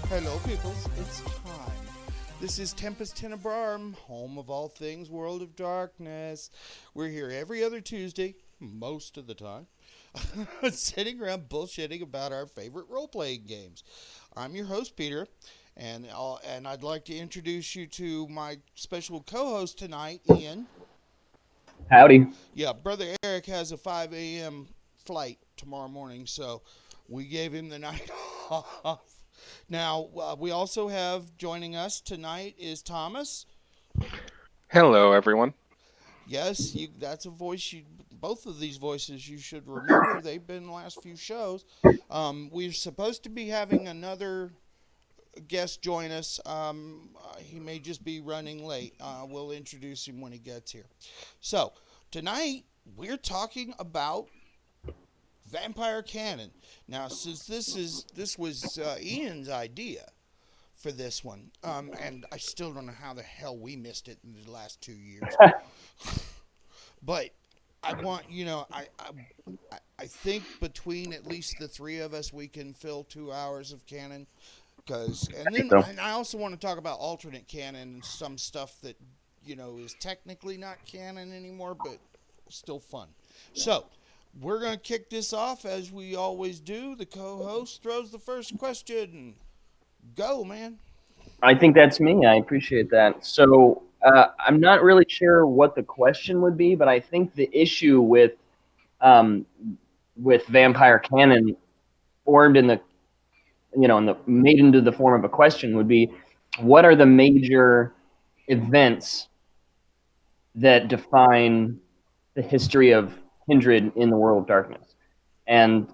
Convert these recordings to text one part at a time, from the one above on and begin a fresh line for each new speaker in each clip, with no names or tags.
Hello, peoples. It's time. This is Tempest Tenebrum, home of all things World of Darkness. We're here every other Tuesday, most of the time, sitting around bullshitting about our favorite role-playing games. I'm your host, Peter, and I'd like to introduce you to my special co-host tonight, Ian.
Howdy.
Yeah, brother Eric has a 5 a.m. flight tomorrow morning, so we gave him the night off. Now, we also have joining us tonight is Thomas.
Hello, everyone.
Yes, that's a voice you. Both of these voices you should remember. They've been the last few shows. We're supposed to be having another guest join us. He may just be running late. We'll introduce him when he gets here. So tonight we're talking about Vampire Canon. Now, since this was Ian's idea for this one, and I still don't know how the hell we missed it in the last 2 years, but I want I think between at least the three of us we can fill 2 hours of canon.
So,
And I also want to talk about alternate canon and some stuff that is technically not canon anymore, but still fun. So we're going to kick this off as we always do. The co-host throws the first question. Go, man.
I think that's me. I appreciate that. So I'm not really sure what the question would be, but I think the issue um, with Vampire Canon formed in the in the made into the form of a question would be, what are the major events that define the history of Kindred in the World of Darkness? And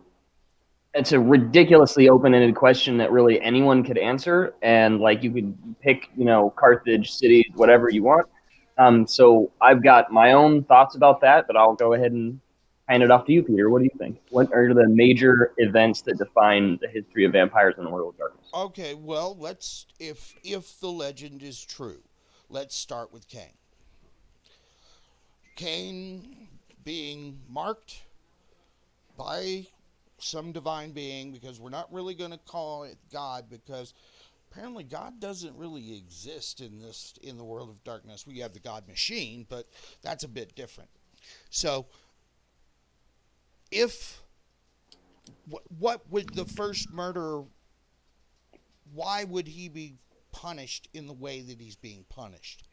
it's a ridiculously open-ended question that really anyone could answer, and like you could pick, Carthage, cities, whatever you want. So I've got my own thoughts about that, but I'll go ahead and hand it off to you, Peter. What do you think? What are the major events that define the history of vampires in the World of Darkness?
Okay, well, let's if the legend is true, let's start with Cain. Cain being marked by some divine being, because we're not really going to call it God, because apparently God doesn't really exist in the world of darkness. We have the God machine, but that's a bit different. So, if what would the first murderer? Why would he be punished in the way that he's being punished?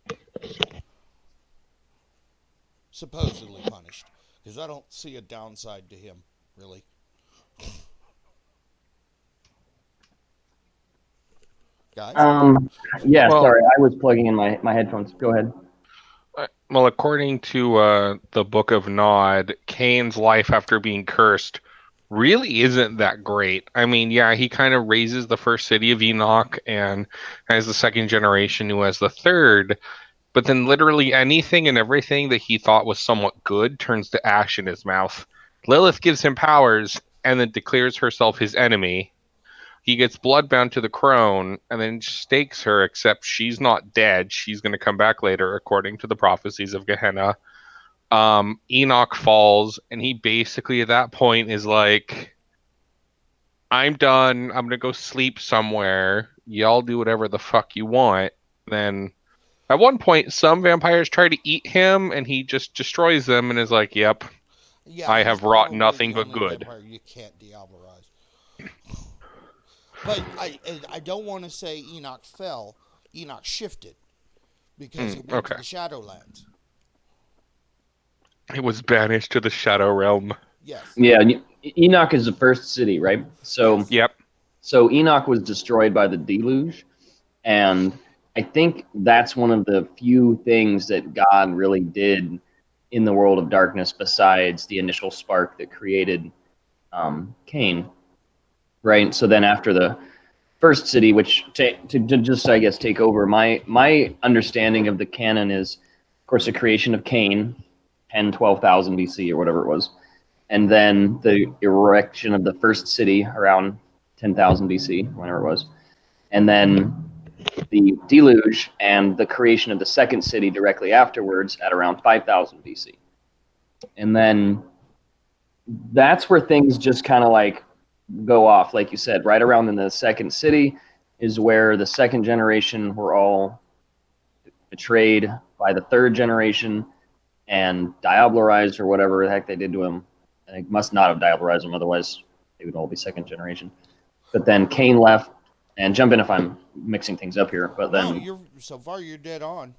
Supposedly punished, because I don't see a downside to him, really. Guys?
Um, yeah,
Well,
sorry, I was plugging in my headphones. Go ahead.
according to the Book of Nod, Cain's life after being cursed really isn't that great. I mean, yeah, he kind of raises the first city of Enoch and has the second generation who has the third, but then literally anything and everything that he thought was somewhat good turns to ash in his mouth. Lilith gives him powers and then declares herself his enemy. He gets bloodbound to the crone and then stakes her, except she's not dead. She's going to come back later, according to the prophecies of Gehenna. Enoch falls, and he basically at that point is like, I'm done. I'm going to go sleep somewhere. Y'all do whatever the fuck you want. Then at one point, some vampires try to eat him, and he just destroys them and is like, yep,
Yeah,
I
he's
have wrought
probably
nothing
the
but
only
good.
vampire you can't diablerize. But I don't want to say Enoch fell. Enoch shifted because it went to
Okay.
the Shadowlands.
It was banished to the Shadow Realm.
Yes.
Yeah, Enoch is the first city, right? So,
Yes.
Yep.
so Enoch was destroyed by the deluge. And I think that's one of the few things that God really did in the world of darkness besides the initial spark that created Cain, right? So then after the first city, which to just, I guess, take over, my understanding of the canon is, of course, the creation of Cain, 12,000 BC or whatever it was, and then the erection of the first city around 10,000 BC, whenever it was, and then the deluge and the creation of the second city directly afterwards at around 5,000 BC. And then that's where things just kind of like go off, like you said, right around in the second city is where the second generation were all betrayed by the third generation and diablerized or whatever the heck they did to him. And they must not have diablerized him, otherwise they would all be second generation. But then Cain left, and jump in if I'm mixing things up here. But then,
no, so far you're dead on.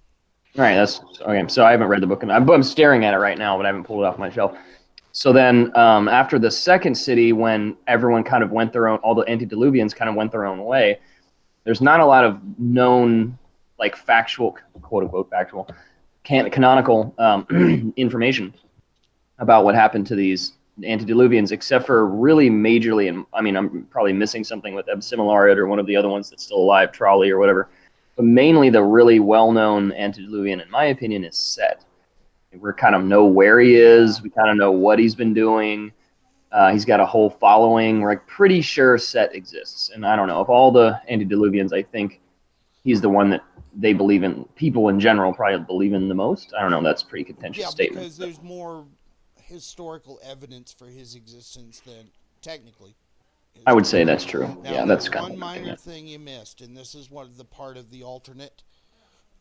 all right, that's okay. So I haven't read the book, and I'm staring at it right now, but I haven't pulled it off my shelf. So then, after the second city, when everyone kind of went their own, all the antediluvians kind of went their own way. There's not a lot of known, like factual, quote unquote factual, canonical information about what happened to these antediluvians, except for really majorly, and I mean, I'm probably missing something with Absimilarid or one of the other ones that's still alive, Trolley or whatever. But mainly the really well-known antediluvian, in my opinion, is Set. We kind of know where he is. We kind of know what he's been doing. He's got a whole following. We're like pretty sure Set exists. And I don't know, of all the antediluvians, I think he's the one that they believe in. People in general probably believe in the most. I don't know. That's a pretty contentious statement.
Because there's more historical evidence for his existence than technically.
I would say that's true.
Now,
yeah, that's kind
one
of
minor thing you missed, and this is one of the part of the alternate.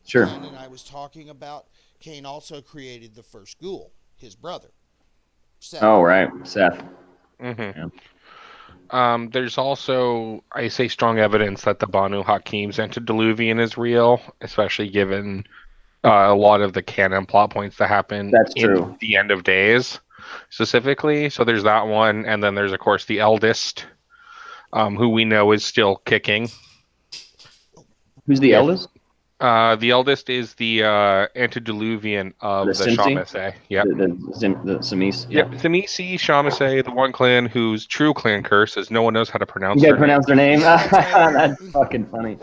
Sure.
Cain and I was talking about. Cain also created the first ghoul, his brother, Seth.
Oh, right, Seth.
Mm-hmm. Yeah. There's also, I say, strong evidence that the Banu Hakim's antediluvian is real, especially given a lot of the canon plot points that happen in the End of Days, specifically. So there's that one, and then there's, of course, the eldest, who we know is still kicking.
Who's the eldest?
The eldest is the antediluvian of the Shamasei. Yeah.
The Tzimisce.
Yeah. Tzimisce, Shamasei, the one clan whose true clan curse is no one knows how to pronounce
you
their
pronounce their name?
Yeah,
that's fucking funny.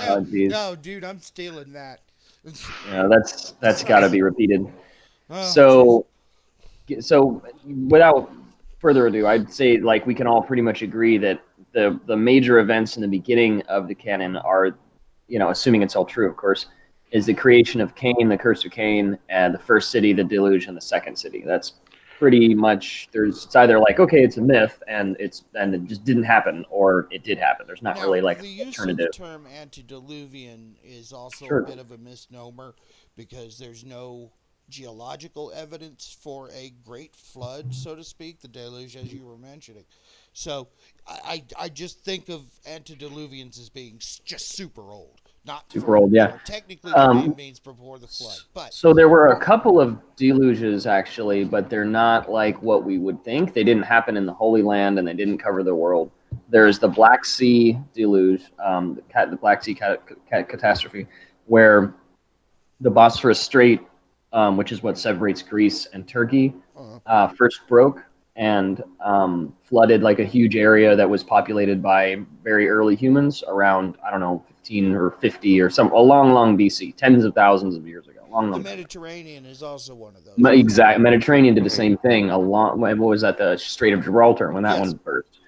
Oh, geez.
No, dude, I'm stealing that.
Yeah, that's got to be repeated. So without further ado, I'd say like we can all pretty much agree that the major events in the beginning of the canon are, assuming it's all true, of course, is the creation of Cain, the curse of Cain, and the first city, the deluge, and the second city. That's pretty much, it's either like, okay, it's a myth and it just didn't happen, or it did happen. There's not really like
the
alternative.
use of the term antediluvian is also a bit of a misnomer because there's no geological evidence for a great flood, so to speak, the deluge, as you were mentioning. So I just think of antediluvians as being just super old. Not
super old, yeah.
Technically, the name means before the flood. But
so there were a couple of deluges, actually, but they're not like what we would think. They didn't happen in the Holy Land, and they didn't cover the world. There's the Black Sea deluge, the Black Sea catastrophe, where the Bosphorus Strait, which is what separates Greece and Turkey, first broke and flooded like a huge area that was populated by very early humans around, I don't know, 15 or 50 or a long BC, tens of thousands of years ago. Long
the Mediterranean is also one of those.
Exactly. Mediterranean did the same thing. What was that? The Strait of Gibraltar when that one burst.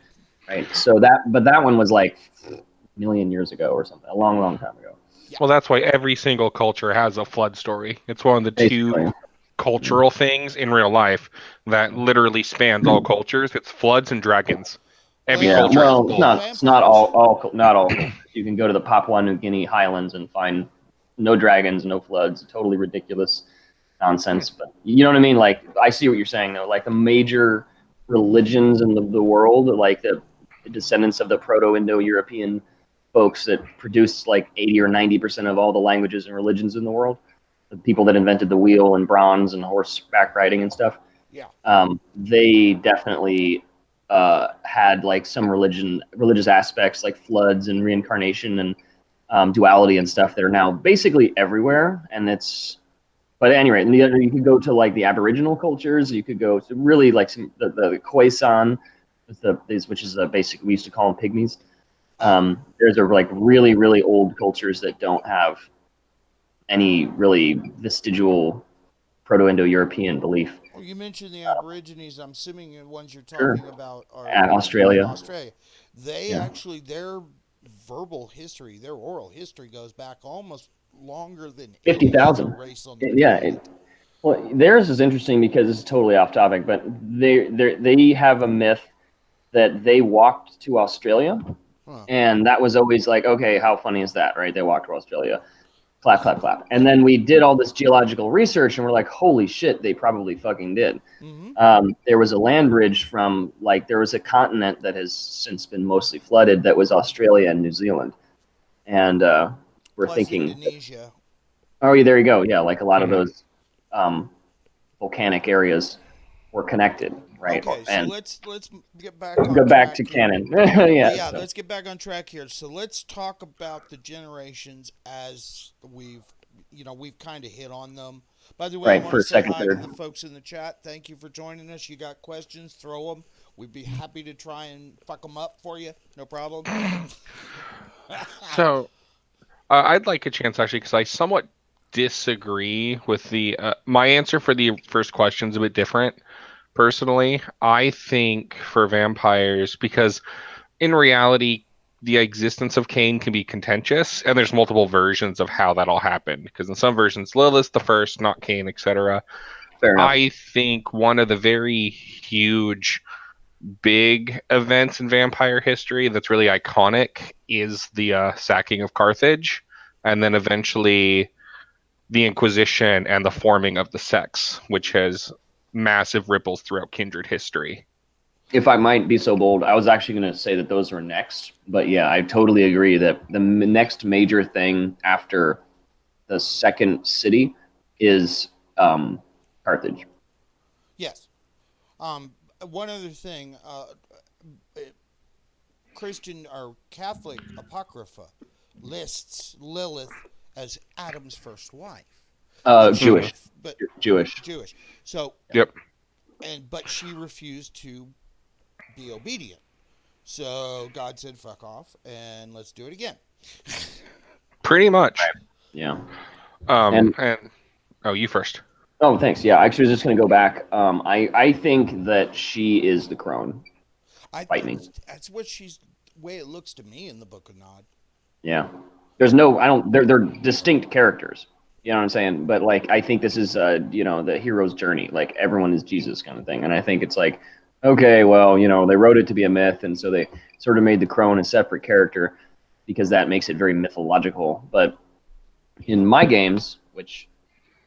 Right. So that one was like a million years ago or something, a long time ago.
Well, that's why every single culture has a flood story. It's one of the two cultural things in real life that literally spans all cultures. It's floods and dragons. Every culture.
Well, it's not all. You can go to the Papua New Guinea highlands and find no dragons, no floods. Totally ridiculous nonsense. But you know what I mean? Like, I see what you're saying, though. Like, the major religions in the world, like the descendants of the Proto-Indo-European folks that produced like 80 or 90% of all the languages and religions in the world, the people that invented the wheel and bronze and horseback riding and stuff.
Yeah.
They definitely had like some religious aspects like floods and reincarnation and duality and stuff that are now basically everywhere. But anyway, you could go to like the Aboriginal cultures. You could go to really like the Khoisan, which is basic. We used to call them pygmies. There's like really, really old cultures that don't have any really vestigial Proto-Indo-European belief.
Well, you mentioned the Aborigines. I'm assuming the ones you're talking about are
Australia.
They actually, their verbal history, their oral history goes back almost longer than
50,000. Well, theirs is interesting because it's totally off topic, but they have a myth that they walked to Australia And that was always like, okay, how funny is that, right? They walked to Australia. Clap, clap, clap. And then we did all this geological research, and we're like, holy shit, they probably fucking did. There was a land bridge from, like, there was a continent that has since been mostly flooded that was Australia and New Zealand. And we're
Plus
thinking,
Indonesia.
oh, yeah, there you go. Yeah, like a lot of those volcanic areas were connected, right?
Okay, so
and
let's get back on
go back
track
to
here.
Canon.
Yeah,
So.
let's get back on track here. So let's talk about the generations as we've kind of hit on them. By the way, I
Right,
want to
first,
say
second,
hi to
third.
the folks in the chat. Thank you for joining us. You got questions, throw them. We'd be happy to try and fuck them up for you. No problem.
So I'd like a chance actually, because I somewhat disagree with the my answer for the first question is a bit different. Personally, I think for vampires, because in reality, the existence of Cain can be contentious, and there's multiple versions of how that all happened. Because in some versions, Lilith the first, not Cain, etc.
Fair enough.
I think one of the very huge, big events in vampire history that's really iconic is the sacking of Carthage, and then eventually the Inquisition and the forming of the sects, which has massive ripples throughout kindred history.
If I might be so bold, I was actually going to say that those were next. But yeah, I totally agree that the next major thing after the second city is Carthage.
Yes. One other thing, Christian or Catholic Apocrypha lists Lilith as Adam's first wife.
Jewish.
But
Jewish.
So
Yep.
but she refused to be obedient. So God said, "Fuck off," and let's do it again.
Pretty much.
Yeah.
And oh, you first.
Oh, thanks. Yeah, actually, I was just going to go back. I think that she is the crone. Fight me.
That's what she's way it looks to me in the Book of Nod.
Yeah. There's no, I don't, they're distinct characters. You know what I'm saying? But like, I think this is, the hero's journey. Like, everyone is Jesus kind of thing. And I think it's like, okay, well, they wrote it to be a myth. And so they sort of made the crone a separate character because that makes it very mythological. But in my games, which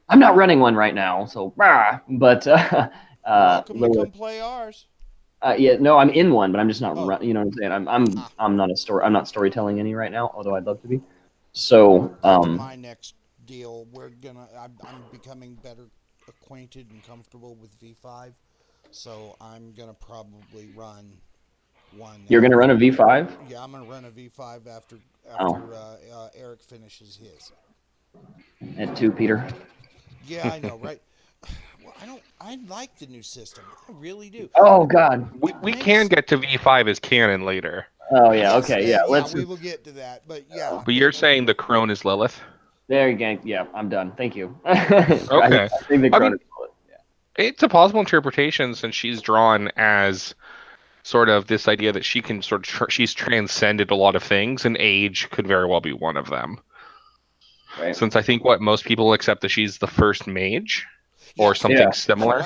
I'm not running one right now, so, but,
Welcome to come play ours.
yeah, no, I'm in one, but I'm just not. You know what I'm saying? I'm not I'm not storytelling any right now, although I'd love to be. So,
that's my next deal. I'm becoming better acquainted and comfortable with V5, so I'm gonna probably run one.
You're gonna run a V5?
Yeah, I'm gonna run a V5 after Eric finishes his.
At 2, Peter.
Yeah, I know, right? Well, I like the new system. I really do.
Oh God.
We can get to V5 as canon later.
Oh yeah.
Yes,
Okay. Yeah.
we will get to that. But yeah.
But you're saying the crone is Lilith?
There you go. Yeah, I'm done. Thank you.
Okay.
I think the crone is yeah.
It's a plausible interpretation since she's drawn as sort of this idea that she can she's transcended a lot of things, and age could very well be one of them.
Right.
Since I think most people accept that she's the first mage or something similar.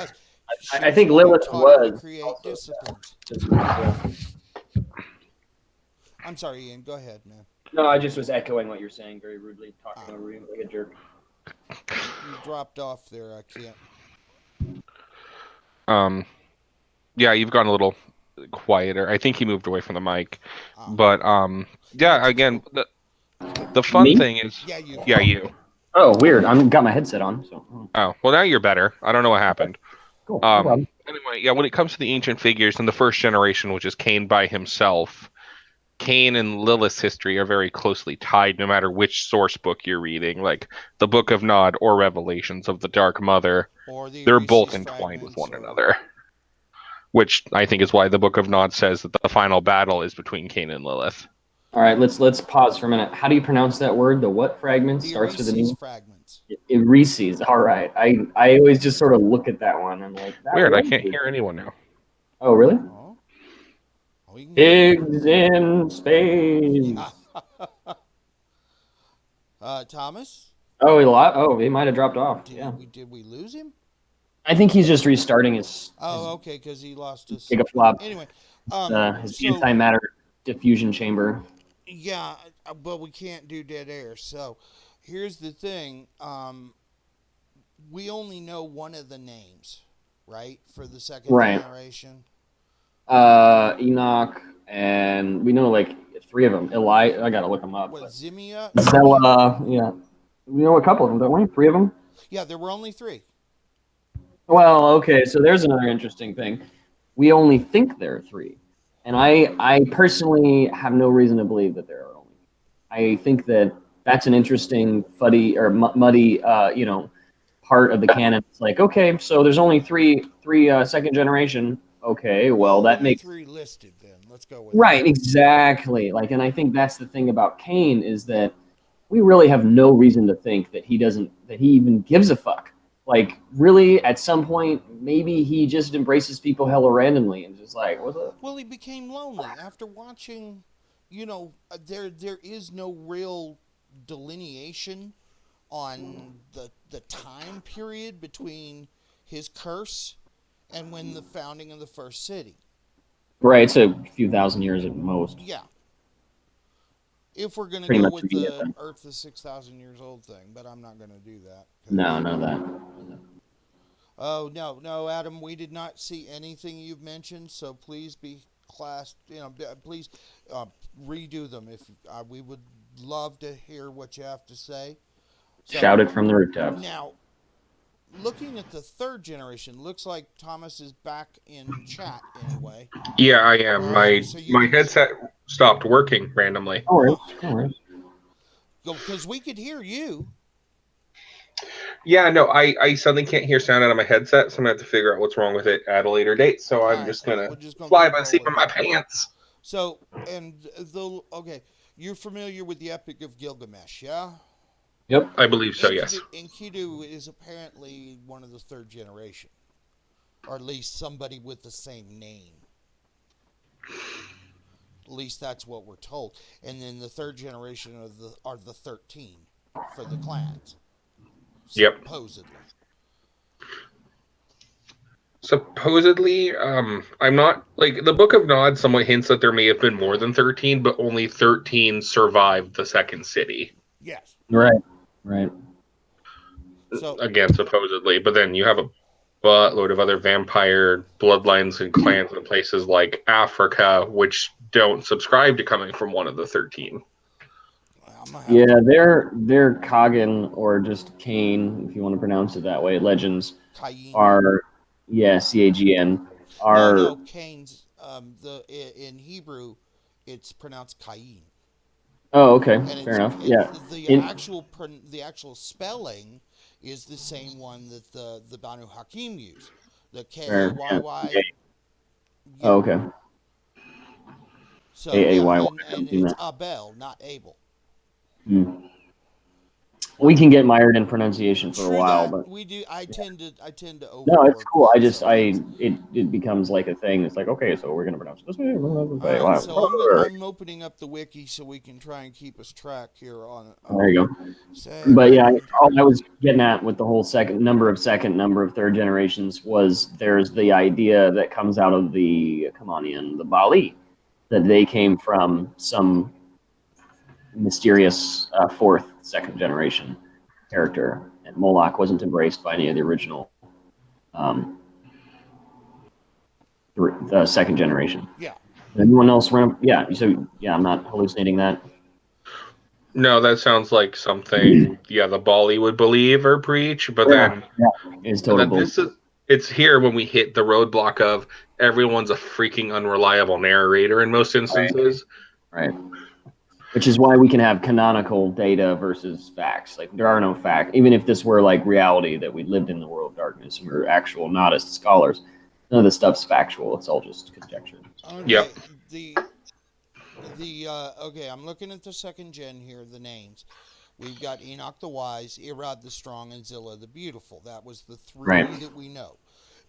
I think Lilith was
create disciplines. I'm sorry, Ian. Go ahead, man.
No, I just was echoing what you're saying very rudely, talking over you like a jerk.
You dropped off there. I can't.
Yeah, you've gone a little quieter. I think he moved away from the mic. But yeah, again, the fun thing is you.
Oh, weird. I've got my headset on. So.
Oh, well, now you're better. I don't know what happened.
Cool. No
anyway, yeah, when it comes to the ancient figures in the first generation, which is Cain by himself, Cain and Lilith's history are very closely tied no matter which source book you're reading, like the Book of Nod or Revelations of the Dark Mother. They're both entwined with one another. Which I think is why the Book of Nod says that the final battle is between Cain and Lilith.
All right, let's pause for a minute. How do you pronounce that word? The what fragment starts with an E?
Fragments.
Reese's. All right. I always just sort of look at that one. I'm like,
weird. I can't hear anyone now.
Oh, really? Pigs in space.
Thomas?
Oh, he might have dropped off.
Did we lose him?
I think he's just restarting his.
Okay, because he lost his.
Take a flop.
Anyway,
his antimatter diffusion chamber.
Yeah, but we can't do dead air. So here's the thing. We only know one of the names, right, for the second
Right.
generation.
Enoch, and we know like three of them. Eli, I gotta look them up.
What,
But
Zimia?
Zella, yeah. We know a couple of them, don't we? Three of them?
Yeah, there were only three.
Well, okay, so there's another interesting thing. We only think there are three. And I personally have no reason to believe that there are only. I think that that's an interesting fuddy or muddy, part of the canon. It's like, okay, so there's only three second generation. Okay, well that
only
makes
three listed. Then let's go with
right,
that.
exactly. Like, and I think that's the thing about Cain is that we really have no reason to think that he even gives a fuck. Like, really, at some point, maybe he just embraces people hella randomly and just like, what's up?
Well, he became lonely after watching. There is no real delineation on the time period between his curse and when the founding of the first city.
Right, it's a few thousand years at most.
Yeah, if we're gonna
Pretty
go
much
with
immediate
the
then.
Earth is 6,000 years old thing, but I'm not gonna do that.
No, none of that.
Oh no, Adam, we did not see anything you've mentioned, so please be class. Please redo them. If we would love to hear what you have to say. So
Shout it from the rooftops.
now, looking at the third generation, looks like Thomas is back in chat anyway.
Yeah, I am.
All right,
My
so you
my
can.
headset stopped working randomly.
No worries,
Oh,
no worries.
because we could hear you.
Yeah, no, I suddenly can't hear sound out of my headset, so I'm gonna have to figure out what's wrong with it at a later date. So
All
I'm
right,
just gonna
we're just gonna
fly
keep
by the seat of
rolling
my
here.
pants.
So, and the okay, you're familiar with the Epic of Gilgamesh, yeah?
Yep.
I believe so. Yes.
Enkidu is apparently one of the third generation, or at least somebody with the same name. At least that's what we're told. And then the third generation are the 13 for the clans,
Yep.
supposedly.
Supposedly, I'm not like the Book of Nod somewhat hints that there may have been more than 13, but only 13 survived the second city.
Yes.
Right. Right.
So
Again, supposedly, but then you have a buttload of other vampire bloodlines and clans in places like Africa, which don't subscribe to coming from one of the 13.
I'm gonna have
Yeah,
to
they're Kagan or just Cain, if you want to pronounce it that way. Legends
Cain.
are, yeah, Cagn
No,
are.
Cain's the in Hebrew, it's pronounced Cain.
Oh, okay,
And
fair
it's
enough.
and
Yeah, in
the actual spelling is the same one that the Banu Hakim use, the
fair. Yeah.
Kayy.
Oh,
Yeah.
okay.
So
A A
yeah,
Y Y.
and
I've seen
it's
that.
Abel, not Abel.
Hmm. We can get mired in pronunciation for a
True
while,
that.
but
We do. I tend to
no, it's
overwork
cool. I
things
just
sometimes.
it becomes like a thing. It's like, okay, so we're gonna pronounce it this way.
All right, so
Wow.
I'm opening up the wiki so we can try and keep us track here on
There you go. But yeah,
second.
all I was getting at with the whole second number of third generations was there's the idea that comes out of the Kamanian, the Bali, that they came from some mysterious second generation character, and Moloch wasn't embraced by any of the original um, the second generation.
Yeah.
Anyone else run? Yeah, so yeah, I'm not hallucinating that.
No, that sounds like something, yeah, the Bali would believe or preach,
Yeah, yeah, it's
but
total
then
bull.
it's here when we hit the roadblock of everyone's a freaking unreliable narrator in most
Right,
instances.
right. Which is why we can have canonical data versus facts. Like there are no facts. Even if this were like reality that we lived in the world of darkness and we're actual nodist scholars, none of this stuff's factual. It's all just conjecture.
Yep.
Okay. Okay. I'm looking at the second gen here. The names. We've got Enoch the Wise, Irad the Strong, and Zillah the Beautiful. That was the
Right,
three that we know.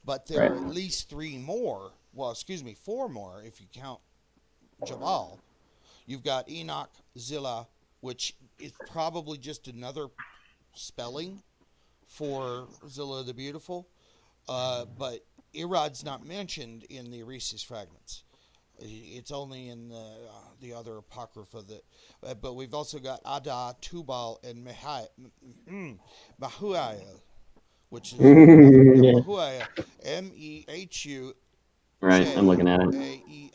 But there
right,
are at least three more. Well, excuse me, four more if you count Jabal. You've got Enoch, Zillah, which is probably just another spelling for Zillah the Beautiful. But Irad's not mentioned in the Eresis fragments. It's only in the other apocrypha that, but we've also got Ada, Tubal, and Mahuiah, which is
Yeah.
Mahuiah, Mehujael.
Right, I'm looking at it.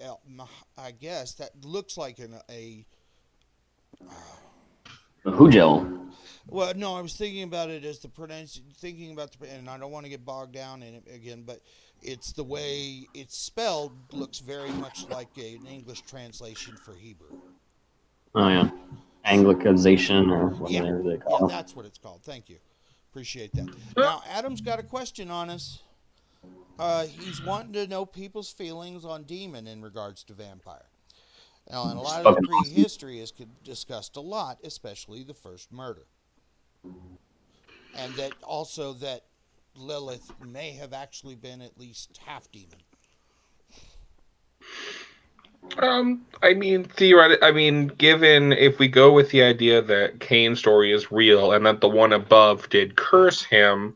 I guess that looks like a.
Hujel.
Well, no, I was thinking about it as thinking about and I don't want to get bogged down in it again, but it's the way it's spelled looks very much like an English translation for Hebrew.
Oh yeah, Anglicization or whatever they
Yeah,
call it.
that's what it's called. Thank you, appreciate that. Now, Adam's got a question on us. He's wanting to know people's feelings on demon in regards to vampire. Now, and a lot of the
Fucking awesome.
prehistory is discussed a lot, especially the first murder. And that also that Lilith may have actually been at least half demon.
I mean, theoretically, I mean, given if we go with the idea that Cain's story is real and that the one above did curse him,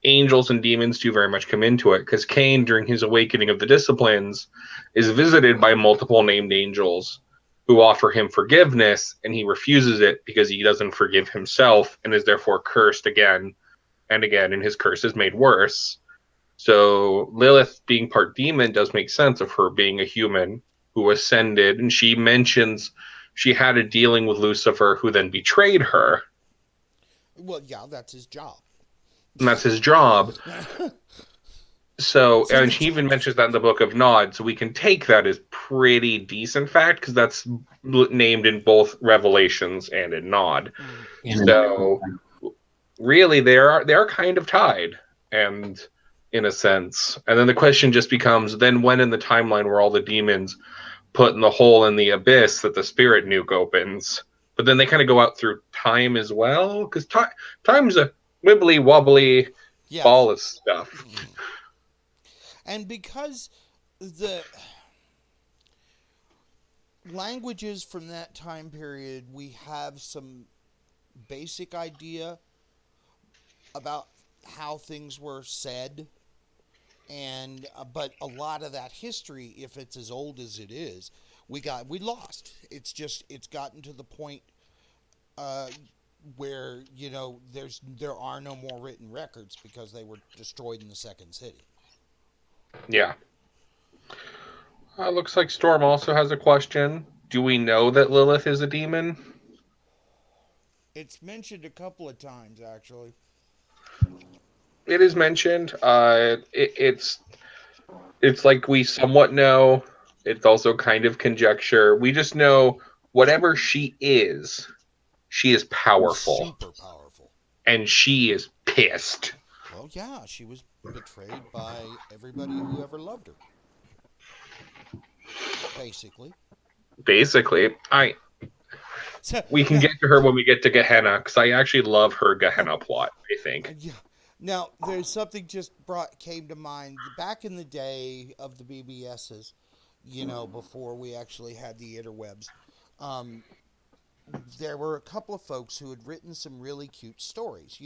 angels and demons do very much come into it because Cain, during his awakening of the disciplines, is visited by multiple named angels who offer him forgiveness, and he refuses it because he doesn't forgive himself and is therefore cursed again and again, and his curse is made worse. So Lilith being part demon does make sense of her being a human who ascended, and she mentions she had a dealing with Lucifer who then betrayed her.
Well, yeah, that's his job.
And that's his job. So,
See,
and she even mentions that in the Book of Nod, so we can take that as pretty decent fact because that's named in both Revelations and in Nod. So, really, they are kind of tied, and in a sense. And then the question just becomes: then when in the timeline were all the demons put in the hole in the abyss that the spirit nuke opens? But then they kind of go out through time as well, because time's a wibbly wobbly
yeah.
ball of stuff.
And because the languages from that time period, we have some basic idea about how things were said, and but a lot of that history, if it's as old as it is, we lost. It's gotten to the point uh, where there are no more written records because they were destroyed in the second city.
Yeah. Looks like Storm also has a question. Do we know that Lilith is a demon?
It's mentioned a couple of times, actually.
It is mentioned. It's like we somewhat know. It's also kind of conjecture. We just know whatever she is powerful,
Super powerful.
and she is pissed.
Well, yeah, she was betrayed by everybody who ever loved her. Basically.
Basically,
So
we can
now,
get to her when we get to Gehenna because I actually love her Gehenna plot. I think.
yeah. Now, there's something came to mind back in the day of the BBSs. Before we actually had the interwebs. Um, there were a couple of folks who had written some really cute stories,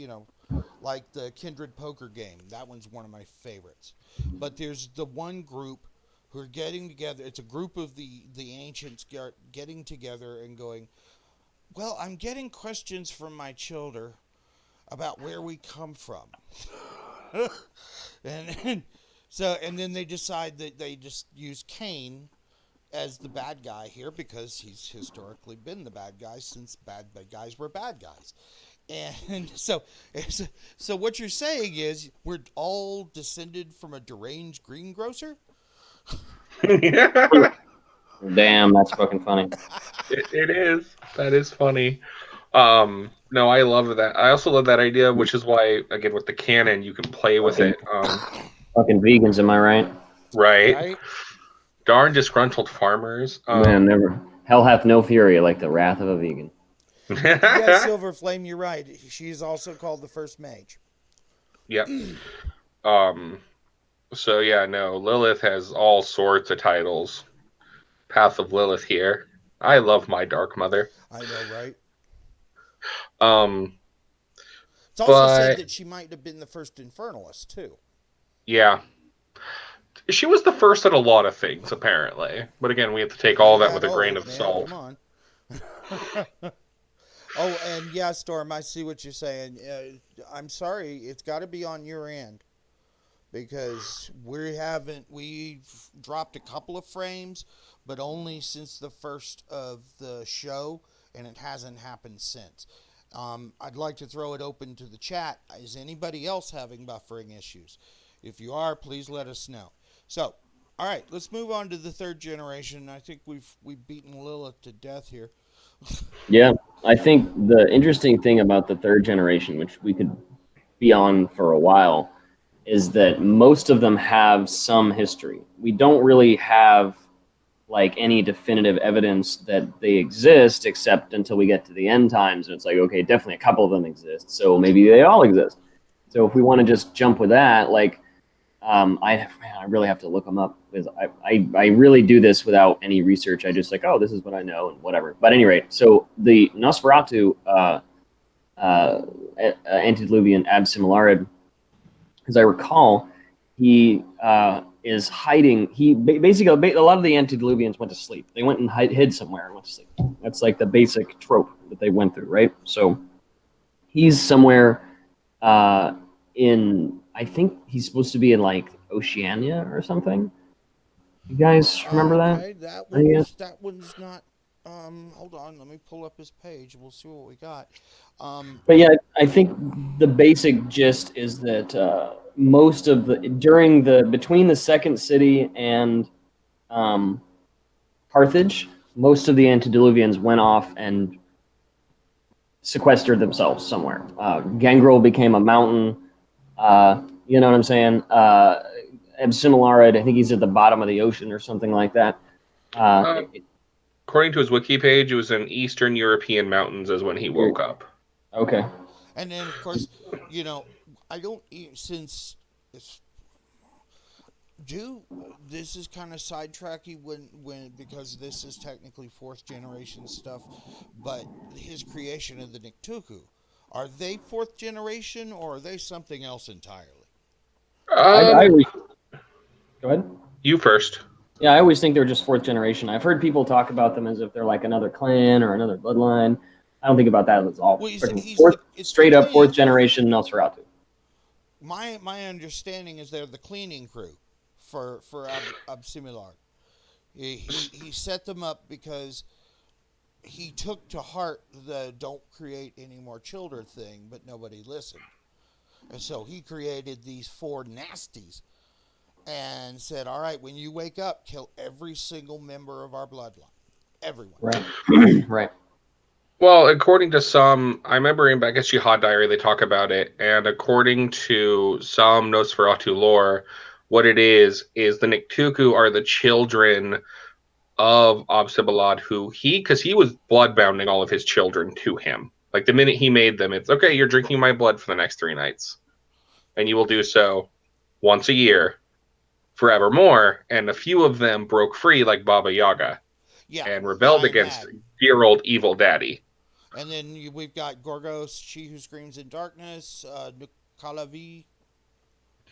like the Kindred Poker game. That one's one of my favorites. But there's the one group who are getting together. It's a group of the ancients getting together and going, well, I'm getting questions from my children about where we come from. and and then they decide that they just use Cain as the bad guy here because he's historically been the bad guy since bad guys were bad guys. And so what you're saying is we're all descended from a deranged greengrocer?
Damn, that's fucking funny.
It is. That is funny. No, I love that. I also love that idea, which is why, again, with the canon, you can play with it.
Fucking vegans, am I right?
Right?
Right?
Darn disgruntled farmers.
Man, never. Hell hath no fury like the wrath of a vegan.
Yes, Silver Flame, you're right. She is also called the first mage.
Yep. So yeah, no, Lilith has all sorts of titles. Path of Lilith here. I love my Dark Mother.
I know, right?
Um,
It's also said
but
that she might have been the first infernalist, too.
yeah, She was the first at a lot of things, apparently. But again, we have to take all
You're
that
that
with a grain
old,
of
man.
salt.
Come on. Oh, and yeah, Storm, I see what you're saying. I'm sorry, it's got to be on your end because we've dropped a couple of frames, but only since the first of the show, and it hasn't happened since. I'd like to throw it open to the chat. Is anybody else having buffering issues? If you are, please let us know. So, all right, let's move on to the third generation. I think we've beaten Lilith to death here.
Yeah, I think the interesting thing about the third generation, which we could be on for a while, is that most of them have some history. We don't really have like any definitive evidence that they exist, except until we get to the end times, and it's like, okay, definitely a couple of them exist, so maybe they all exist. So if we want to just jump with that, like, I really have to look them up because I really do this without any research. I just like, oh, this is what I know and whatever. But at any rate, so the Nosferatu antediluvian Absimilarid, as I recall, he is hiding. He basically, a lot of the antediluvians went to sleep. They went and hid somewhere and went to sleep. That's like the basic trope that they went through, right? So he's somewhere in, I think he's supposed to be in like Oceania or something. You guys remember that?
Okay,
Yeah.
that one's not. Hold on, let me pull up his page. We'll see what we got.
But yeah, I think the basic gist is that most of the between the second city and um, Carthage, most of the antediluvians went off and sequestered themselves somewhere. Gangrel became a mountain. You know what I'm saying? Absimilarid, I think he's at the bottom of the ocean or something like that.
According to his wiki page, it was in Eastern European mountains as when he woke up.
Okay.
And then, of course, I don't since it's this is kind of sidetracky when because this is technically fourth generation stuff, but his creation of the Niktuku, are they fourth generation or are they something else entirely?
Go ahead.
You first.
Yeah, I always think they're just fourth generation. I've heard people talk about them as if they're like another clan or another bloodline. I don't think about that at all.
Well,
Straight up fourth generation Nosferatu.
My understanding is they're the cleaning crew for Absimilar. He set them up because he took to heart the "don't create any more children" thing, but nobody listened, and so he created these four nasties and said, "All right, when you wake up, kill every single member of our bloodline, everyone."
Right. Right.
Well, according to some, I remember in, I guess, Jihad Diary, they talk about it, and according to some Nosferatu lore, what it is the Niktuku are the children of Absibalad, because he was bloodbounding all of his children to him. Like, the minute he made them, it's, okay, you're drinking my blood for the next 3 nights. And you will do so once a year, forevermore, and a few of them broke free, like Baba Yaga, and rebelled against dear old evil daddy.
And then we've got Gorgos, She Who Screams in Darkness, Nukalavi,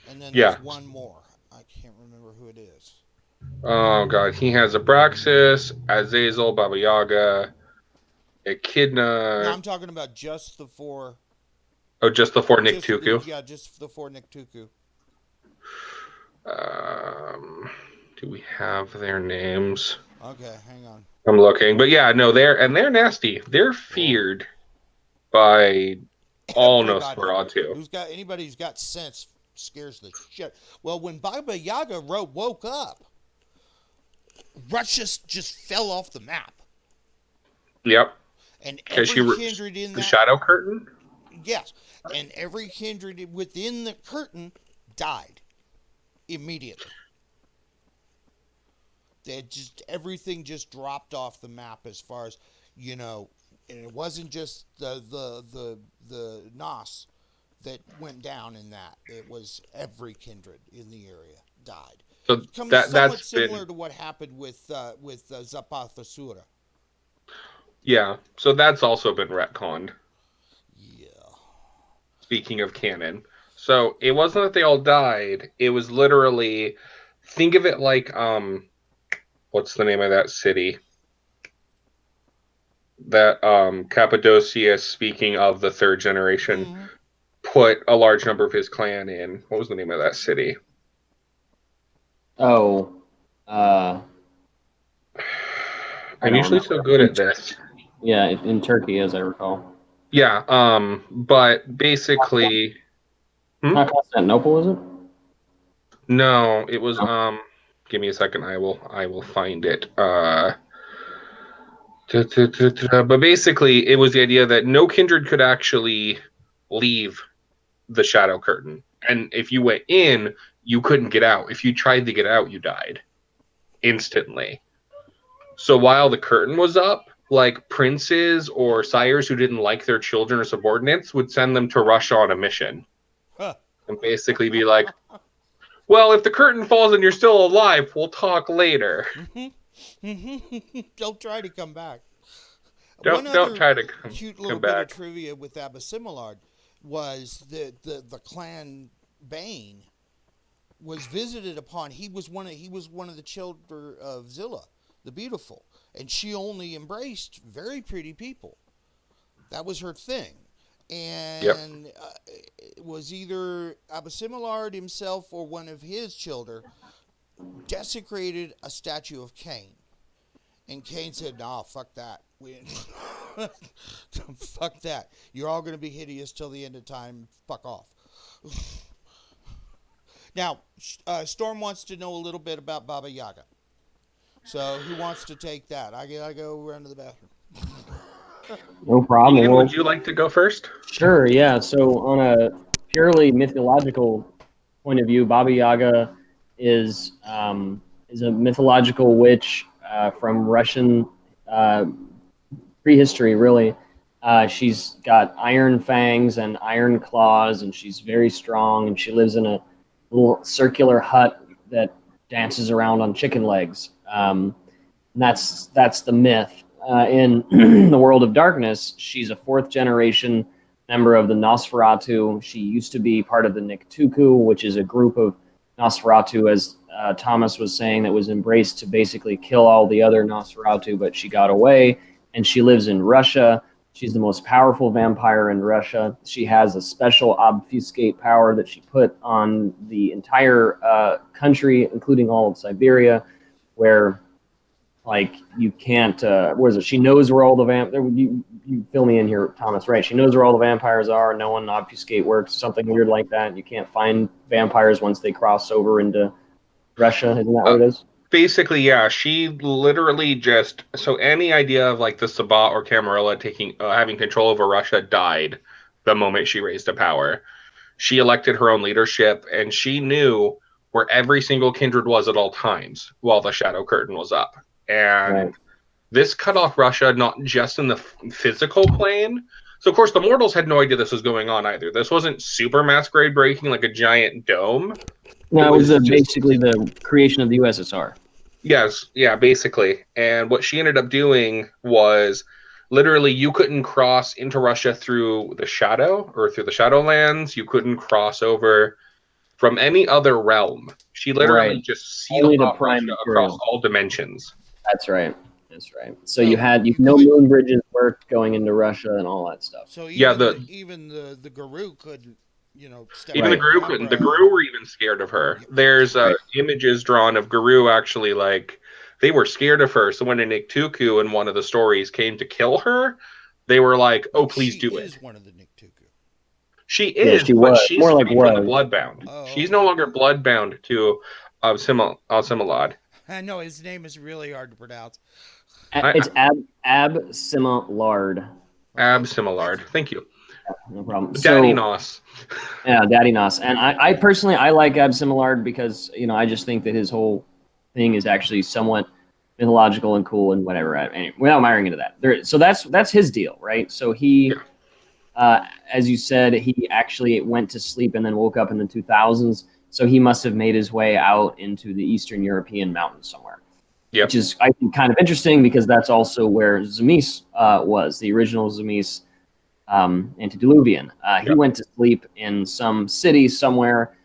and then there's one more. I can't remember who it is.
Oh, God. He has Abraxas, Azazel, Baba Yaga, Echidna.
No, I'm talking about just the four.
Oh, just the four Niktuku?
Just the four Niktuku.
Do we have their names?
Okay, hang on.
I'm looking, but yeah, no, they're nasty. They're feared by all Nosferatu.
Anybody who's got sense scares the shit. Well, when Baba Yaga woke up, Russia just fell off the map.
Yep.
And every kindred in
the shadow curtain.
Yes, and every kindred within the curtain died immediately. Everything just dropped off the map as far as, and it wasn't just the Nos that went down in that. It was every kindred in the area died.
So
it comes somewhat similar to what happened with Zapathasura.
Yeah, so that's also been retconned.
Yeah.
Speaking of canon. So it wasn't that they all died. It was literally think of it like what's the name of that city? That Cappadocia, speaking of the third generation,
Mm-hmm.
put a large number of his clan in. What was the name of that city?
Oh, I
I'm
don't
usually so good
remember.
at this.
Yeah, in Turkey, as I recall.
Yeah, but basically,
It's not Constantinople, is it?
no, it was
No.
give me a second, I will find it. But basically it was the idea that no kindred could actually leave the shadow curtain. And if you went in, you couldn't get out. If you tried to get out, you died instantly. So while the curtain was up, like princes or sires who didn't like their children or subordinates would send them to Russia on a mission
Huh.
and basically be like, well, if the curtain falls and you're still alive, we'll talk later.
Don't try to come back. One
Don't
other
try to
cute little
come
bit of
back.
trivia with Abasimilard was the clan Bane was visited upon. He was one of the children of Zilla, the Beautiful, and she only embraced very pretty people. That was her thing.
Yep.
And it was either Abasimilard himself or one of his children desecrated a statue of Cain. And Cain said, "Nah, fuck that. Fuck that. You're all going to be hideous till the end of time. Fuck off." Now, Storm wants to know a little bit about Baba Yaga. So, who wants to take that? I gotta go run to the bathroom.
No problem.
Ian,
Well,
would you like to go first?
sure, yeah. So on a purely mythological point of view, Baba Yaga is a mythological witch from Russian uh, prehistory, really. She's got iron fangs and iron claws, and she's very strong. And she lives in a little circular hut that dances around on chicken legs. And that's the myth. In the world of darkness, she's a fourth generation member of the Nosferatu. She used to be part of the Niktuku, which is a group of Nosferatu, as Thomas was saying, that was embraced to basically kill all the other Nosferatu, but she got away, and she lives in Russia. She's the most powerful vampire in Russia. She has a special obfuscate power that she put on the entire country, including all of Siberia, where like you can't where is it, she knows where all the you fill me in here, Thomas, right? She knows where all the vampires are. No one obfuscate works, something weird like that. You can't find vampires once they cross over into Russia. Isn't that what it is?
Basically, yeah, she literally just so any idea of like the Sabbat or Camarilla taking having control over Russia died the moment she raised to power. She elected her own leadership, and she knew where every single kindred was at all times while the Shadow Curtain was up.
Right.
And this cut off Russia not just in the physical plane. So, of course, the mortals had no idea this was going on either. This wasn't super masquerade breaking like a giant dome. It
No, it was
was just,
basically the creation of the USSR.
yes, yeah, basically. And what she ended up doing was literally you couldn't cross into Russia through the shadow or through the Shadowlands. You couldn't cross over from any other realm. She literally
Right.
just
Only
sealed
the
off
prime
Russia across
material.
all dimensions.
That's right. That's right. So
So,
you no
but
moon bridges worked going into Russia and all that stuff.
so
Yeah,
even the guru couldn't, step
even the
out
Right.
of the
Guru couldn't. The
umbra.
Guru were even scared of her.
Yep, that's
There's
right.
Right.
images drawn of Guru actually like they were scared of her. So when a Niktuku in one of the stories came to kill her, they were like, "Oh,
But
please
she
do it."
is one of the Niktuku.
She
Yeah,
is,
she
but
was
she's
more like
free from the
was.
bloodbound.
Oh,
She's no
okay.
longer bloodbound to Similad.
I know his name is really hard to pronounce.
It's Ab Lard.
Okay, thank
Similard.
you.
Thank you,
No problem.
Daddy
So
Nos.
yeah, Daddy Nos, and I personally I like Ab Lard because I just think that his whole thing is actually somewhat mythological and cool and whatever. Anyway, without miring into that, so that's his deal, right? So he,
Yeah.
as you said, he actually went to sleep and then woke up in the 2000s. So he must have made his way out into the Eastern European mountains somewhere, which
Yep.
is I think kind of interesting because that's also where Zemis was, the original Zemis antediluvian. He
Yep.
went to sleep in some city somewhere,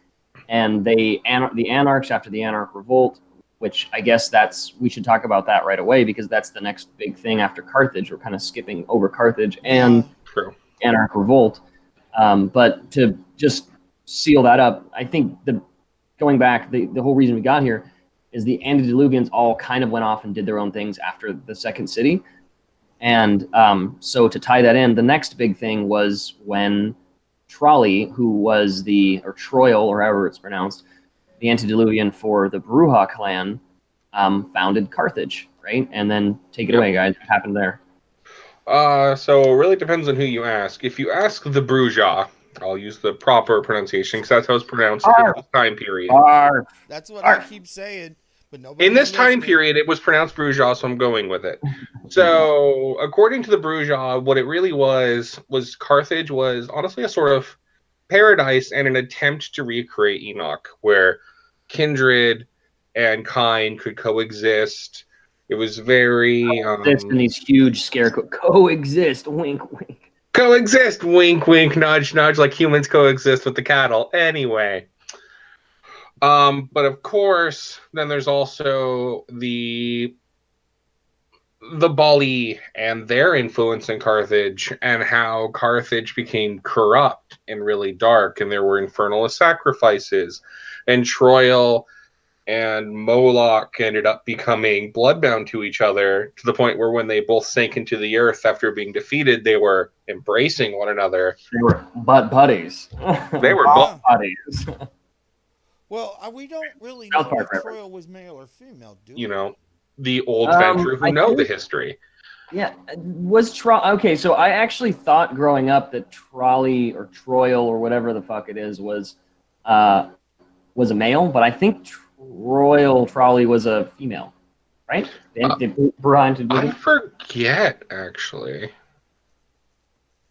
and the Anarchs after the Anarch Revolt, which I guess we should talk about that right away because that's the next big thing after Carthage. We're kind of skipping over Carthage and
True.
Anarch Revolt. But to just seal that up, I think going back, the whole reason we got here is the antediluvians all kind of went off and did their own things after the second city. And so to tie that in, the next big thing was when Trolley, who was or Troil, or however it's pronounced, the antediluvian for the Bruja clan, founded Carthage, right? And then take it away, guys. What happened there?
So it really depends on who you ask. If you ask the Bruja, I'll use the proper pronunciation because that's how it's pronounced in this time period.
That's what I keep saying, but nobody.
In this time period, it was pronounced Bruja, so I'm going with it. So, according to the Bruja, what it really was Carthage was honestly a sort of paradise and an attempt to recreate Enoch, where kindred and Cain could coexist. It was very
coexist in these huge scarecrow coexist, wink, wink.
Coexist, wink, wink, nudge, nudge, like humans coexist with the cattle. Anyway, but of course, then there's also the Bali and their influence in Carthage, and how Carthage became corrupt and really dark, and there were infernalist sacrifices, and Troil and Moloch ended up becoming bloodbound to each other to the point where when they both sank into the earth after being defeated, they were embracing one another.
They were buddies.
They were
buddies.
Well, we don't really know if Troil was male or female, do we?
You know, the old Ventrue who know the history.
Yeah, okay, so I actually thought growing up that Trolley or Troil or whatever the fuck it is was a male, but I think Trolley was a female, right?
I forget, actually.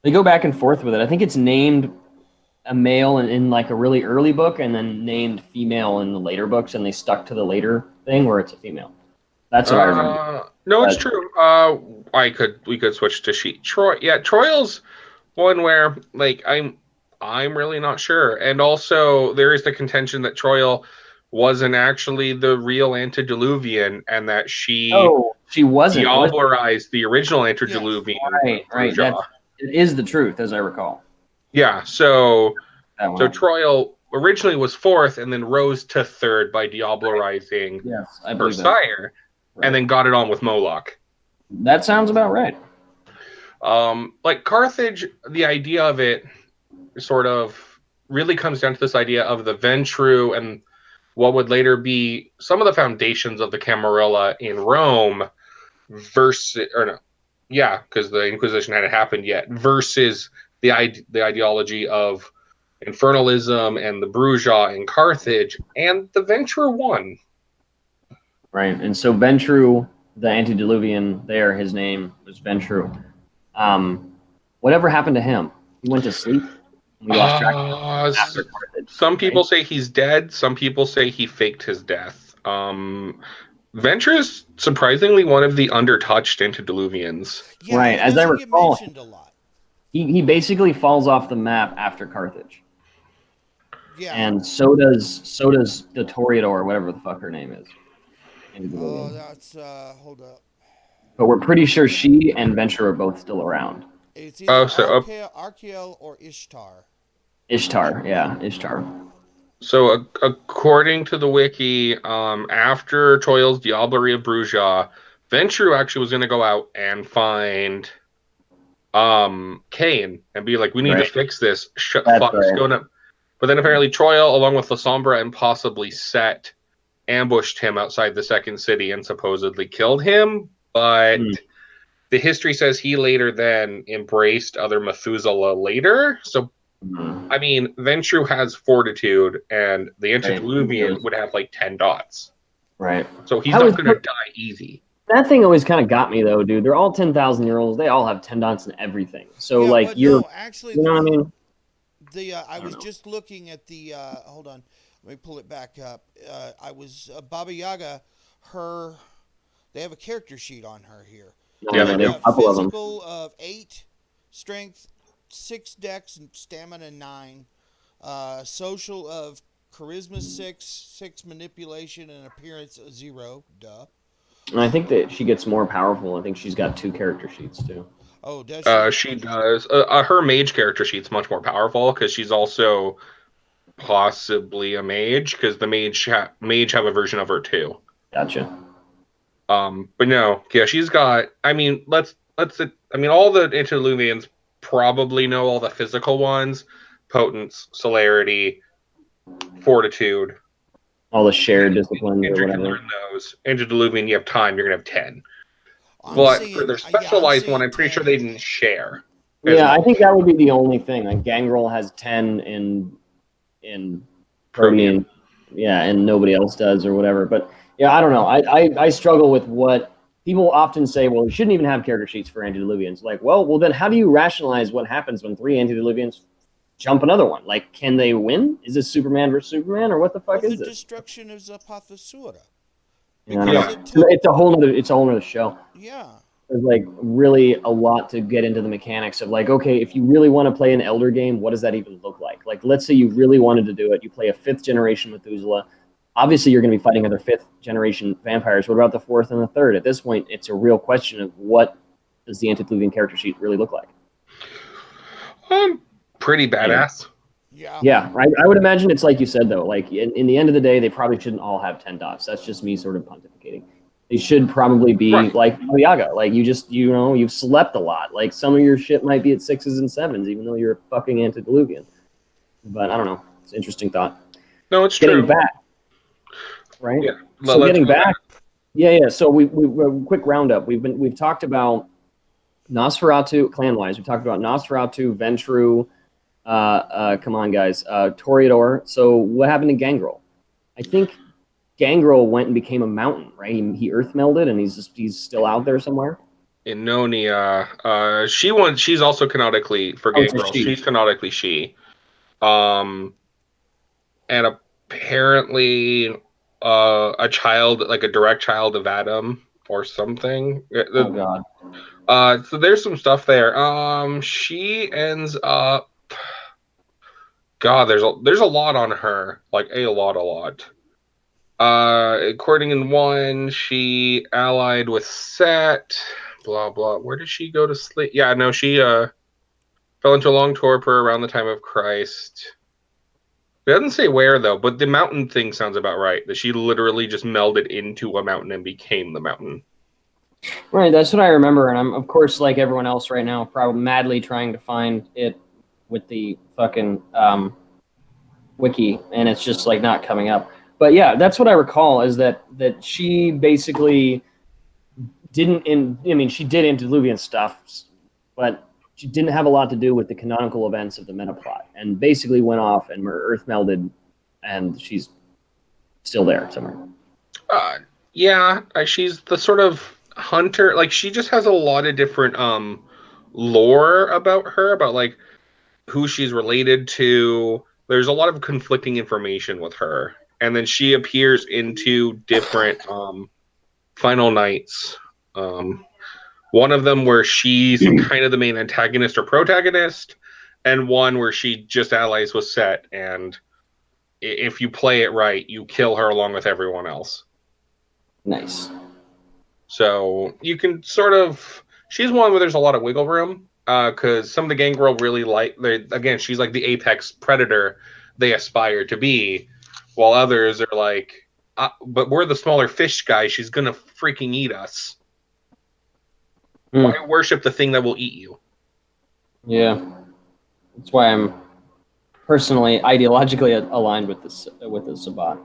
They go back and forth with it. I think it's named a male in like a really early book and then named female in the later books, and they stuck to the later thing where it's a female. That's what I remember.
No, it's true. We could switch to she. Troil's one where like I'm really not sure. And also there is the contention that Troil wasn't actually the real antediluvian and that she
wasn't
diablerized the original antediluvian.
Right. It is the truth, as I recall.
Yeah, so Troil originally was fourth and then rose to third by diablerizing her sire. Right. And then got it on with Moloch.
That sounds about right.
Like Carthage, the idea of it sort of really comes down to this idea of the Ventrue and what would later be some of the foundations of the Camarilla in Rome because the Inquisition hadn't happened yet, versus the ideology of infernalism and the Bruja in Carthage, and the Ventrue won.
Right, and so Ventrue, the antediluvian there, his name was Ventrue. Whatever happened to him? He went to sleep? We lost track of him after Carthage.
Some people say he's dead. Some people say he faked his death. Ventrue is surprisingly one of the undertouched antediluvians.
Yeah,
right, as I recall,
a lot.
He basically falls off the map after Carthage.
Yeah.
And so does the Toreador, or whatever the fuck her name is.
Oh, that's hold up.
But we're pretty sure she and Ventrue are both still around.
It's either Archael or Ishtar.
Ishtar.
So according to the wiki, after Troil's Diablerie of Bruja, Ventrue actually was going to go out and find Cain and be like, we need to fix this. Going up. But then apparently Troil, along with La Sombra and possibly Set, ambushed him outside the second city and supposedly killed him. But the history says he later then embraced other Methuselah later. So, I mean, Ventrue has fortitude, and the antediluvian would have like 10 dots.
Right.
So he's not going to die easy.
That thing always kind of got me, though, dude. They're all 10,000-year-olds. They all have 10 dots and everything. So, you know what I mean?
I was just looking at the, hold on, let me pull it back up. Baba Yaga, they have a character sheet on her here.
Yeah, they have a couple of them.
Physical of 8, strength 6, dex, and stamina 9. Social of charisma 6 manipulation, and appearance 0. Duh.
And I think that she gets more powerful. I think she's got 2 character sheets too.
Oh, does she?
She does. Her mage character sheet's much more powerful because she's also possibly a mage because the mage have a version of her too.
Gotcha.
But no, yeah, she's got. I mean, let's. I mean, all the antediluvians probably know all the physical ones: potence, celerity, fortitude.
All the shared disciplines or
Andrew can
whatever.
learn those. Antediluvian, you have time. You're gonna have 10.
I'm
But
seeing,
for their
yeah, I'm
specialized one,
seeing
I'm pretty
10.
sure they didn't share. as
Yeah, I
much.
think that would be the only thing. Like Gangrel has 10 in Protean. Yeah, and nobody else does or whatever. But yeah, I don't know. I struggle with what people often say, well, you shouldn't even have character sheets for antediluvians. Like, well then how do you rationalize what happens when 3 antediluvians jump another one? Like, can they win? Is this Superman versus Superman, or what the fuck
Well,
is
the
this?
destruction of Zapathasura.
Yeah, I don't
Because
know.
it took,
It's a whole nother show.
yeah.
There's like really a lot to get into the mechanics of like, okay, if you really want to play an Elder game, what does that even look like? Like, let's say you really wanted to do it. You play a 5th generation Methuselah. Obviously, you're going to be fighting other 5th generation vampires. What about the 4th and the 3rd? At this point, it's a real question of what does the antediluvian character sheet really look like?
Pretty badass.
Yeah.
Yeah, I would imagine it's like you said, though. Like, in the end of the day, they probably shouldn't all have 10 dots. That's just me sort of pontificating. They should probably be
Right.
like Yaga. Like, you've slept a lot. Like, some of your shit might be at 6s and 7s, even though you're a fucking antediluvian. But I don't know. It's an interesting thought.
No, it's
Getting
true.
back, right?
Yeah.
So
Let's
getting
go
back, yeah. So we quick roundup. We've talked about Nosferatu clan-wise. We've talked about Nosferatu, Ventru. Come on, guys. Toreador. So what happened to Gangrel? I think Gangrel went and became a mountain, right? He earth melded, and he's still out there somewhere.
Inonia. She's also canonically for
Oh, it's a
Gangrel.
she.
She's canonically she. And apparently a child, like a direct child of Adam or something.
Oh god.
So there's some stuff there. She ends up. God, there's a lot on her. Like a lot. According in 1, she allied with Set. Blah blah. Where did she go to sleep? Yeah, no, she fell into a long torpor around the time of Christ. It doesn't say where though, but the mountain thing sounds about right. That she literally just melded into a mountain and became the mountain.
Right, that's what I remember, and I'm of course like everyone else right now, probably madly trying to find it with the fucking wiki, and it's just like not coming up. But yeah, that's what I recall is that she basically didn't she did antediluvian stuff, but she didn't have a lot to do with the canonical events of the meta plot, and basically went off and earth melded, and she's still there somewhere.
Yeah, she's the sort of hunter. Like she just has a lot of different lore about her, about like who she's related to. There's a lot of conflicting information with her, and then she appears into different final nights. One of them where she's kind of the main antagonist or protagonist, and one where she just allies with Set, and if you play it right, you kill her along with everyone else.
Nice.
So you can sort of. She's one where there's a lot of wiggle room because some of the Gangrel really like. Again, she's like the apex predator they aspire to be, while others are like, but we're the smaller fish guy. She's gonna freaking eat us. Why worship the thing that will eat you?
Yeah, that's why I'm personally ideologically aligned with the Sabbat.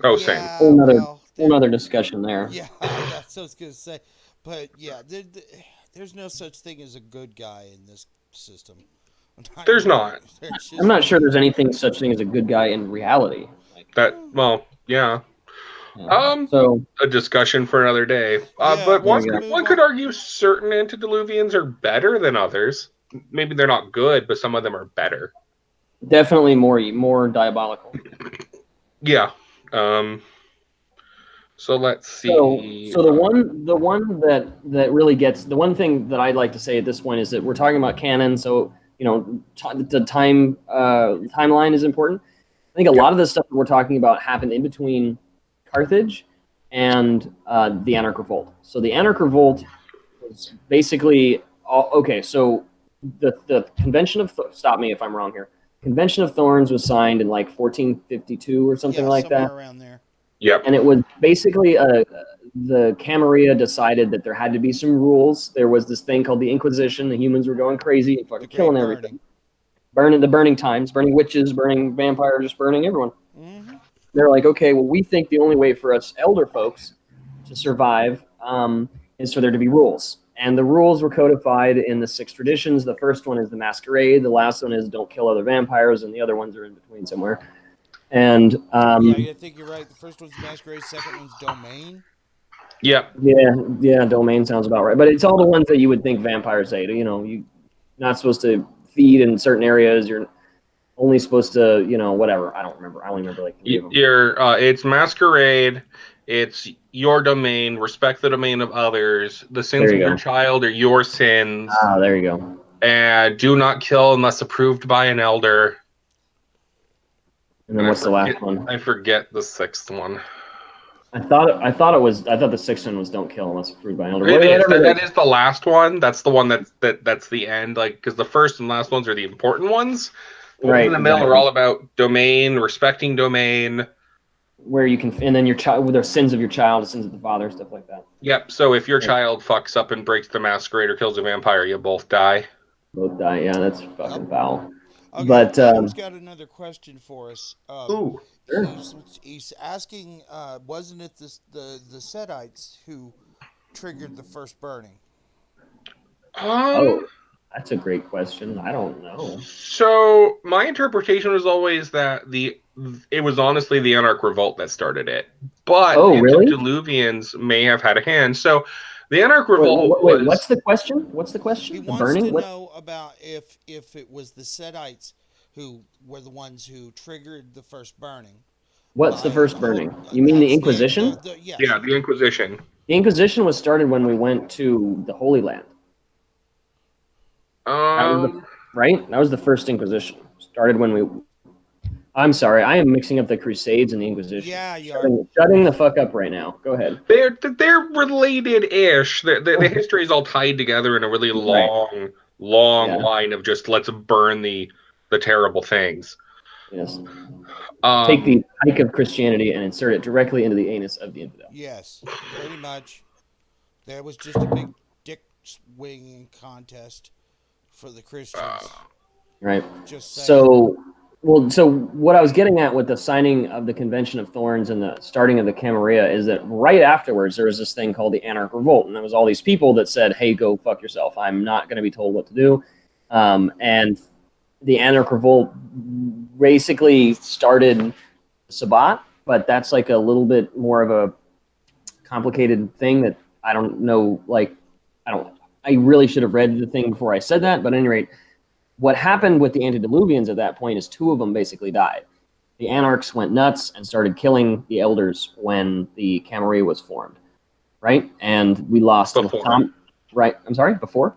Oh, same.
Whole another discussion there.
Yeah, that's what I was gonna say. But yeah, there's no such thing as a good guy in this system.
There's not.
I'm not sure there's anything such thing as a good guy in reality.
Yeah.
So
a discussion for another day. But one could argue certain antediluvians are better than others. Maybe they're not good, but some of them are better.
Definitely more diabolical.
Yeah. So let's see.
So the one that really gets, the one thing that I'd like to say at this point is that we're talking about canon, so the timeline is important. think a lot of the stuff that we're talking about happened in between Carthage and the Anarch Revolt. So the Anarch Revolt was basically okay. So the Convention of stop me if I'm wrong here. Convention of Thorns was signed in like 1452 or something like
somewhere
that.
around there.
Yep.
And it was basically the Camarilla decided that there had to be some rules. There was this thing called the Inquisition. The humans were going crazy and fucking killing everything. Burning the burning times, burning witches, burning vampires, just burning everyone.
Mm-hmm.
They're like, okay, well, we think the only way for us elder folks to survive is for there to be rules. And the rules were codified in the 6 traditions. The first one is the Masquerade. The last one is don't kill other vampires, and the other ones are in between somewhere. And
I think you're right. The first one's Masquerade, second one's Domain.
Yep.
Yeah, Domain sounds about right. But it's all the ones that you would think vampires ate. You know, you're not supposed to feed in certain areas. You're only supposed to, whatever. I don't remember. I only remember like 3 of them.
It's Masquerade. It's your domain. Respect the domain of others. The sins of your child are your sins.
Ah, there you go.
And do not kill unless approved by an elder.
And then what's the last one?
I forget the 6th one.
I thought the 6th one was don't kill unless approved by an elder.
That is the last one. That's the one that's the end. Like, because the first and last ones are the important ones. The ones in the middle are all about domain, respecting domain.
Where you can, and then your child, the sins of your child, the sins of the father, stuff like that.
Yep. So if your child fucks up and breaks the Masquerade or kills a vampire, you both die.
Both die. Yeah, that's fucking foul.
Okay,
but
Tom's got another question for us.
Ooh.
Sure.
He's asking, wasn't it the Setites who triggered the first burning?
That's a great question. I don't know.
So my interpretation was always that it was honestly the Anarch Revolt that started it, but the Antediluvians may have had a hand. So the Anarch Revolt.
Wait, what's the question?
He wants to know about if it was the Setites who were the ones who triggered the first burning.
What's the first burning? You mean the Inquisition?
Yes.
Yeah, the Inquisition.
The Inquisition was started when we went to the Holy Land. Right? That was the first Inquisition. Started when we... I'm sorry, I am mixing up the Crusades and the Inquisition.
Yeah, you are.
Shutting the fuck up right now. Go ahead.
They're related-ish. The history is all tied together in a really long line of just let's burn the terrible things.
Yes. Take the pike of Christianity and insert it directly into the anus of the infidel.
Yes, pretty much. There was just a big dick swinging contest for the Christians.
Right.
Just saying.
So what I was getting at with the signing of the Convention of Thorns and the starting of the Camarilla is that right afterwards there was this thing called the Anarch Revolt, and there was all these people that said, "Hey, go fuck yourself. I'm not going to be told what to do." And the Anarch Revolt basically started Sabbat, but that's like a little bit more of a complicated thing that I don't know. I really should have read the thing before I said that, but at any rate, what happened with the Antediluvians at that point is 2 of them basically died. The Anarchs went nuts and started killing the elders when the Camarilla was formed, right? And we lost
before.
Right? I'm sorry, before?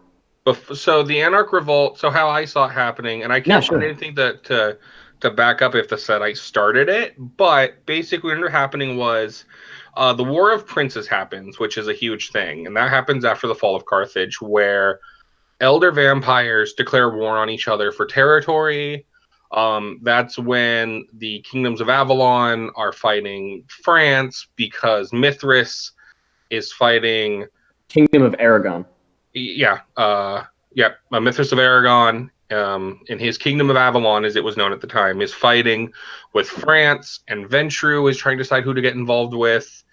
So the Anarch Revolt. So how I saw it happening, and I can't find anything to back up if the Setites started it, but basically what ended up happening was the War of Princes happens, which is a huge thing, and that happens after the fall of Carthage, where elder vampires declare war on each other for territory. That's when the kingdoms of Avalon are fighting France because Mithras is fighting
Kingdom of Aragon.
Mithras of Aragon, in his Kingdom of Avalon, as it was known at the time, is fighting with France, and Ventrue is trying to decide who to get involved with.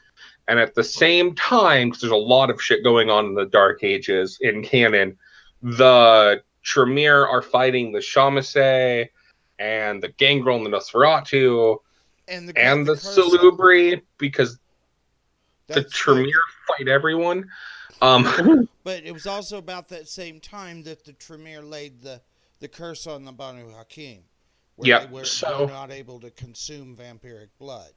And at the same time, because there's a lot of shit going on in the Dark Ages in canon, the Tremere are fighting the Shamasse and the Gangrel and the Nosferatu and the Salubri, because the Tremere fight everyone.
But it was also about that same time that the Tremere laid the curse on the Banu Hakim, where they were not able to consume vampiric blood.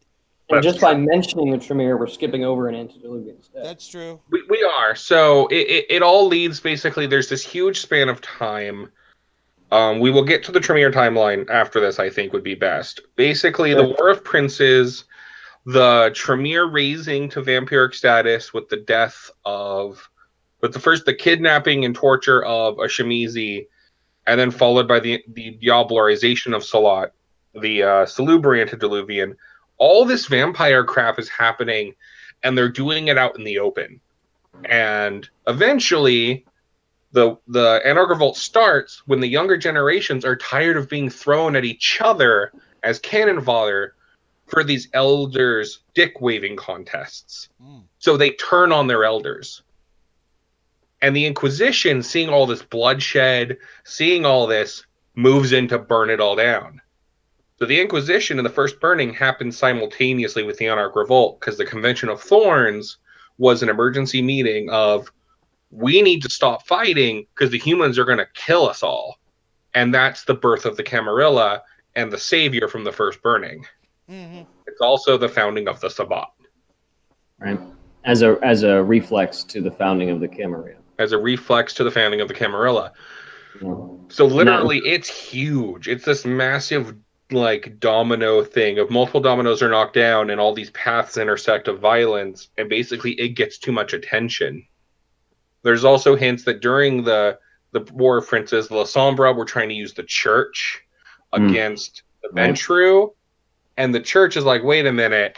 And just by mentioning the Tremere, we're skipping over an Antediluvian instead.
That's true.
We are. So it all leads, basically, there's this huge span of time We will get to the Tremere timeline after this, I think would be best. Basically,
Sure.
the War of Princes, the Tremere raising to vampiric status with the death of, with the kidnapping and torture of a Shamizi, and then followed by the diablerization of Salat, the Salubrian antediluvian. All this vampire crap is happening, and they're doing it out in the open. And eventually, the Anarch Revolt starts when the younger generations are tired of being thrown at each other as cannon fodder for these elders dick waving contests. So they turn on their elders. And the Inquisition, seeing all this bloodshed, seeing all this, moves in to burn it all down. So the Inquisition and the first burning happened simultaneously with the Anarch Revolt because the Convention of Thorns was an emergency meeting of, we need to stop fighting because the humans are going to kill us all. And that's the birth of the Camarilla and the savior from the first burning.
Mm-hmm.
It's also the founding of the Sabbat.
Right. As a reflex to the founding of the Camarilla.
As a reflex to the founding of the Camarilla.
Yeah.
So literally, it's huge. It's this massive, like, domino thing of multiple dominoes are knocked down and all these paths intersect of violence, and basically it gets too much attention. There's also hints that during the War of Princes, the La Sombra were trying to use the church against the Ventru, and the church is like, wait a minute,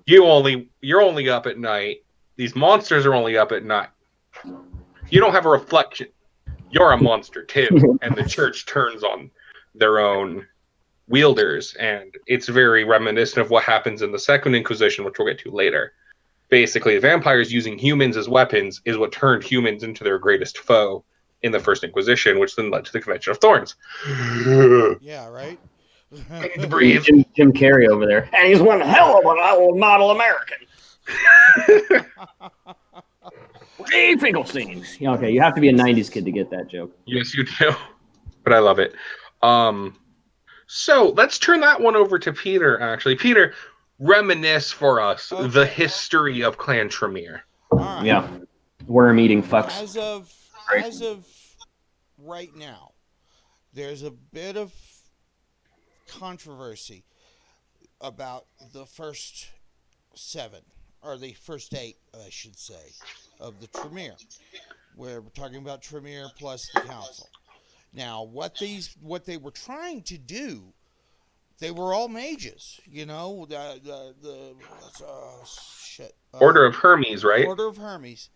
you're only up at night. These monsters are only up at night. You don't have a reflection. You're a monster too. And the church turns on their own wielders, and it's very reminiscent of what happens in the Second Inquisition, which we'll get to later. Basically, vampires using humans as weapons is what turned humans into their greatest foe in the First Inquisition, which then led to the Convention of Thorns.
Yeah, right?
Breathe.
Jim Carrey over there. And he's one hell of an old model American. Ray Finkelstein. Yeah, okay, you have to be a 90s kid to get that joke.
Yes, you do. But I love it. So let's turn that one over to Peter, actually. Peter, reminisce for us the history of Clan Tremere.
All right.
Yeah. Worm-eating fucks.
As of right now, there's a bit of controversy about the first 7, or the first 8, I should say, of the Tremere, where we're talking about Tremere plus the Council. Now, what they were trying to do, they were all mages, you know,
Order of Hermes, right?
Order of Hermes.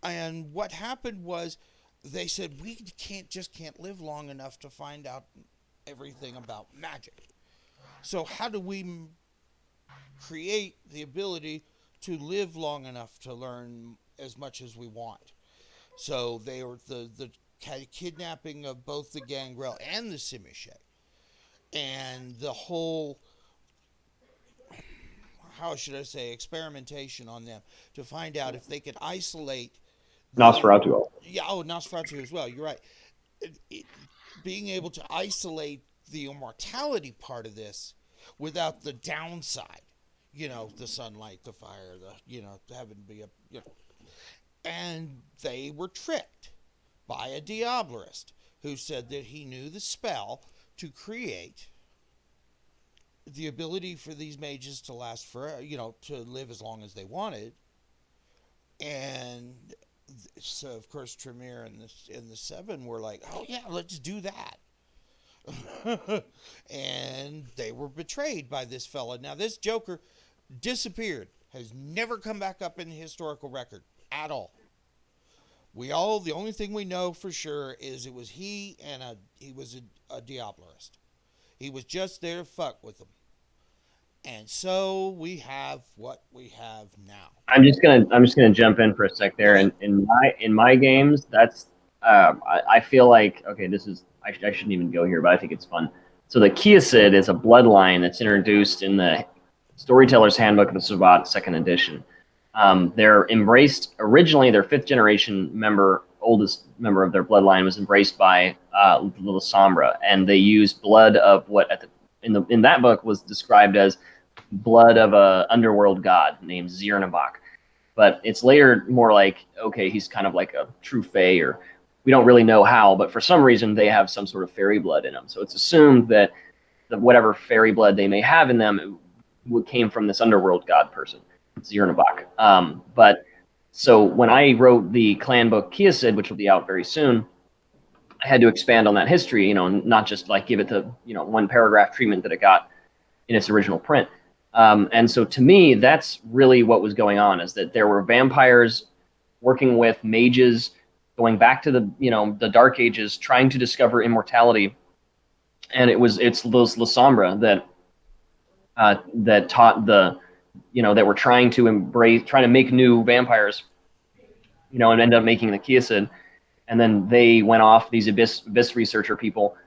And what happened was they said, we can't live long enough to find out everything about magic. So how do we create the ability to live long enough to learn as much as we want? So they were the kidnapping of both the Gangrel and the Simiche, and the whole, how should I say, experimentation on them to find out if they could isolate
Nosferatu.
Yeah, Nosferatu as well. You're right. Being able to isolate the immortality part of this without the downside, you know, the sunlight, the fire, having to be and they were tricked by a Diablerist who said that he knew the spell to create the ability for these mages to last forever, to live as long as they wanted. And so, of course, Tremere and the 7 were like, oh, yeah, let's do that. And they were betrayed by this fella. Now, this Joker disappeared, has never come back up in the historical record at all. The only thing we know for sure is it was he was a Diablerist. He was just there to fuck with them. And so we have what we have now.
I'm just gonna jump in for a sec there. And in my games, that's I feel like, okay, this is I shouldn't even go here, but I think it's fun. So the Kiasid is a bloodline that's introduced in the Storyteller's Handbook of the Sabbat, 2nd edition. They're embraced originally. Their 5th generation oldest member of their bloodline was embraced by the La Sombra, and they used blood of what in that book was described as blood of a underworld god named Zirnabak. But it's later more like, okay, he's kind of like a true fae, or We don't really know how, but for some reason they have some sort of fairy blood in them. So it's assumed that whatever fairy blood they may have in them came from this underworld god person, Zernabach. But so when I wrote the clan book Kyde, which will be out very soon, I had to expand on that history, and not just like give it the one paragraph treatment that it got in its original print. And so to me, that's really what was going on, is that there were vampires working with mages, going back to the Dark Ages, trying to discover immortality, and it's those La Sombra that taught that were trying to make new vampires, and end up making the Kyde. And then they went off, these abyss researcher people,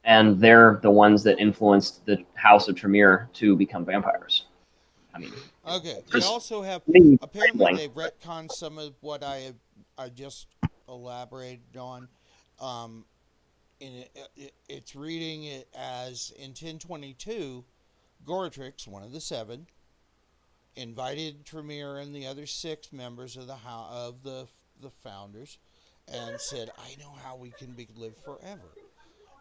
and they're the ones that influenced the House of Tremere to become vampires. I mean,
okay. They also have apparently they've retconned some of what I just elaborated on. It's reading it as in 1022, Goratrix, one of the seven, invited Tremere and the other 6 members of the founders, and said, "I know how we can live forever."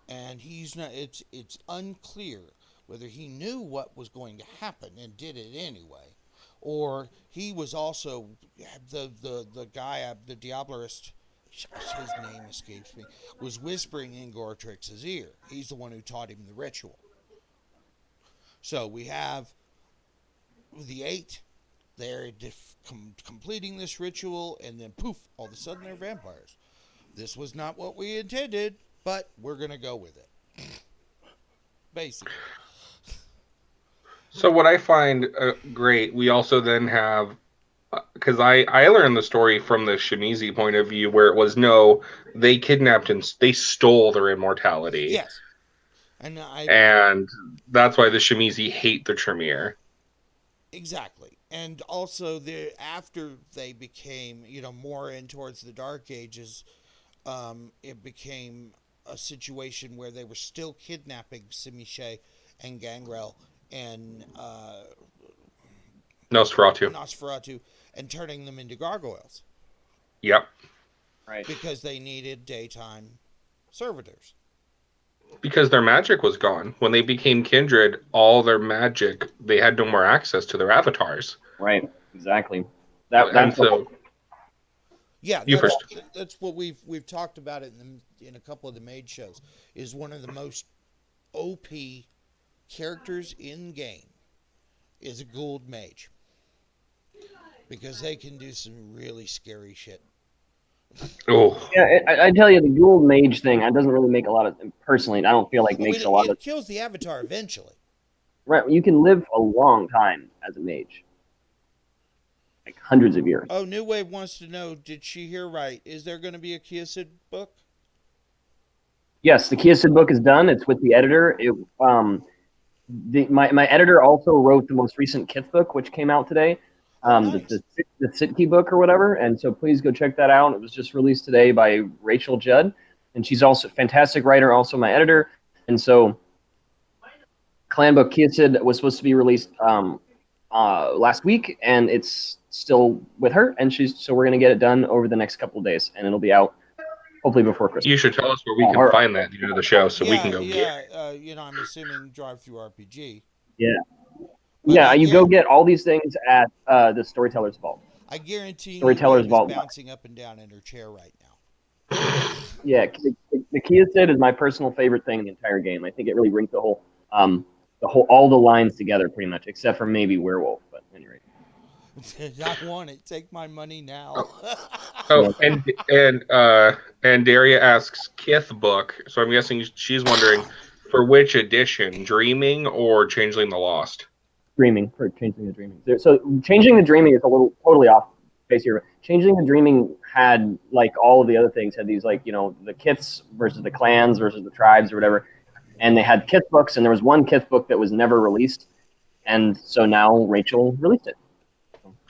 And he's not. It's unclear whether he knew what was going to happen and did it anyway, or he was also the guy, the Diablerist. His name escapes me. Was whispering in Goratrix's ear. He's the one who taught him the ritual. So we have the 8. They're completing this ritual, and then poof! All of a sudden, they're vampires. This was not what we intended, but we're gonna go with it. Basically.
So what I find great, we also then have, because I learned the story from the Shimizi point of view, where it was no, they kidnapped and they stole their immortality.
Yes.
And that's why the Shimizi hate the Tremere.
Exactly. And also, after they became, more in towards the Dark Ages, it became a situation where they were still kidnapping Simiche and Gangrel and Nosferatu and turning them into gargoyles.
Yep.
Right.
Because they needed daytime servitors.
Because their magic was gone. When they became kindred, all their magic, they had no more access to their avatars.
Right. Exactly.
That's
what we've talked about it in a couple of the Mage shows. Is one of the most OP characters in game is a Gould Mage, because they can do some really scary shit.
Oh.
Yeah, I tell you, the Gould Mage thing, it doesn't really make a lot of, personally, I don't feel like makes a lot of...
It kills the avatar eventually.
Right, you can live a long time as a mage. Like hundreds of years.
Oh, New Wave wants to know, did she hear right? Is there going to be a Kyde book?
Yes, the Kyde book is done. It's with the editor. My editor also wrote the most recent Kith book, which came out today.
Nice.
The Sitki book or whatever, and so please go check that out. It was just released today by Rachel Judd, and she's also a fantastic writer, also my editor. And so Clan Book Kyde was supposed to be released last week, and it's still with her, and so we're going to get it done over the next couple of days, and it'll be out hopefully before Christmas.
You should tell us where we can find that at the end of the show, so we can go get
it. I'm assuming Drive Through RPG.
Yeah. But you go get all these things at the Storyteller's Vault.
I guarantee
Storyteller's Vault
is bouncing up and down in her chair right now.
Yeah, the Kyde is my personal favorite thing in the entire game. I think it really brings all the lines together pretty much, except for maybe Werewolf. But anyway.
I want it. Take my money now.
And Daria asks Kith book, so I'm guessing she's wondering for which edition, Dreaming or Changeling the Lost?
Dreaming, for Changing the Dreaming. So Changing the Dreaming is a little totally off base here. Changing the Dreaming had, like all of the other things, had these, like, the Kiths versus the clans versus the tribes or whatever. And they had Kith books, and there was one Kith book that was never released. And so now Rachel released it.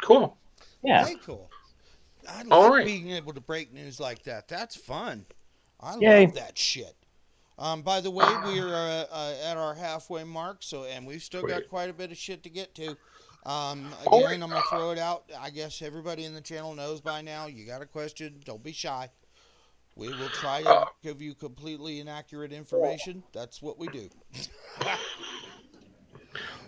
Cool.
Yeah.
Very cool. I like being able to break news like that. That's fun. I love that shit. By the way, we are at our halfway mark, and we've still got quite a bit of shit to get to. Again, I'm going to throw it out. I guess everybody in the channel knows by now. You got a question, don't be shy. We will try to
Uh,
give you completely inaccurate information. That's what we do.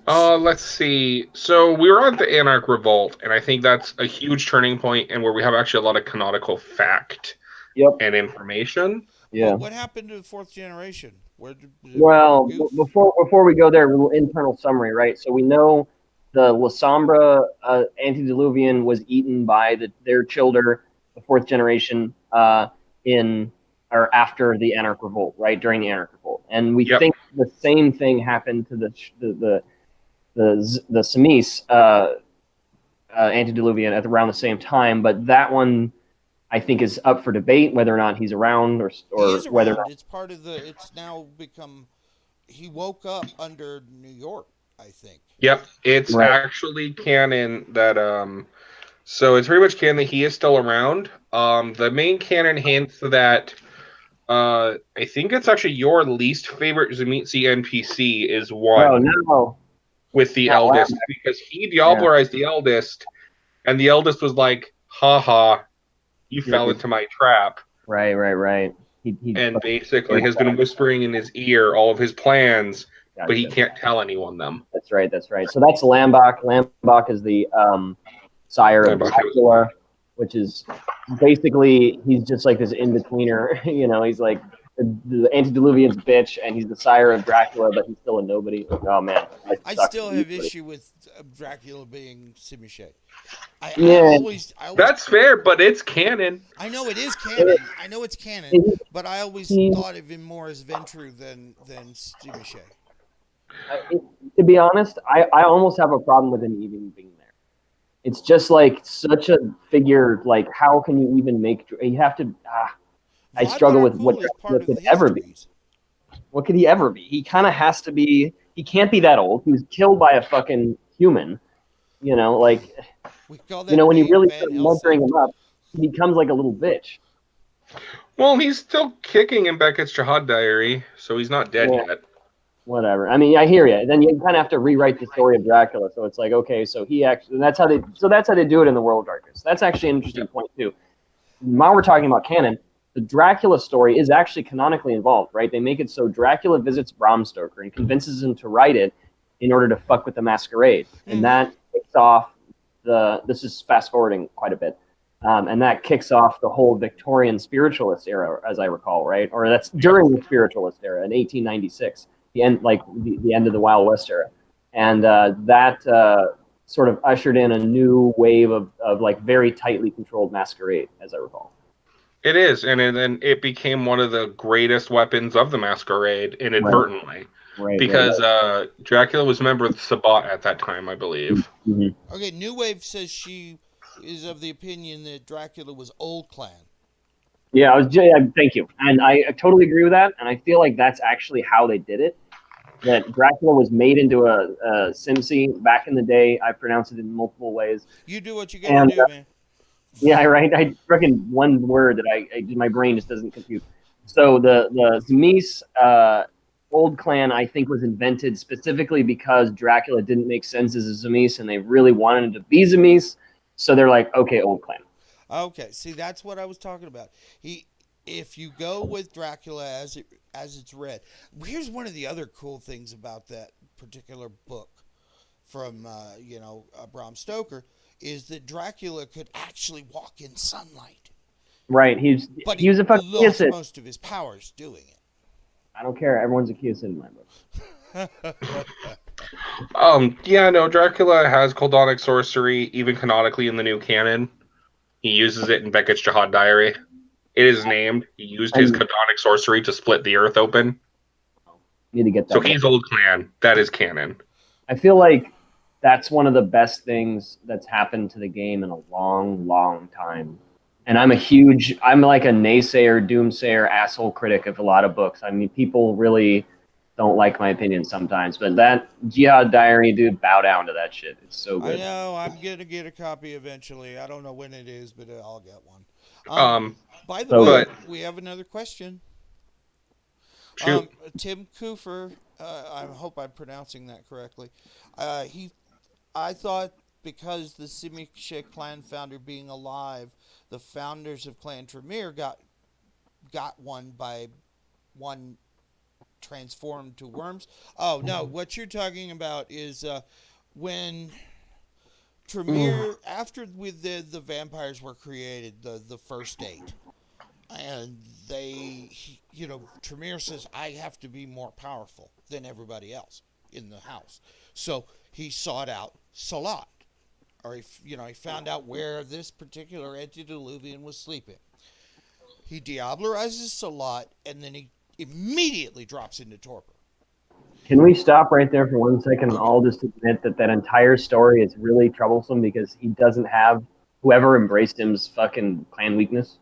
let's see. So we were at the Anarch Revolt, and I think that's a huge turning point, and where we have actually a lot of canonical fact
Yep.
and information.
Yeah.
But what happened to the fourth generation? Where did it
Well,
goof?
before we go there, a little internal summary, right? So we know the Lasombra antediluvian was eaten by their children, the fourth generation, in or after the Anarch Revolt, right? During the Anarch Revolt, and we
Yep.
think the same thing happened to the Semis antediluvian at around the same time, but that one I think is up for debate whether or not he's around
He
or
is
whether or
around.
not.
It's part of the. It's now become. He woke up under New York, I think.
Yep. It's
Right.
actually canon that so it's pretty much canon that he is still around. The main canon hints that I think it's actually your least favorite Zemitzi NPC is
Oh
one
no,
with the
not
eldest,
Lamb.
because he
Yeah,
diablerized the eldest, and the eldest was like, haha, you
you're
fell into my trap,
right. He
and basically
fucking
has been whispering in his ear all of his plans, but he
gotcha.
can't tell anyone them.
That's right. So that's Lambach. Lambach is the sire
Yeah,
of
but
Dracula, which is basically he's just like this in betweener. He's like the antediluvian's bitch, and he's the sire of Dracula, but he's still a nobody. Oh man, life
I
sucks
still
for you,
have
buddy.
issue with Dracula being Simiche.
Yeah,
I always,
that's fair, but it's canon.
I know it is canon. I know it's canon,
he,
but I always
he,
thought of him more as Ventru than Simiche.
to be honest, I almost have a problem with him even being there. It's just like such a figure. Like, how can you even make? You have to. I
Vlad
struggle with what
Vadarkul is
Dracula
part of
could
the
ever be.
histories.
What could he ever be? He kind of has to be. He can't be that old. He was killed by a fucking human. Like
We call that
when you really
Van
start measuring
Helsing.
him up, he becomes like a little bitch.
Well, he's still kicking in Beckett's Jihad Diary, so he's not dead
Yeah,
yet.
whatever. I mean, I hear you. Then you kind of have to rewrite the story of Dracula. So it's like, okay, so he actually. That's how they. So that's how they do it in the World of Darkness. That's actually an interesting point too. While we're talking about canon, the Dracula story is actually canonically involved, right? They make it so Dracula visits Bram Stoker and convinces him to write it in order to fuck with the masquerade. And
Mm-hmm.
that kicks off this is fast forwarding quite a bit. And that kicks off the whole Victorian spiritualist era, as I recall, right? Or that's during the spiritualist era in 1896, the end of the Wild West era. And that sort of ushered in a new wave of like very tightly controlled masquerade, as I recall.
It is, and then it became one of the greatest weapons of the masquerade
Right,
inadvertently,
right.
because Dracula was a member of the Sabbat at that time, I believe.
Mm-hmm.
Okay, New Wave says she is of the opinion that Dracula was Old Clan.
Yeah, thank you, and I totally agree with that. And I feel like that's actually how they did it. That Dracula was made into a Simsi back in the day. I pronounce it in multiple ways,
You do what you got to
and
do, man.
yeah, right. I reckon one word that my brain just doesn't compute. So the Zemis Old Clan I think was invented specifically because Dracula didn't make sense as a Zemis, and they really wanted him to be Zemis. So they're like, okay, Old Clan.
Okay, see that's what I was talking about. If you go with Dracula as it's read, here's one of the other cool things about that particular book from Bram Stoker is that Dracula could actually walk in sunlight,
Right.
but
He
he
was a fucking
lost
Kiyosid.
most of his powers doing
I don't care. Everyone's a Kiyosid in my book.
it.
Yeah, no, Dracula has Coldonic sorcery, even canonically in the new canon. He uses it in Beckett's Jihad Diary. It is named. He used his
And
Codonic sorcery to split the earth open.
need to get
So
that book.
he's Old Clan. That is canon.
I feel like that's one of the best things that's happened to the game in a long, long time. And I'm like a naysayer, doomsayer, asshole critic of a lot of books. I mean, people really don't like my opinion sometimes, but that Jihad Diary, dude, bow down to that shit. It's so
I
good.
know I'm gonna get a copy eventually. I don't know when it is, but I'll get one.
Um,
By the
So
way,
but
we have another question.
shoot,
Tim Coofer, I hope I'm pronouncing that correctly. I thought because the Simic clan founder being alive, the founders of Clan Tremere got got one by one transformed to worms. Oh no, what you're talking about is when Tremere, after with the vampires were created, the first eight, and Tremere says, I have to be more powerful than everybody else in the house. So he sought out Salat, or he found out where this particular antediluvian was sleeping. He diablerizes Salat, and then he immediately drops into torpor.
Can we stop right there for 1 second and
Okay.
all just admit that entire story is really troublesome because he doesn't have whoever embraced him's fucking clan weakness,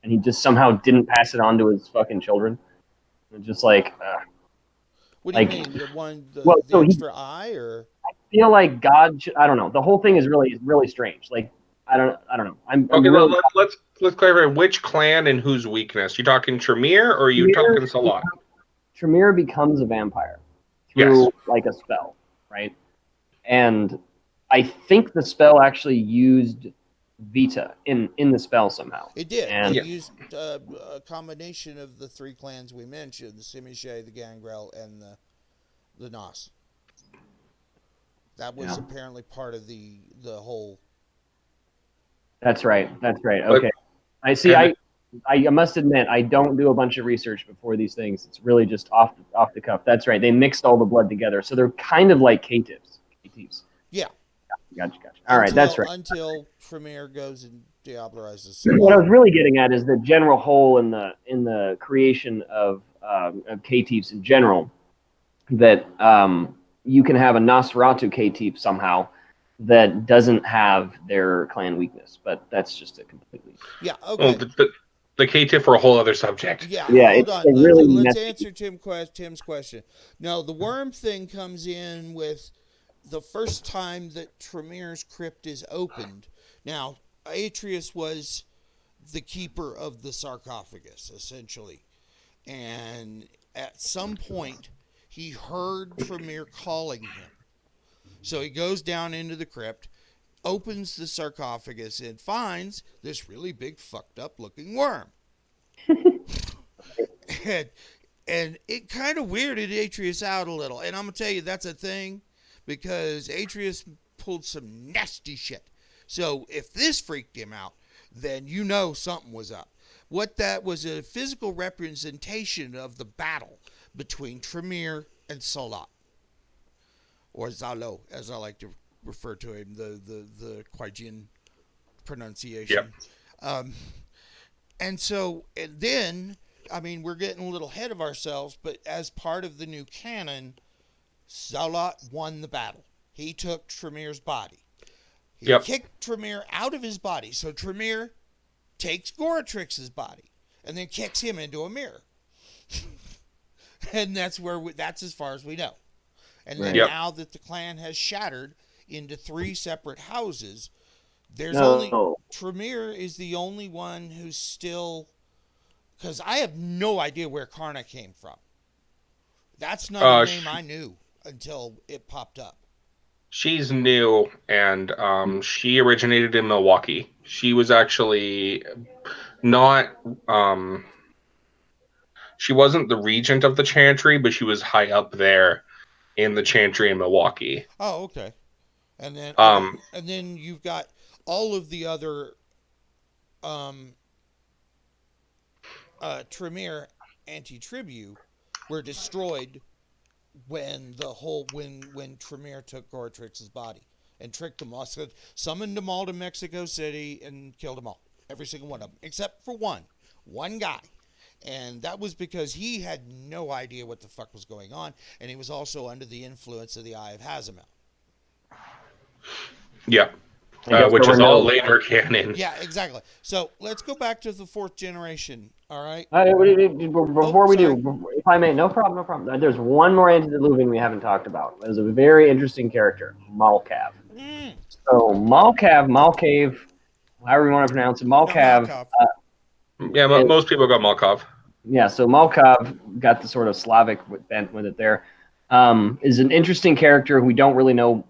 and he just somehow didn't pass it on to his fucking children. It's just like,
What do you
like,
mean? The one, the,
well,
the
so
extra eye, or
I feel like God. I don't know. The whole thing is really strange. Like, I don't know. I'm
Okay,
really.
let's clarify which clan and whose weakness. You talking Tremere or are you talking Salat?
Tremere becomes a vampire through like a spell, right? And I think the spell actually used Vita in the spell somehow.
it did.
And
They used a combination of the three clans we mentioned: the Simiche, the Gangrel, and the Nos. That was apparently part of the whole.
That's right.
But-
Okay. I see. I must admit, I don't do a bunch of research before these things. It's really just off the cuff. That's right. They mixed all the blood together, so they're kind of like K-tips.
Yeah.
Gotcha. All right, that's right.
Until Tremere goes and diablerizes.
What I was really getting at is the general whole in the creation of K-tips in general. That you can have a Nosferatu K-tip somehow that doesn't have their clan weakness, but that's just a completely
Okay.
Oh, the K-tip for a whole other subject.
Yeah,
it's
hold on.
really
Let's
messy.
answer Tim's question. No, the worm thing comes in with the first time that Tremere's crypt is opened. Now, Atreus was the keeper of the sarcophagus, essentially. And at some point, he heard Tremere calling him. So he goes down into the crypt, opens the sarcophagus, and finds this really big, fucked up looking worm. and it kind of weirded Atreus out a little. And I'm going to tell you, that's a thing, because Atreus pulled some nasty shit. So if this freaked him out, then you know something was up. What that was, a physical representation of the battle between Tremere and Salat, or Zalo, as I like to refer to him, the Kydean pronunciation.
Yep.
And then, I mean, we're getting a little ahead of ourselves, but as part of the new canon, Salat won the battle. He took Tremere's body. He kicked Tremere out of his body, so Tremere takes Goratrix's body and then kicks him into a mirror. And that's as far as we know. And then now that the clan has shattered into three separate houses, Tremere is the only one who's still, because I have no idea where Karna came from. That's not a name I knew until it popped up.
She's new, and she originated in Milwaukee. She was actually not. She wasn't the regent of the chantry, but she was high up there in the chantry in Milwaukee.
Oh, okay. And then you've got all of the other Tremere anti-tribu were destroyed when Tremere took Goratrix's body and tricked them all. So summoned them all to Mexico City and killed them all. Every single one of them. Except for one guy. And that was because he had no idea what the fuck was going on, and he was also under the influence of the Eye of Hazamel.
Yeah. Which is all later canon.
Yeah, exactly. So let's go back to the fourth generation, all right?
Before we do, if I may, no problem. There's one more antediluvian we haven't talked about. There's a very interesting character, Malkav. So Malkav, however you want to pronounce it, Malkav.
Most people got Malkav.
Yeah, so Malkav got the sort of Slavic bent with it there. Is an interesting character who we don't really know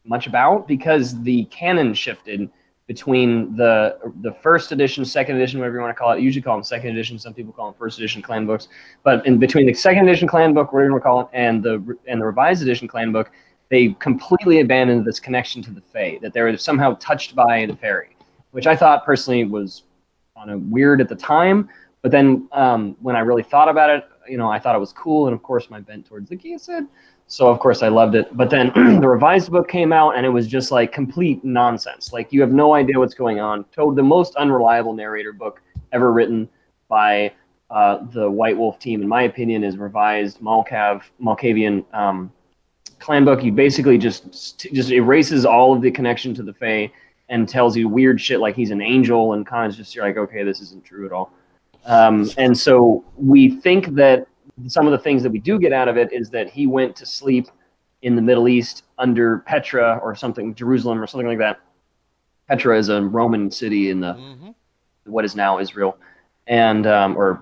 much about because the canon shifted between the first edition, second edition, whatever you want to call it. Usually call them second edition. Some people call them first edition clan books. But in between the second edition clan book, whatever you want to call it, and the revised edition clan book, they completely abandoned this connection to the Fae, that they were somehow touched by the fairy, which I thought personally was kind of weird at the time. But then when I really thought about it, I thought it was cool. And of course, my bent towards the Geasid. So of course I loved it. But then the revised book came out and it was just like complete nonsense. Like you have no idea what's going on. The most unreliable narrator book ever written by the White Wolf team, in my opinion, is revised Malkavian clan book. He basically just erases all of the connection to the Fae and tells you weird shit like he's an angel, and kind of just you're like, okay, this isn't true at all. And so we think that some of the things that we do get out of it is that he went to sleep in the Middle East under Petra or something, Jerusalem or something like that. Petra is a Roman city in what is now Israel, and or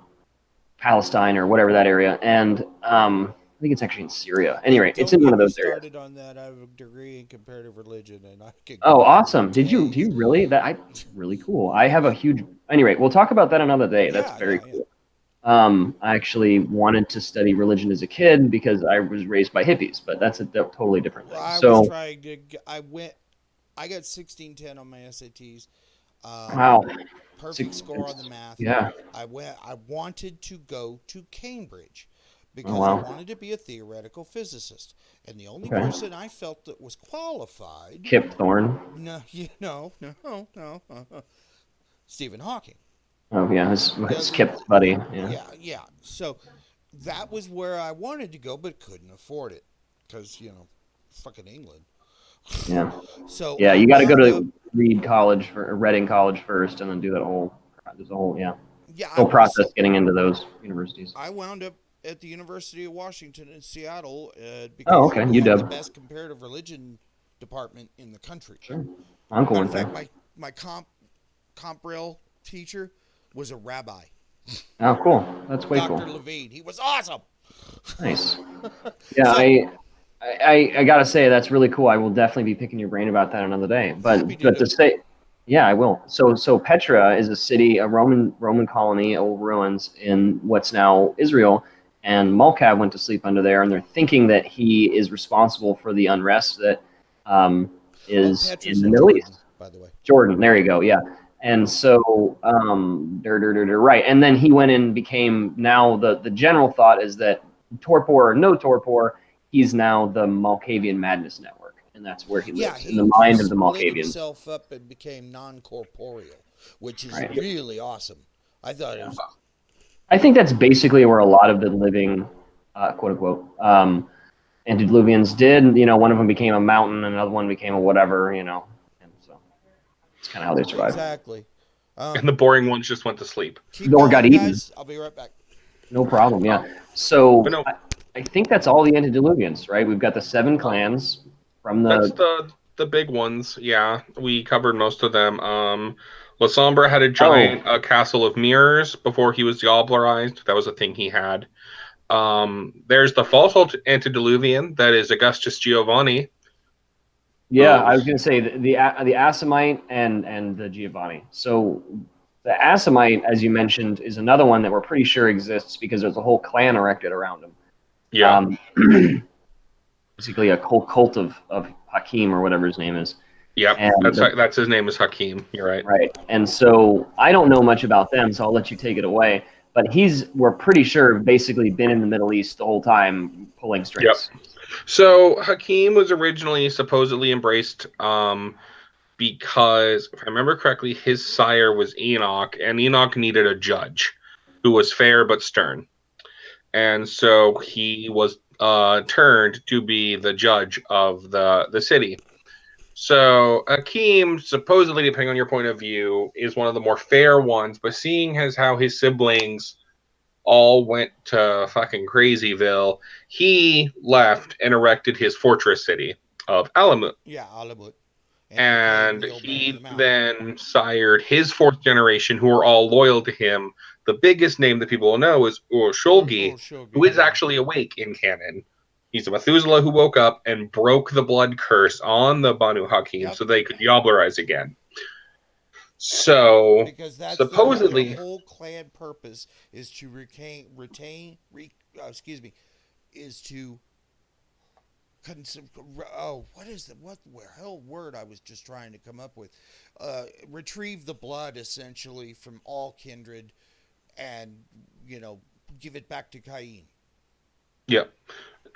Palestine or whatever that area. And I think it's actually in Syria. Anyway, it's in one of those areas.
Started on that. I have a degree in comparative religion, and I could.
Oh, awesome! Do you really? Really cool. I have a huge. Anyway, we'll talk about that another day. That's very cool. I actually wanted to study religion as a kid because I was raised by hippies, but that's a totally different thing.
Was trying to. I got 1610 on my SATs.
Wow.
Perfect score on the math.
Yeah.
I wanted to go to Cambridge because I wanted to be a theoretical physicist, and the only person I felt that was qualified.
Kip Thorne.
No. Stephen Hawking.
Oh yeah, his Kip's buddy.
Yeah. So that was where I wanted to go, but couldn't afford it because fucking England.
Yeah.
So
yeah, you got to go to Reading College first, and then do that whole. There's a whole process getting into those universities.
I wound up at the University of Washington in Seattle because
UW.
the best comparative religion department in the country.
Sure. Uncle
in fact, my comp rel teacher was a rabbi.
Oh, cool. That's way cool.
Dr. Levine. He was awesome.
Nice. Yeah, I gotta say that's really cool. I will definitely be picking your brain about that another day. But to say, yeah, I will. So Petra is a city, a Roman colony, old ruins in what's now Israel, and Malkav went to sleep under there, and they're thinking that he is responsible for the unrest that is in the Middle East.
By the way,
Jordan. There you go. Yeah. And so, right. And then he went and became, now the general thought is that torpor or no torpor, he's now the Malkavian Madness Network. And that's where he lives, in the mind of the Malkavians.
He himself up and became non-corporeal, which is really awesome. I thought it was...
I think that's basically where a lot of the living, quote-unquote, antediluvians did. One of them became a mountain, and another one became a whatever, and so it's kind of how they survived.
Exactly.
And the boring ones just went to sleep.
Or got eaten.
Guys. I'll be right back.
No problem, yeah. So I think that's all the antediluvians, right? We've got the 7 clans from the...
That's the big ones, yeah. We covered most of them. La Sombra had a giant castle of mirrors before he was Diablerized. That was a thing he had. There's the false antediluvian, that is Augustus Giovanni.
Yeah, I was going to say the Assamite and the Giovanni. So the Assamite, as you mentioned, is another one that we're pretty sure exists because there's a whole clan erected around him.
Yeah.
Basically a whole cult of Hakim or whatever his name is.
Yeah, that's his name is Hakim. You're right.
Right. And so I don't know much about them, so I'll let you take it away. But we're pretty sure, basically been in the Middle East the whole time, pulling strings.
Yep. So Hakim was originally supposedly embraced because, if I remember correctly, his sire was Enoch, and Enoch needed a judge who was fair but stern. And so he was turned to be the judge of the city. So Hakim, supposedly, depending on your point of view, is one of the more fair ones, but seeing as how his siblings all went to fucking Crazyville, he left and erected his fortress city of Alamut.
Yeah, Alamut.
And he then sired his 4th generation, who are all loyal to him. The biggest name that people will know is Ur-Shulgi, who is actually awake in canon. He's a Methuselah who woke up and broke the blood curse on the Banu Hakim so they could Diablerize again. So
Because that's
supposedly,
the whole clan purpose is to excuse me, is to what is the hell word I was just trying to come up with? Retrieve the blood essentially from all kindred, and give it back to Cain.
yeah.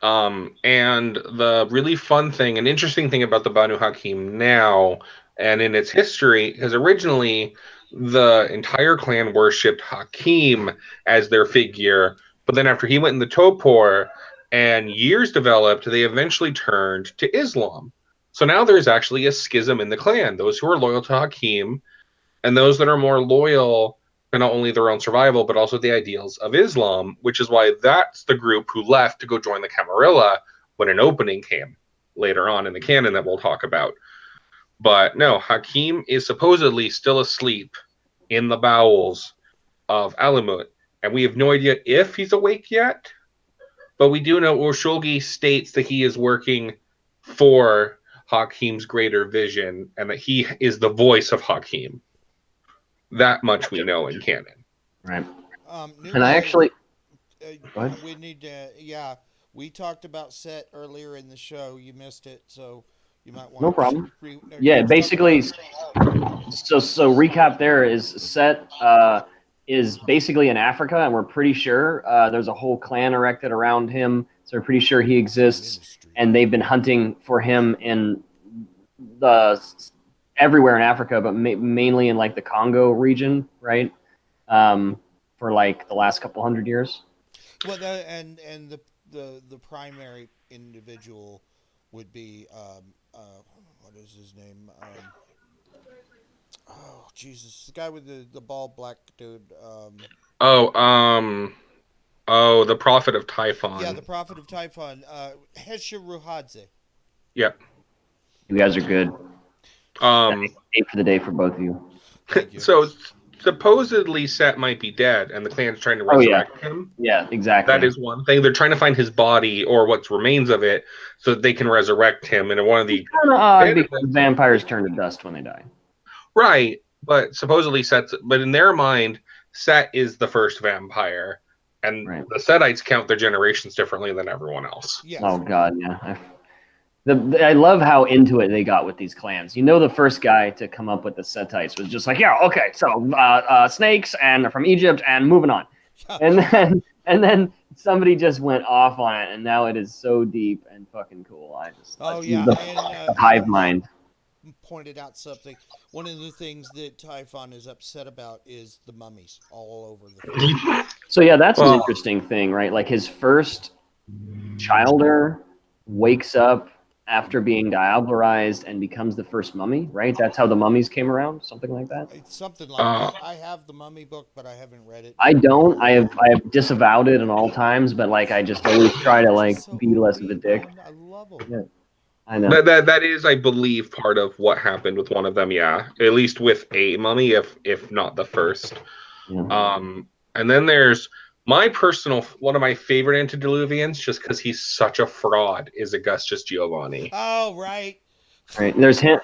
And the really fun thing and interesting thing about the Banu Hakim now and in its history, because originally the entire clan worshipped Hakim as their figure, but then after he went in the Topor and years developed, they eventually turned to Islam. So now there's actually a schism in the clan. Those who are loyal to Hakim and those that are more loyal to not only their own survival, but also the ideals of Islam, which is why that's the group who left to go join the Camarilla when an opening came later on in the canon that we'll talk about. But no, Hakim is supposedly still asleep in the bowels of Alamut, and we have no idea if he's awake yet, but we do know Urshulgi states that he is working for Hakim's greater vision and that he is the voice of Hakim. That much we know in canon.
Right.
New
And I
Wave,
actually, go ahead.
we need to. Yeah, we talked about Set earlier in the show. You missed it, so you might want
No
to.
problem. Yeah, basically, so recap there is Set is basically in Africa, and we're pretty sure there's a whole clan erected around him, so we're pretty sure he exists, and they've been hunting for him in the everywhere in Africa, but mainly in like the Congo region, right? For like the last couple hundred years.
Well, and the primary individual would be what is his name? Oh Jesus, the guy with the bald black dude.
The Prophet of Typhon.
Yeah, the Prophet of Typhon. Hesha.
Yep.
You guys are good. Eight for the day for both of you.
Thank you.
So supposedly Set might be dead, and the clan's trying to resurrect him.
Yeah, exactly.
That is one thing. They're trying to find his body or what remains of it, so that they can resurrect him. And in one of the
kind of odd because vampires turn to dust when they die.
Right, but supposedly but in their mind, Set is the first vampire, and the Setites count their generations differently than everyone else.
Yes.
Oh God, yeah. I love how into it they got with these clans. You know, the first guy to come up with the Setites was just like, yeah, okay, so snakes and from Egypt and moving on, and then somebody just went off on it, and now it is so deep and fucking cool. The hive mind
pointed out something. One of the things that Typhon is upset about is the mummies all over the place.
So yeah, that's an interesting thing, right? Like his first childer wakes up after being diablerized and becomes the first mummy, right? That's how the mummies came around, something like that.
It's something like that. I have the mummy book, but I haven't read it.
I don't. I have disavowed it in all times, but like I just always try to like be less of a dick.
I love them.
Yeah. I know.
That is, I believe, part of what happened with one of them. Yeah, at least with a mummy, if not the first.
Yeah.
And then there's my personal one of my favorite antediluvians, just because he's such a fraud, is Augustus Giovanni.
Oh right.
Right. There's him.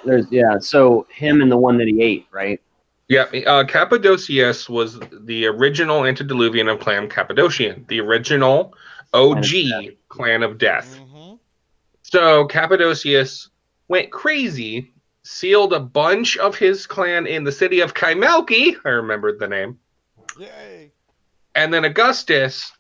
So him and the one that he ate, right?
Yeah. Cappadocius was the original antediluvian of Clan Cappadocian, the original OG Clan of Death.
Mm-hmm.
So Cappadocius went crazy, sealed a bunch of his clan in the city of Kaimelki. I remembered the name.
Yay.
And then Augustus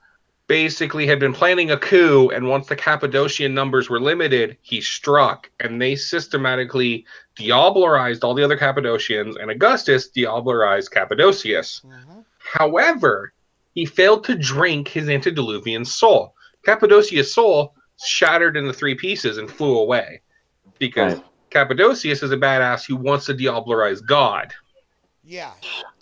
basically had been planning a coup, and once the Cappadocian numbers were limited, he struck, and they systematically diablerized all the other Cappadocians, and Augustus diablerized Cappadocius.
Mm-hmm.
However, he failed to drink his antediluvian soul. Cappadocius' soul shattered into 3 pieces and flew away, because Cappadocius is a badass who wants to diablerize God.
Yeah,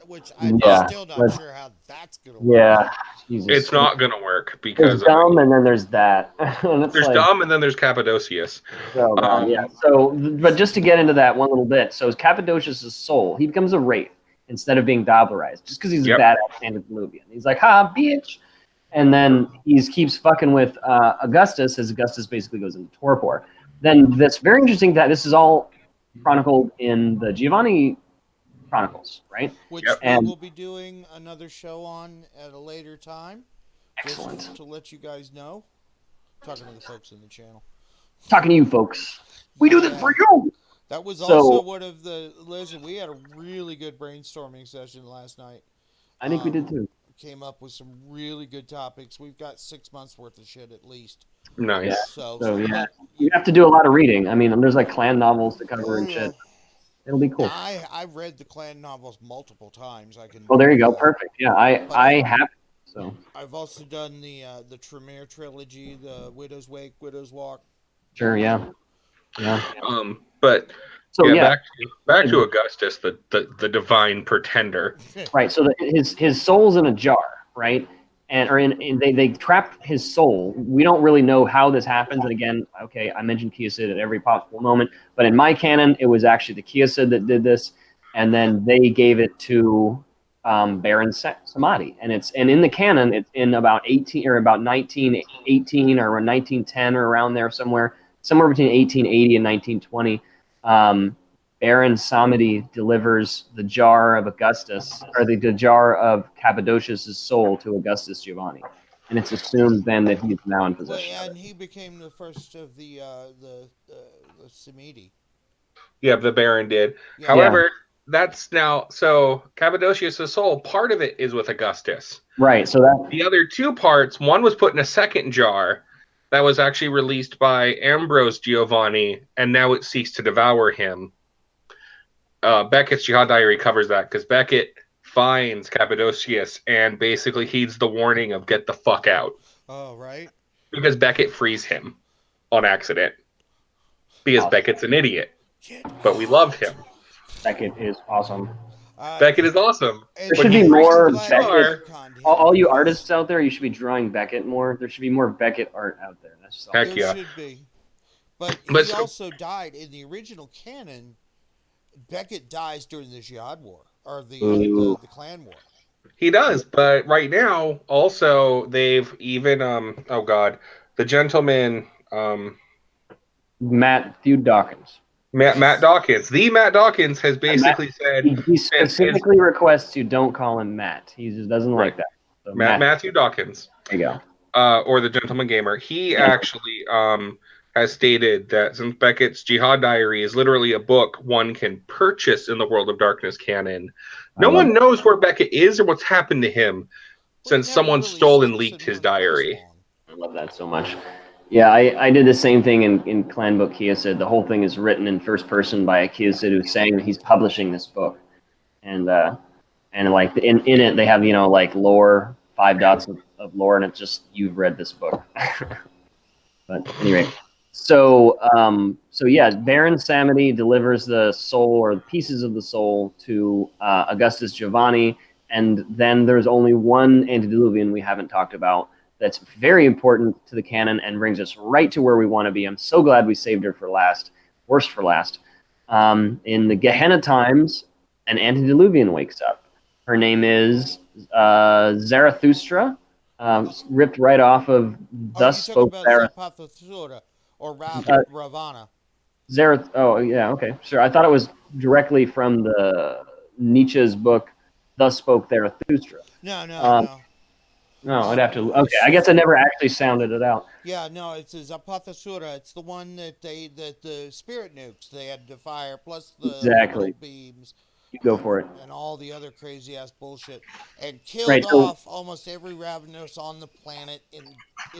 which I'm still not sure how that's going to work.
Yeah, Jesus.
It's not going to work because
there's dumb and then there's that.
There's dumb and then there's Cappadocius.
Oh, God, yeah. So, but just to get into that one little bit, so Cappadocius' soul, he becomes a wraith instead of being dabblerized, just because he's a badass antediluvian. He's like, ha, bitch. And then he keeps fucking with Augustus, as Augustus basically goes into torpor. Then this very interesting that this is all chronicled in the Giovanni Chronicles, right?
Which
Yep.
we
And
will be doing another show on at a later time.
excellent.
Just to let you guys know. Talking to the folks in the channel.
Talking to you folks, we do this for you.
That was
So-
also one of the. Listen, we had a really good brainstorming session last night.
I think we did too.
Came up with some really good topics. We've got 6 months worth of shit at least.
Nice.
Yeah.
So
Yeah,
but,
you have to do a lot of reading. I mean, there's like clan novels to cover and
yeah.
shit. It'll be cool.
I've read the Clan novels multiple times. I can.
Well, there you go. Perfect. Yeah, I have. So
I've also done the Tremere trilogy, the Widow's Wake, Widow's Walk.
sure. Yeah. Yeah.
But
So yeah.
back to Augustus, the divine pretender.
Right. So his soul's in a jar, right? And they trap his soul. We don't really know how this happens. And again, okay, I mentioned Kyde at every possible moment, but in my canon, it was actually the Kyde that did this, and then they gave it to Baron Samedi. And in the canon, it's in about 1918 or 1910 or around there somewhere between 1880 and 1920. Baron Samedi delivers the jar of Augustus, or the jar of Cappadocius' soul to Augustus Giovanni, and it's assumed then that he is now in possession of
And
it.
he became the first of the Samedi.
Yeah, the Baron did.
Yeah.
However, that's now so Cappadocius' soul. Part of it is with Augustus.
Right. So that
The other two parts, one was put in a second jar that was actually released by Ambrose Giovanni, and now it seeks to devour him. Beckett's Jihad Diary covers that because Beckett finds Cappadocius and basically heeds the warning of get the fuck out.
Oh, right.
Because Beckett frees him on accident. Because
Awesome.
Beckett's an idiot. But we love him.
Beckett is awesome.
Beckett is awesome.
There should be more Beckett. All you artists out there, you should be drawing Beckett more. There should be more Beckett art out there. That's just
Heck
There
yeah.
should be. But he
But so-
also died in the original canon. Beckett dies during the Jihad War or the Clan War.
He does, but right now, also they've even the gentleman
Matthew Dawkins.
Matt Dawkins. The Matt Dawkins has basically said
He specifically requests you don't call him Matt. He just doesn't like that. So
Matthew Dawkins.
There you go.
Or the Gentleman Gamer. He actually has stated that since Beckett's Jihad Diary is literally a book one can purchase in the World of Darkness canon, no one knows where Beckett is or what's happened to him since someone stole and leaked his diary.
I love that so much. Yeah, I did the same thing in Clan Book Kyde. The whole thing is written in first person by a Kyde who's saying that he's publishing this book, and like in it they have like lore, 5 dots of lore, and it's just you've read this book. But anyway, so yeah, Baron Samedi delivers the soul or the pieces of the soul to Augustus Giovanni, and then there's only one antediluvian we haven't talked about. That's very important to the canon and brings us right to where we want to be. I'm so glad we saved her for last. Worst for last. In the Gehenna times, an antediluvian wakes up. Her name is Zarathustra, ripped right off of Thus Spoke
Zarathustra or Ravana.
Oh, yeah, okay, sure. I thought it was directly from the Nietzsche's book, Thus Spoke Zarathustra.
No.
No, I'd have to. Okay, I guess I never actually sounded it out.
Yeah, no, it's Zapathasura. It's the one that the spirit nukes they had to fire, plus the
Exactly.
beams.
You go for it.
And all the other crazy ass bullshit, and killed off almost every Ravenous on the planet in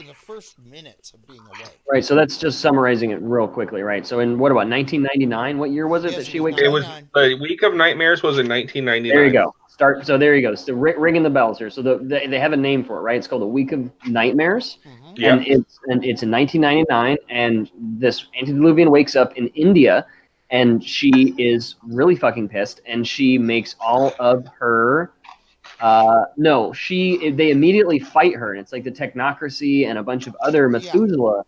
the first minutes of being awake.
Right, so that's just summarizing it real quickly, right? So in what about 1999? What year was it that she wakes up?
It was the Week of Nightmares was in 1999.
There you go. So there you go. So ringing the bells here. So they have a name for it, right? It's called the Week of Nightmares, and it's in 1999. And this antediluvian wakes up in India, and she is really fucking pissed, and she makes all of her. They immediately fight her, and it's like the technocracy and a bunch of other Methuselah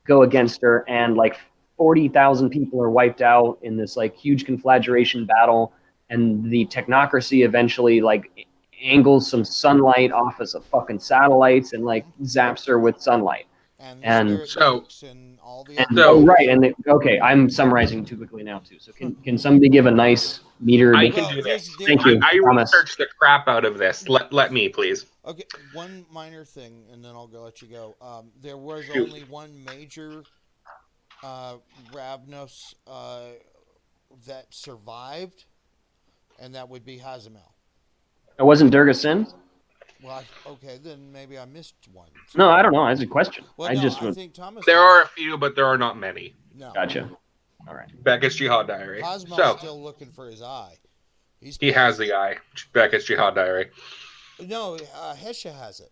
go against her, and like 40,000 people are wiped out in this like huge conflagration battle. And the technocracy eventually like angles some sunlight off as a fucking satellites and like zaps her with sunlight.
And
so
and all all the
And,
other.
right, and okay, I'm summarizing too quickly now too. So can somebody give a nice metered?
I can do this.
Thank you,
I
Thomas.
researched the crap out of this. Let me, please.
Okay, one minor thing, and then I'll let you go. There was
Shoot.
only one major Ravnos that survived, and that would be Hazamel.
It wasn't Durga Sin?
Well, okay, then maybe I missed one.
No, I don't know. That's a question.
Well,
I
think Thomas.
There
knows.
are a few, but there are not many.
No.
Gotcha. All right.
Beckett's Jihad Diary.
Hazmel's
So
still looking for his eye.
he has the eye. Beckett's Jihad Diary.
No, Hesha has it.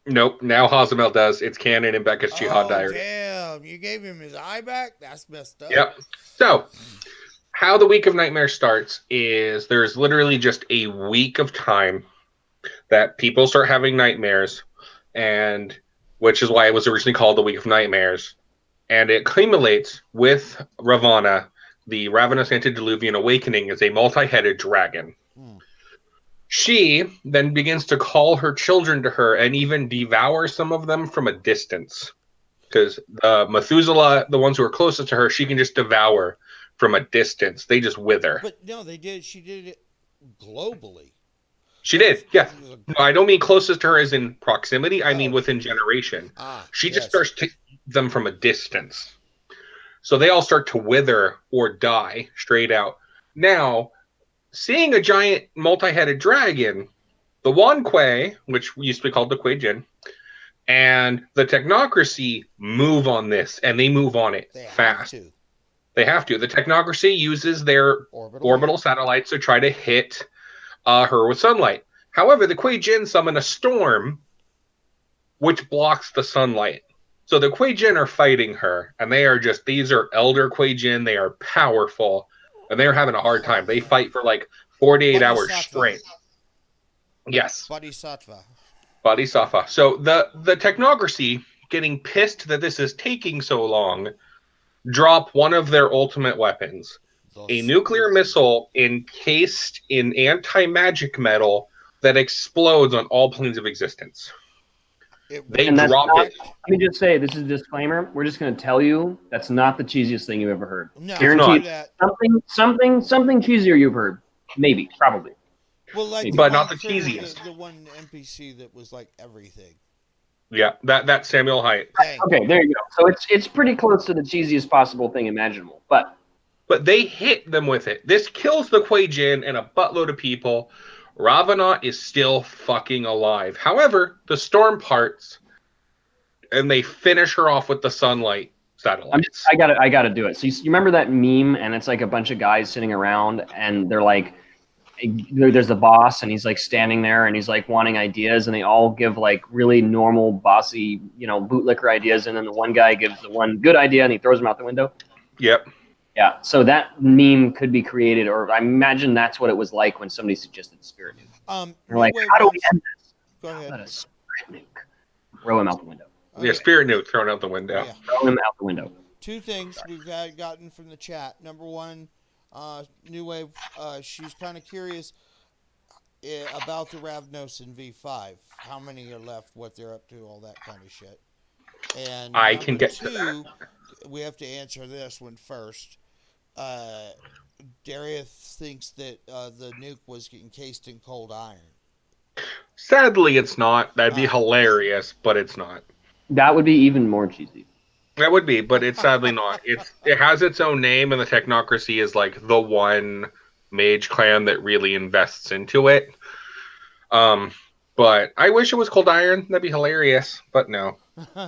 Nope. Now Hazamel does. It's canon in Beckett's Jihad Diary.
Damn! You gave him his eye back. That's messed up.
Yep. So, how the Week of Nightmares starts is there's literally just a week of time that people start having nightmares, and which is why it was originally called the Week of Nightmares. And it accumulates with Ravana, the ravenous antediluvian awakening, as a multi-headed dragon. She then begins to call her children to her and even devour some of them from a distance. Because Methuselah, the ones who are closest to her, she can just devour from a distance. They just wither.
But no, she did it globally.
She did, yeah. No, I don't mean closest to her as in proximity. I mean within generation. She just starts to eat them from a distance. So they all start to wither or die straight out. Now, seeing a giant multi-headed dragon, the Wanquei, which used to be called the Kuei Jin, and the Technocracy move on this, and they move on it fast. They have to. The Technocracy uses their orbital satellites to try to hit her with sunlight. However, the Kuei Jin summon a storm which blocks the sunlight. So the Kuei Jin are fighting her, and these are elder Kuei Jin. They are powerful, and they're having a hard time. They fight for like 48 hours straight. Yes. Bodhisattva. So the Technocracy, getting pissed that this is taking so long, drop one of their ultimate weapons. A nuclear missile encased in anti-magic metal that explodes on all planes of existence. They drop it.
Let me just say, this is a disclaimer. We're just going to tell you that's not the cheesiest thing you've ever heard.
No,
guaranteed. Something cheesier you've heard. Maybe, probably.
Well, like,
but not the cheesiest.
The one NPC that was like everything.
Yeah, that Samuel Haidt.
Okay, there you go. So it's pretty close to the cheesiest possible thing imaginable, but
they hit them with it. This kills the Kuei Jin and a buttload of people. Ravana is still fucking alive. However, the storm parts, and they finish her off with the sunlight satellites.
I gotta do it. So you remember that meme, and it's like a bunch of guys sitting around, and they're like, there's the boss, and he's like standing there, and he's like wanting ideas, and they all give like really normal bossy, bootlicker ideas, and then the one guy gives the one good idea, and he throws them out the window.
Yep.
Yeah, so that meme could be created, or I imagine that's what it was like when somebody suggested Spirit Nuke. They're like, how do we end this?
Go ahead.
Let a Spirit Nuke. Throw him out the window.
Okay. Yeah, Spirit Nuke thrown out the window.
Yeah.
Throw him out the window.
Two things we've gotten from the chat. Number one, New Wave, she's kind of curious about the Ravnos in V5. How many are left, what they're up to, all that kind of shit. And
I can get
two, to that. We have to answer this one first. Darius thinks that the nuke was encased in cold iron.
Sadly, it's not. That'd be hilarious, but it's not.
That would be even more cheesy.
That would be, but it's sadly not. It has its own name, and the Technocracy is like the one mage clan that really invests into it. But I wish it was cold iron. That'd be hilarious, but no.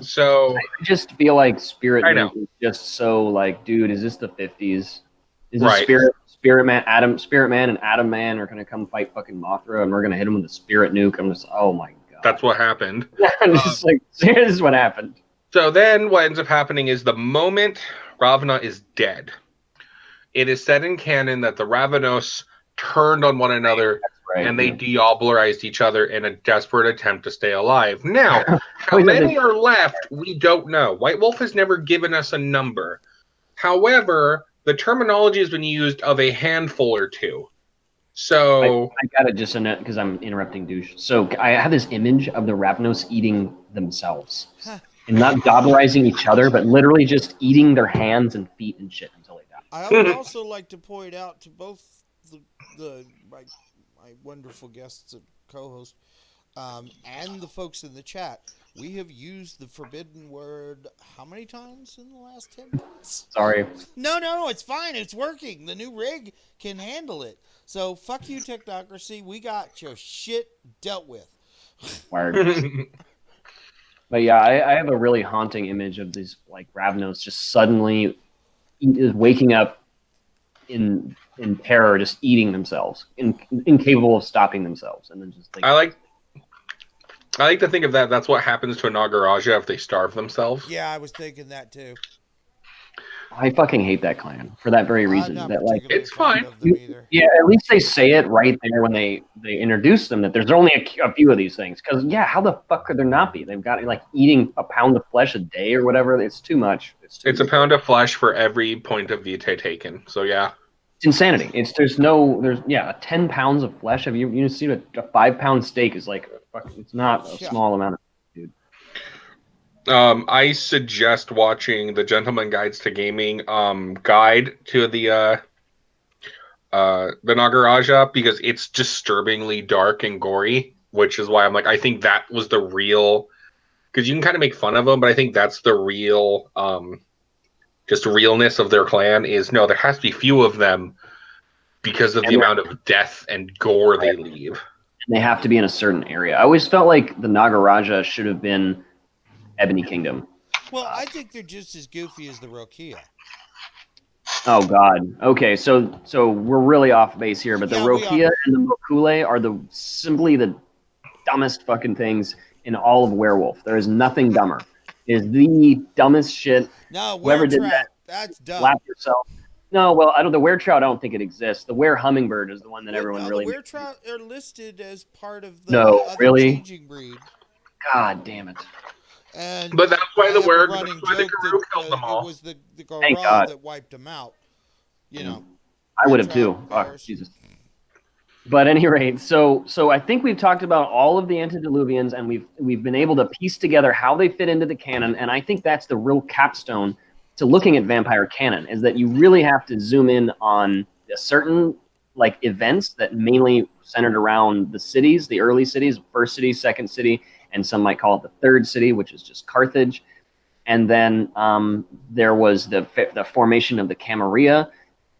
So
I just feel like Spirit Nuke is just so like, dude, is this the 50s? Is this Spirit Man and Atom Man are gonna come fight fucking Mothra, and we're gonna hit him with a Spirit Nuke? I'm just, oh my god.
That's what happened.
I'm just like, this is what happened.
So then what ends up happening is the moment Ravana is dead, it is said in canon that the Ravanos turned on one another and they diablerized each other in a desperate attempt to stay alive. Now, how many are left, we don't know. White Wolf has never given us a number. However, the terminology has been used of a handful or two. So
I gotta just because I'm interrupting douche. So I have this image of the Ravnos eating themselves. and not gobblerizing each other, but literally just eating their hands and feet and shit until they die.
I would also like to point out to both my wonderful guests and co-hosts, and the folks in the chat, we have used the forbidden word how many times in the last 10 minutes?
Sorry.
No, it's fine. It's working. The new rig can handle it. So fuck you, technocracy. We got your shit dealt with.
But yeah, I have a really haunting image of these like Ravnos just suddenly waking up in terror, just eating themselves, incapable of stopping themselves, and then just like.
I like to think of that. That's what happens to a Nagaraja if they starve themselves.
Yeah, I was thinking that too.
I fucking hate that clan for that very reason. That like
it's fine.
Yeah, at least they say it right there when they introduce them that there's only a few of these things. Because yeah, how the fuck could there not be? They've got like eating a pound of flesh a day or whatever. It's too much.
It's a pound of flesh for every point of vitae taken. So yeah,
it's insanity. There's 10 pounds of flesh. Have you seen a 5-pound steak is like it's not a small amount of dude.
I suggest watching the Gentleman Guides to Gaming guide to the Nagaraja, because it's disturbingly dark and gory, which is why I'm like, I think that was the real, because you can kind of make fun of them, but I think that's the real just realness of their clan is no, there has to be few of them because of the amount of death and gore they leave.
And they have to be in a certain area. I always felt like the Nagaraja should have been Ebony Kingdom.
Well, I think they're just as goofy as the Rokia.
Oh God. Okay, so we're really off base here, but the Rokia and the Mokule are simply the dumbest fucking things in all of Werewolf. There is nothing dumber. It is the dumbest shit.
No, whoever did that, that's dumb.
Slap yourself. No, well, the weretrout, I don't think it exists. The were hummingbird is the one that everyone really.
The weretrout are listed as part of the other changing breed.
God damn it.
But
that's why the Guru killed them all.
It was the Gorah that wiped them out. You know.
I would have too. Oh, Jesus. But at any rate, so I think we've talked about all of the antediluvians, and we've been able to piece together how they fit into the canon, and I think that's the real capstone to looking at vampire canon, is that you really have to zoom in on a certain like events that mainly centered around the cities, the early cities, first city, second city, and some might call it the third city, which is just Carthage. And then there was the formation of the Camarilla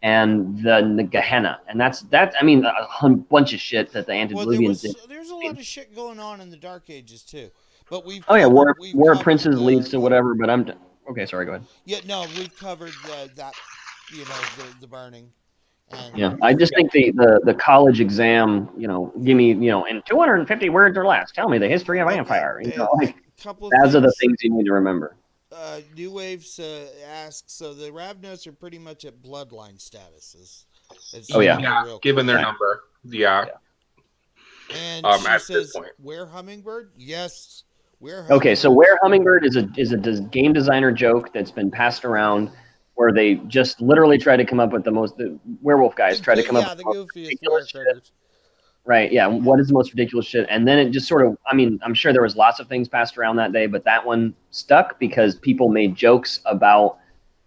and the Ghennna. And that's I mean, a bunch of shit that the antediluvians did.
There's a lot of shit going on in the Dark Ages too. But
War of Princes leads to whatever, but I'm... Okay, sorry, go ahead.
Yeah, no, we've covered that, the burning. And
yeah, I just think the college exam, give me, in 250 words or less, tell me the history of vampire. Those are the things you need to remember.
New Waves asks, so the Ravnos are pretty much at bloodline status.
Given their number, yeah.
And she says, "Were hummingbird?" Yes.
Okay, so Were Hummingbird is a game designer joke that's been passed around, where they just literally try to come up with the werewolf guys try to come up with the most ridiculous shit. Right, yeah, what is the most ridiculous shit? And then it just sort of, I mean, I'm sure there was lots of things passed around that day, but that one stuck because people made jokes about,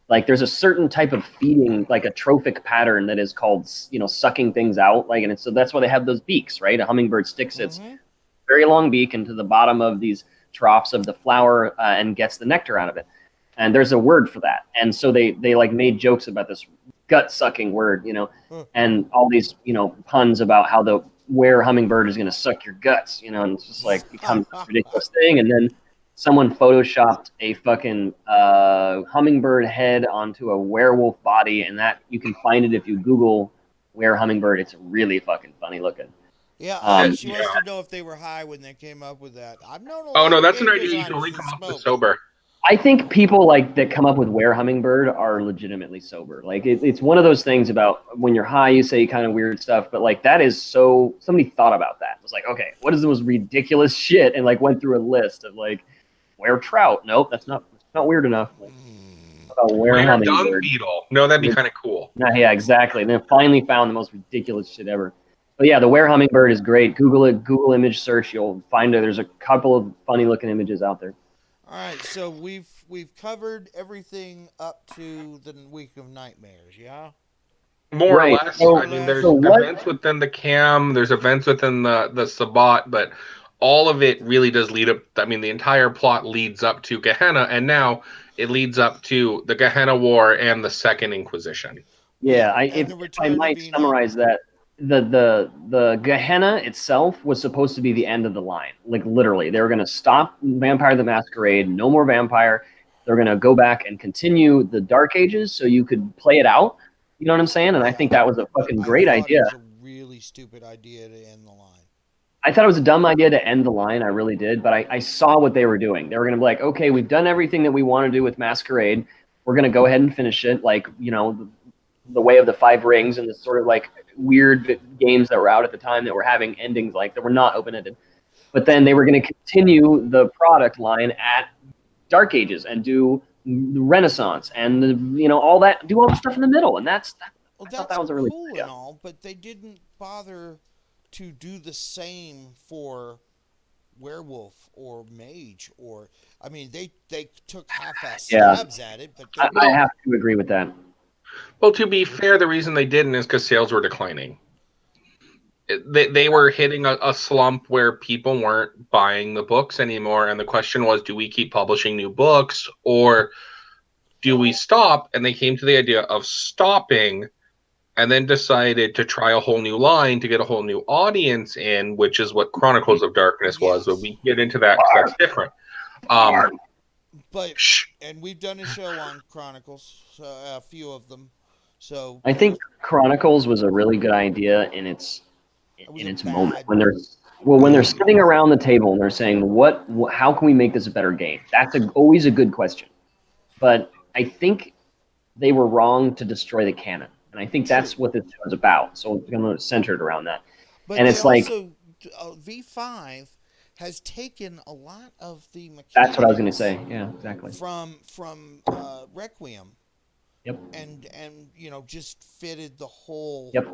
like, there's a certain type of feeding, like a trophic pattern that is called, sucking things out, like, and so that's why they have those beaks, right? A hummingbird sticks its very long beak into the bottom of these troughs of the flower and gets the nectar out of it, and there's a word for that, and so they like made jokes about this gut sucking word, and all these puns about how the were hummingbird is going to suck your guts, and it's just like becomes a ridiculous thing. And then someone photoshopped a fucking hummingbird head onto a werewolf body, and that you can find it if you Google were hummingbird. It's really fucking funny looking.
Yeah, she wants to know if they were high when they came up with that. I've known a lot
Oh no, that's an idea you can only come up with sober.
I think people that come up with were hummingbird are legitimately sober. Like it's one of those things about when you're high, you say kind of weird stuff, but like that is so somebody thought about that. It was like, okay, what is the most ridiculous shit, and like went through a list of like were trout. Nope, that's not weird enough. Like,
were dung beetle. No, that'd be kind of cool.
Yeah, exactly. And then finally found the most ridiculous shit ever. But yeah, the were hummingbird is great. Google it. Google image search. You'll find it. There's a couple of funny looking images out there.
All right, so we've covered everything up to the Week of Nightmares, yeah?
More or
Right.
less.
More
So,
or
I mean,
less.
so
there's
what?
events within the cam, there's events within the Sabbat, but all of it really does lead up. I mean, the entire plot leads up to Gehenna, and now it leads up to the Gehenna War and the Second Inquisition.
Yeah,
And the
if I
return of
might
Enoch.
summarize that, the Gehenna itself was supposed to be the end of the line. Like literally, they were going to stop Vampire the Masquerade, no more vampire. They're going to go back and continue the Dark Ages, so you could play it out. You know what I'm saying? And I
Yeah,
think that was a
but
fucking
I
great
thought it
idea.
was a really stupid idea to end the line.
I thought it was a dumb idea to end the line. I really did, but I saw what they were doing. They were going to be like, okay, we've done everything that we want to do with Masquerade. We're going to go ahead and finish it. Like, you know, the Way of the Five Rings and the sort of like weird games that were out at the time that were having endings like that were not open ended. But then they were going to continue the product line at Dark Ages and do the Renaissance and all that, do all the stuff in the middle. And
Well,
I thought that
that's
was a really good
cool and
idea.
all, but they didn't bother to do the same for werewolf or mage or I mean they took half-ass
Yeah,
stabs at it, but they
I
Well,
have to agree with that.
well, to be fair, the reason they didn't is because sales were declining. They were hitting a slump where people weren't buying the books anymore, and the question was, do we keep publishing new books or do we stop? And they came to the idea of stopping and then decided to try a whole new line to get a whole new audience in, which is what Chronicles of Darkness was. But
yes.
we can get into that because that's different. Um,
But
shh,
and we've done a show on Chronicles, a few of them. So
I think Chronicles was a really good idea in its
it was
in
a
its moment
bad.
when they're sitting around the table and they're saying how can we make this a better game? That's always a good question. But I think they were wrong to destroy the canon, and I think
True.
that's what this show is about. So it's going to centered around that,
But
and
they
it's like
also V5 has taken a lot of the
that's what I was going to
mechanics
say. Yeah, exactly.
from Requiem
Yep,
and just fitted the whole.
yep.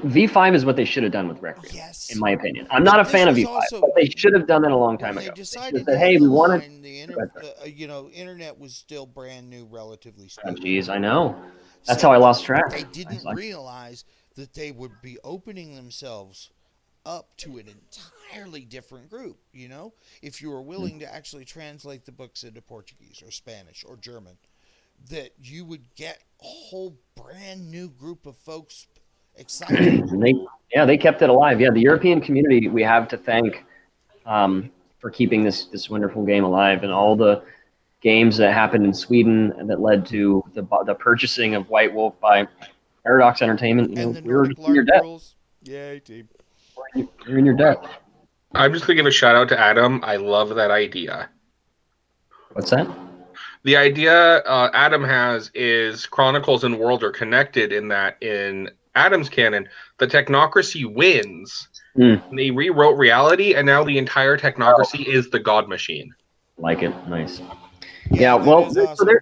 V5 is what they should have done with Requiem, in
Yes,
my opinion. I'm not
but
a
this
fan of
was
V5,
also
but they should have done that a long
when
time
they
ago. They should have
decided to
said, "Hey,
end the
we want
line. Internet was still brand new, relatively
to."
speaking.
Geez, I know. That's how
So,
I
but
lost track.
they
I was
didn't
like,
realize that they would be opening themselves up to an entirely different group. If you were willing to actually translate the books into Portuguese or Spanish or German, that you would get a whole brand new group of folks excited.
and they kept it alive. Yeah, the European community we have to thank for keeping this wonderful game alive, and all the games that happened in Sweden that led to the purchasing of White Wolf by Paradox Entertainment.
And the
We were
Nordic
just in your
LARP
debt.
rules. Yay, team.
You're in your debt.
I'm just gonna give a shout out to Adam. I love that idea.
What's that?
The idea Adam has is Chronicles and World are connected in that in Adam's canon, the technocracy wins.
Mm,
They rewrote reality, and now the entire technocracy is the God Machine.
like it. Nice. Yeah.
Yeah, that
Well,
is
so
awesome.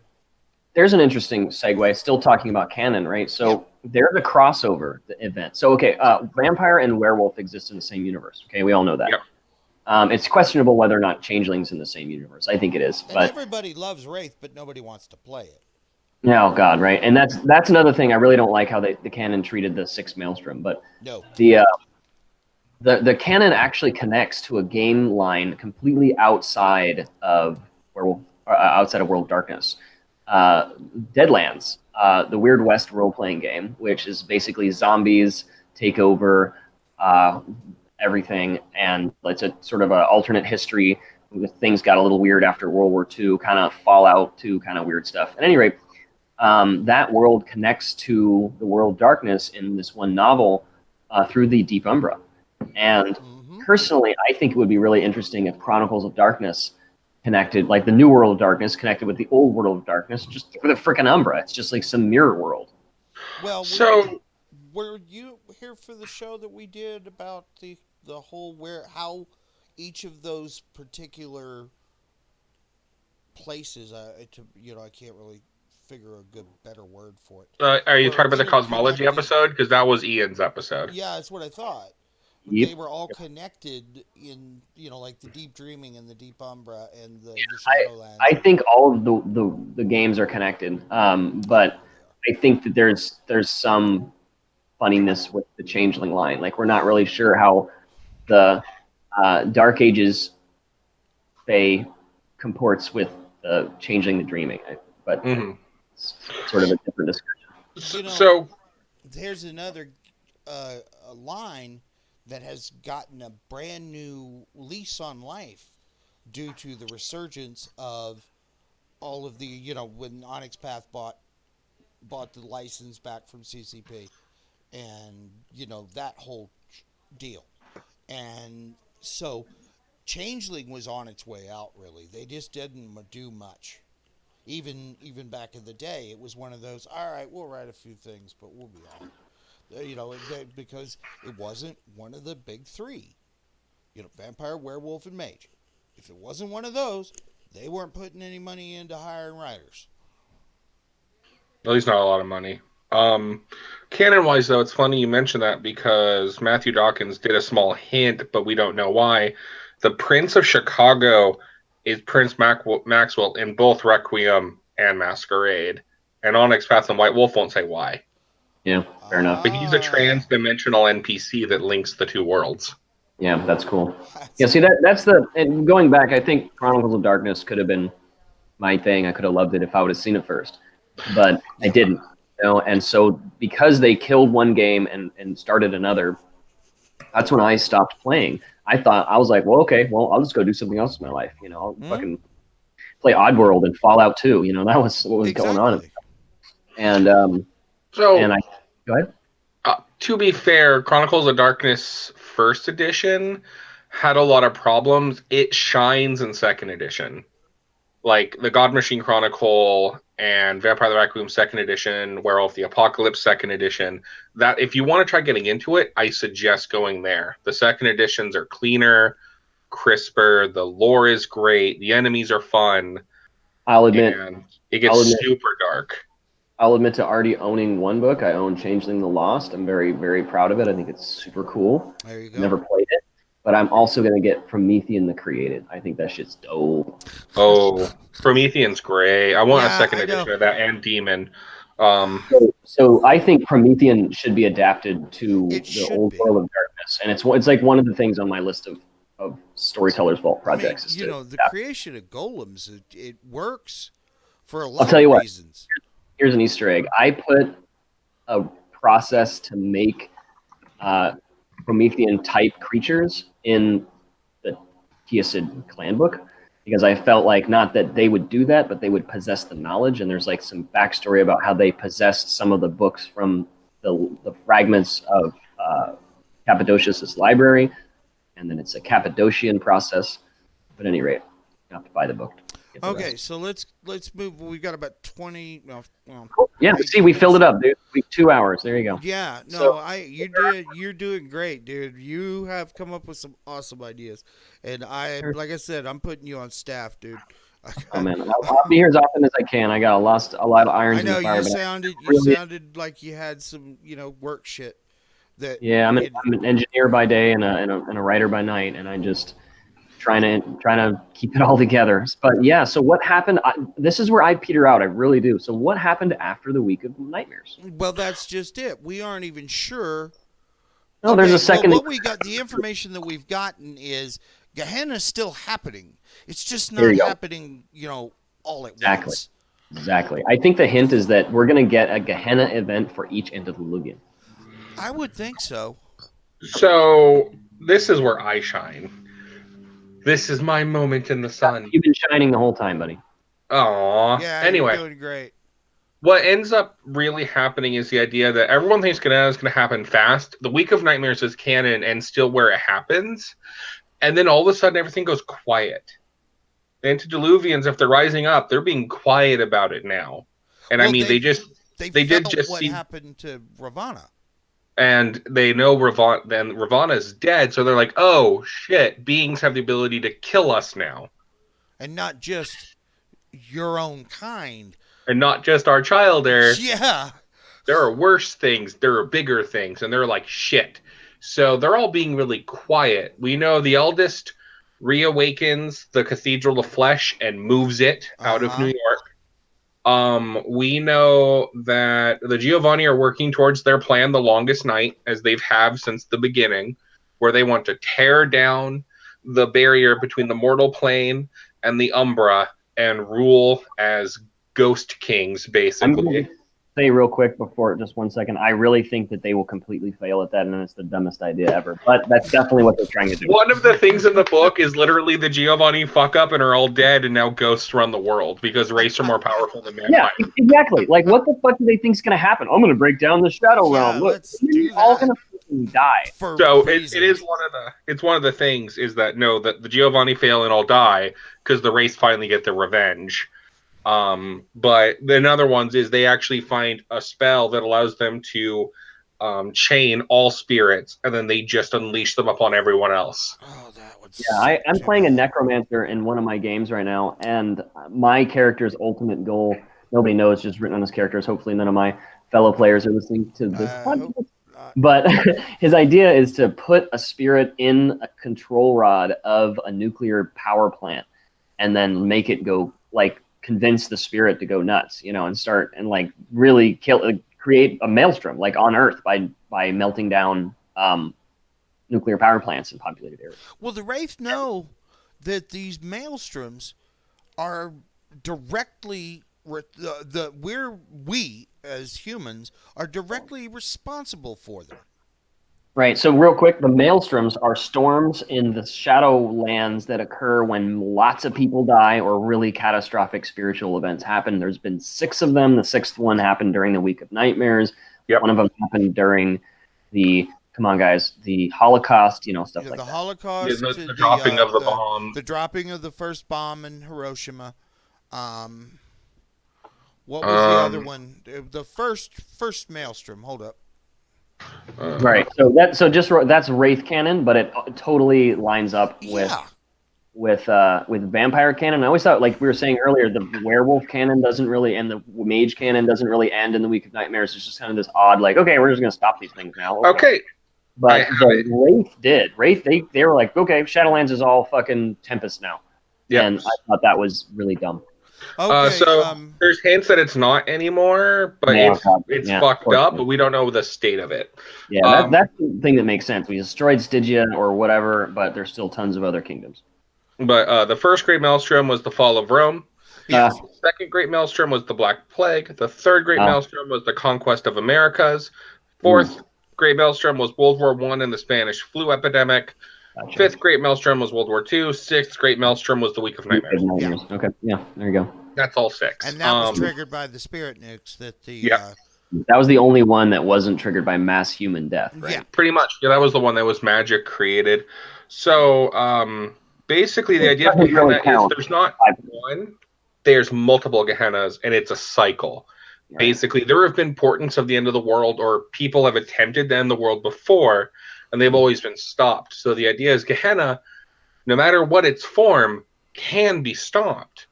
there's an interesting segue. Still talking about canon, right?
Yep.
So there's a crossover event. So okay, vampire and werewolf exist in the same universe. Okay, we all know that.
Yep.
It's questionable whether or not changelings in the same universe. I think it is,
And
but
everybody loves Wraith, but nobody wants to play it.
oh god, right? And that's another thing. I really don't like how the canon treated the Six Maelstrom, but
No.
the canon actually connects to a game line completely outside of outside of World of Darkness. Deadlands, the Weird West role playing game, which is basically zombies take over everything, and it's a sort of an alternate history. Things got a little weird after World War II, kind of Fallout 2 kind of weird stuff. At any rate, that world connects to the World of Darkness in this one novel through the Deep Umbra. And personally, I think it would be really interesting if Chronicles of Darkness connected, like the New World of Darkness connected with the Old World of Darkness, just for the frickin' Umbra. It's just like some mirror world.
Well,
So
were you here for the show that we did about the whole how each of those particular places? I can't really figure a better word for it.
are you
Were
talking about the cosmology
interconnected.
episode? Because that was Ian's episode.
Yeah, that's what I thought.
Yep.
they were all connected in, like the Deep Dreaming and the Deep Umbra and the Shadowlands.
I think all of the games are connected, but I think that there's some funniness with the Changeling line. Like we're not really sure how the Dark Ages Fae comports with the Changeling the Dreaming, but it's sort of a different discussion.
So
there's another a line that has gotten a brand new lease on life due to the resurgence of all of the, when Onyx Path bought the license back from CCP, and that whole deal. And so Changeling was on its way out, really. They just didn't do much. Even back in the day, it was one of those, all right, we'll write a few things, but we'll be on. Because it wasn't one of the big three. Vampire, werewolf, and mage. If it wasn't one of those, they weren't putting any money into hiring writers.
At least not a lot of money. Canon-wise, though, it's funny you mention that because Matthew Dawkins did a small hint, but we don't know why. The Prince of Chicago is Prince Maxwell in both Requiem and Masquerade. And Onyx Path and White Wolf won't say why.
Yeah, fair enough.
But he's a trans-dimensional NPC that links the two worlds.
Yeah, that's cool. Yeah, see, that's and going back, I think Chronicles of Darkness could have been my thing. I could have loved it if I would have seen it first, but I didn't. And so because they killed one game and started another, that's when I stopped playing. I was like, well, okay, well, I'll just go do something else in my life. I'll fucking play Oddworld and Fallout 2. That was what was going on. And go ahead.
To be fair, Chronicles of Darkness First Edition had a lot of problems. It shines in Second Edition. Like the God Machine Chronicle and Vampire the Requiem Second Edition, Werewolf the Apocalypse Second Edition. That if you want to try getting into it, I suggest going there. The second editions are cleaner, crisper. The lore is great. The enemies are fun.
I'll admit,
and it gets super dark.
I'll admit to already owning one book. I own Changeling the Lost. I'm very, very proud of it. I think it's super cool.
There you go.
Never played it. But I'm also going to get Promethean the Created. I think that shit's dope.
Oh, Promethean's great. I want a second edition of that and Demon.
So I think Promethean should be adapted to the old World of Darkness. And it's like one of the things on my list of Storyteller's Vault projects.
The creation of golems, it works for a lot
I'll tell you
of
what,
reasons.
Here's an Easter egg. I put a process to make Promethean-type creatures in the Kiasid clan book because I felt like not that they would do that, but they would possess the knowledge. And there's like some backstory about how they possessed some of the books from the fragments of Cappadocius' library. And then it's a Cappadocian process. But at any rate, you have to buy the book.
Okay, so let's move. We've got about 20.
Yeah, see, we filled it up, dude. 2 hours. There you go.
Yeah, no, you're doing great, dude. You have come up with some awesome ideas, and like I said, I'm putting you on staff, dude.
Oh man, I'll be here as often as I can. I got a lot of irons in the fire.
You sounded like you had some, work shit.
I'm an engineer by day and a writer by night, and I just trying to keep it all together. But yeah, so what happened? This is where I peter out. I really do. So what happened after the week of nightmares?
Well, that's just it. We aren't even sure.
No, there's a second.
Well, what we got, the information that we've gotten is Ghennna is still happening. It's just not happening, all at once.
Exactly. I think the hint is that we're going to get a Ghennna event for each antediluvian.
I would think so.
So this is where I shine. This is my moment in the sun.
You've been shining the whole time, buddy.
Aww.
Yeah,
anyway,
you're doing great.
What ends up really happening is the idea that everyone thinks Ghennna is going to happen fast. The Week of Nightmares is canon and still where it happens. And then all of a sudden, everything goes quiet. The antediluvians, if they're rising up, they're being quiet about it now. And I mean, they did just
what
see
happened to Ravana.
And they know Ravana's dead, so they're like, oh, shit, beings have the ability to kill us now.
And not just your own kind.
And not just our child heir.
Yeah.
There are worse things. There are bigger things. And they're like, shit. So they're all being really quiet. We know the eldest reawakens the Cathedral of Flesh and moves it out of New York. We know that the Giovanni are working towards their plan, the longest night, as they've have since the beginning, where they want to tear down the barrier between the mortal plane and the Umbra and rule as ghost kings,
I'm going
basically.
to say real quick before just 1 second. I really think that they will completely fail at that, and it's the dumbest idea ever. But that's definitely what they're trying to do.
One of the things in the book is literally the Giovanni fuck up and are all dead, and now ghosts run the world because race are more powerful than vampires.
Yeah, exactly. Like, what the fuck do they think's going to happen? I'm going to break down the Shadow Realm. Look,
let's do
you're all
that.
going to fucking die.
So it is one of the things is that no, that the Giovanni fail and all die because the race finally get their revenge. But the other ones is they actually find a spell that allows them to chain all spirits, and then they just unleash them upon everyone else.
Oh, that would.
Yeah, I'm playing a necromancer in one of my games right now, and my character's ultimate goal, nobody knows, just written on his characters. Hopefully, none of my fellow players are listening to this podcast. But his idea is to put a spirit in a control rod of a nuclear power plant, and then make it go like convince the spirit to go nuts, and start and like really create a maelstrom like on Earth by melting down nuclear power plants in populated areas.
Well, the Wraith know that these maelstroms are directly we as humans are directly responsible for them.
Right. So real quick, the maelstroms are storms in the Shadowlands that occur when lots of people die or really catastrophic spiritual events happen. There's been 6 of them. The 6th one happened during the Week of Nightmares.
Yep.
One of them happened during the Holocaust, stuff like that.
The Holocaust,
the dropping of the bomb,
the dropping of the first bomb in Hiroshima. What was the other one? The first maelstrom. Hold up.
Right. So that's Wraith Canon, but it totally lines up with Vampire Canon. I always thought, like we were saying earlier, the Werewolf Canon doesn't really, and the Mage Canon doesn't really end in the Week of Nightmares. It's just kind of this odd, like, okay, we're just going to stop these things now.
Okay.
But the Wraith did. Wraith, they were like, okay, Shadowlands is all fucking Tempest now. Yeah. And I thought that was really dumb.
Okay,
there's hints that it's not anymore, but it's fucked up, but we don't know the state of it.
Yeah, that's the thing that makes sense. We destroyed Stygia or whatever, but there's still tons of other kingdoms.
But the first Great Maelstrom was the fall of Rome. The second Great Maelstrom was the Black Plague. The third Great Maelstrom was the conquest of Americas. Fourth Great Maelstrom was World War I and the Spanish flu epidemic. Gotcha. Fifth Great Maelstrom was World War II. Sixth Great Maelstrom was the Week of Nightmares.
Yeah. Okay, yeah, there you go.
That's all 6.
And that was triggered by the spirit nukes that
that was the only one that wasn't triggered by mass human death, right?
Yeah,
pretty much. Yeah, that was the one that was magic created. So basically the idea of Gehenna is there's not one, there's multiple Gehennas, and it's a cycle. Right. Basically, there have been portents of the end of the world, or people have attempted to end the world before, and they've always been stopped. So the idea is Gehenna, no matter what its form, can be stopped.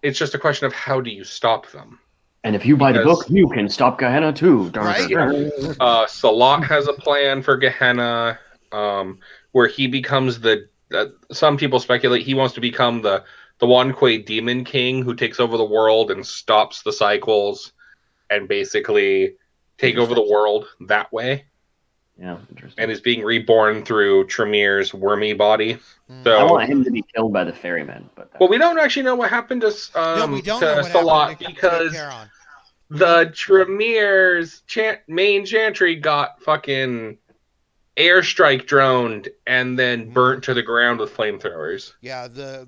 It's just a question of how do you stop them.
And if you buy the book, you can stop Gehenna too.
Right? Salat has a plan for Gehenna, where he becomes some people speculate he wants to become the Wanquay Demon King who takes over the world and stops the cycles and basically take over the world that way.
Yeah, interesting.
And is being reborn through Tremere's wormy body. So
I want him to be killed by the ferryman.
Well, we don't actually know what happened to Salat because the Tremere's main chantry got fucking airstrike droned and then burnt to the ground with flamethrowers.
Yeah, the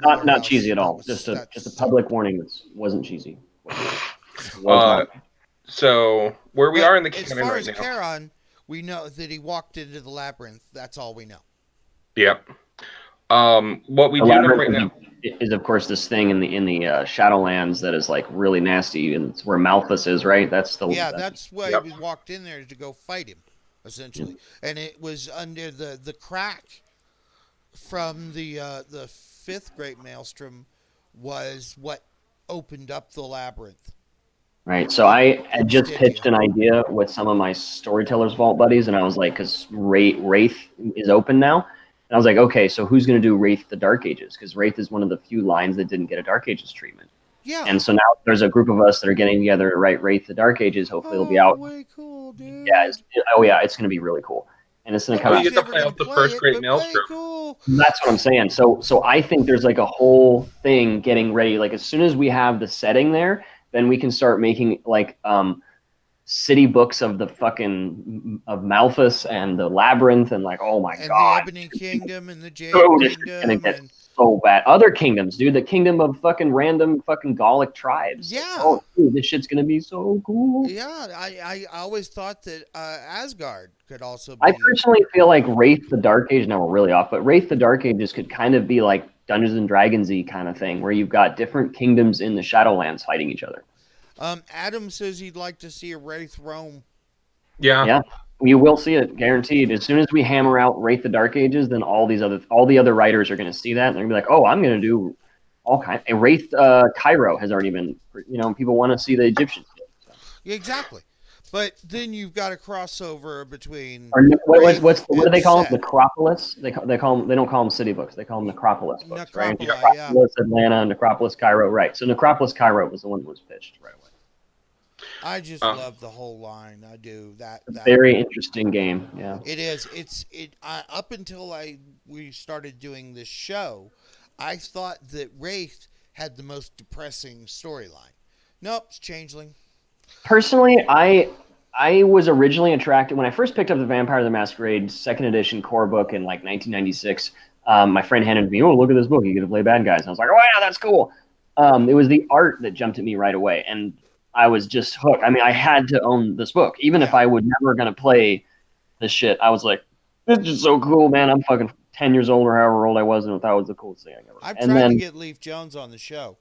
not cheesy at all. Just a public warning that wasn't cheesy.
So where we are in the canon right now.
As far as Charon, we know that he walked into the labyrinth. That's all we know.
Yep. What we do know right now
is, of course, this thing in the Shadowlands that is like really nasty, and it's where Malthus is, right? That's
why he walked in there to go fight him, essentially. And it was under the crack from the 5th Great Maelstrom was what opened up the labyrinth.
Right. So I had just
Stygia.
pitched an idea with some of my Storytellers Vault buddies, and I was like, because Wraith is open now. And I was like, okay, so who's going to do Wraith the Dark Ages? Because Wraith is one of the few lines that didn't get a Dark Ages treatment.
Yeah.
And so now there's a group of us that are getting together to write Wraith the Dark Ages. Hopefully it'll be out.
Way cool, dude.
Yeah. It's going to be really cool. And it's going to come out.
You get to play out the first Great Maelstrom.
Cool.
That's what I'm saying. So I think there's like a whole thing getting ready. Like as soon as we have the setting there, then we can start making like city books of the fucking of Malthus and the Labyrinth and like, oh my god,
the Ebony Kingdom and the Jade
this is
Kingdom.
gonna get so bad. Other kingdoms, dude, the kingdom of fucking random fucking Gallic tribes.
Yeah.
Oh, dude, this shit's gonna be so cool.
Yeah, I always thought that Asgard could also be.
I personally feel like Wraith the Dark Age, now we're really off, but Wraith the Dark Ages could kind of be like Dungeons and Dragons-y kind of thing, where you've got different kingdoms in the Shadowlands fighting each other.
Adam says he'd like to see a Wraith Rome.
Yeah, you will see it, guaranteed. As soon as we hammer out Wraith the Dark Ages, then all the other writers are going to see that, and they're going to be like, oh, I'm going to do all kinds. And Wraith Cairo has already been, people want to see the Egyptians. So.
Yeah, exactly. But then you've got a crossover between.
What do they call them? Necropolis. They don't call them city books. They call them Necropolis books, right? Necropolis Atlanta and Necropolis Cairo, right? So Necropolis Cairo was the one that was pitched right away.
I just love the whole line. I do that.
Very interesting game. Yeah,
it is. Up until we started doing this show, I thought that Wraith had the most depressing storyline. Nope, it's Changeling.
Personally, I was originally attracted when I first picked up the Vampire the Masquerade 2nd edition core book in like 1996. My friend handed me, oh, look at this book. You get to play bad guys. And I was like, oh, yeah, that's cool. It was the art that jumped at me right away. And I was just hooked. I mean, I had to own this book. Even if I was never going to play this shit, I was like, this is so cool, man. I'm fucking 10 years old or however old I was, and that was the coolest thing I ever.
I've tried to get Leif Jones on the show.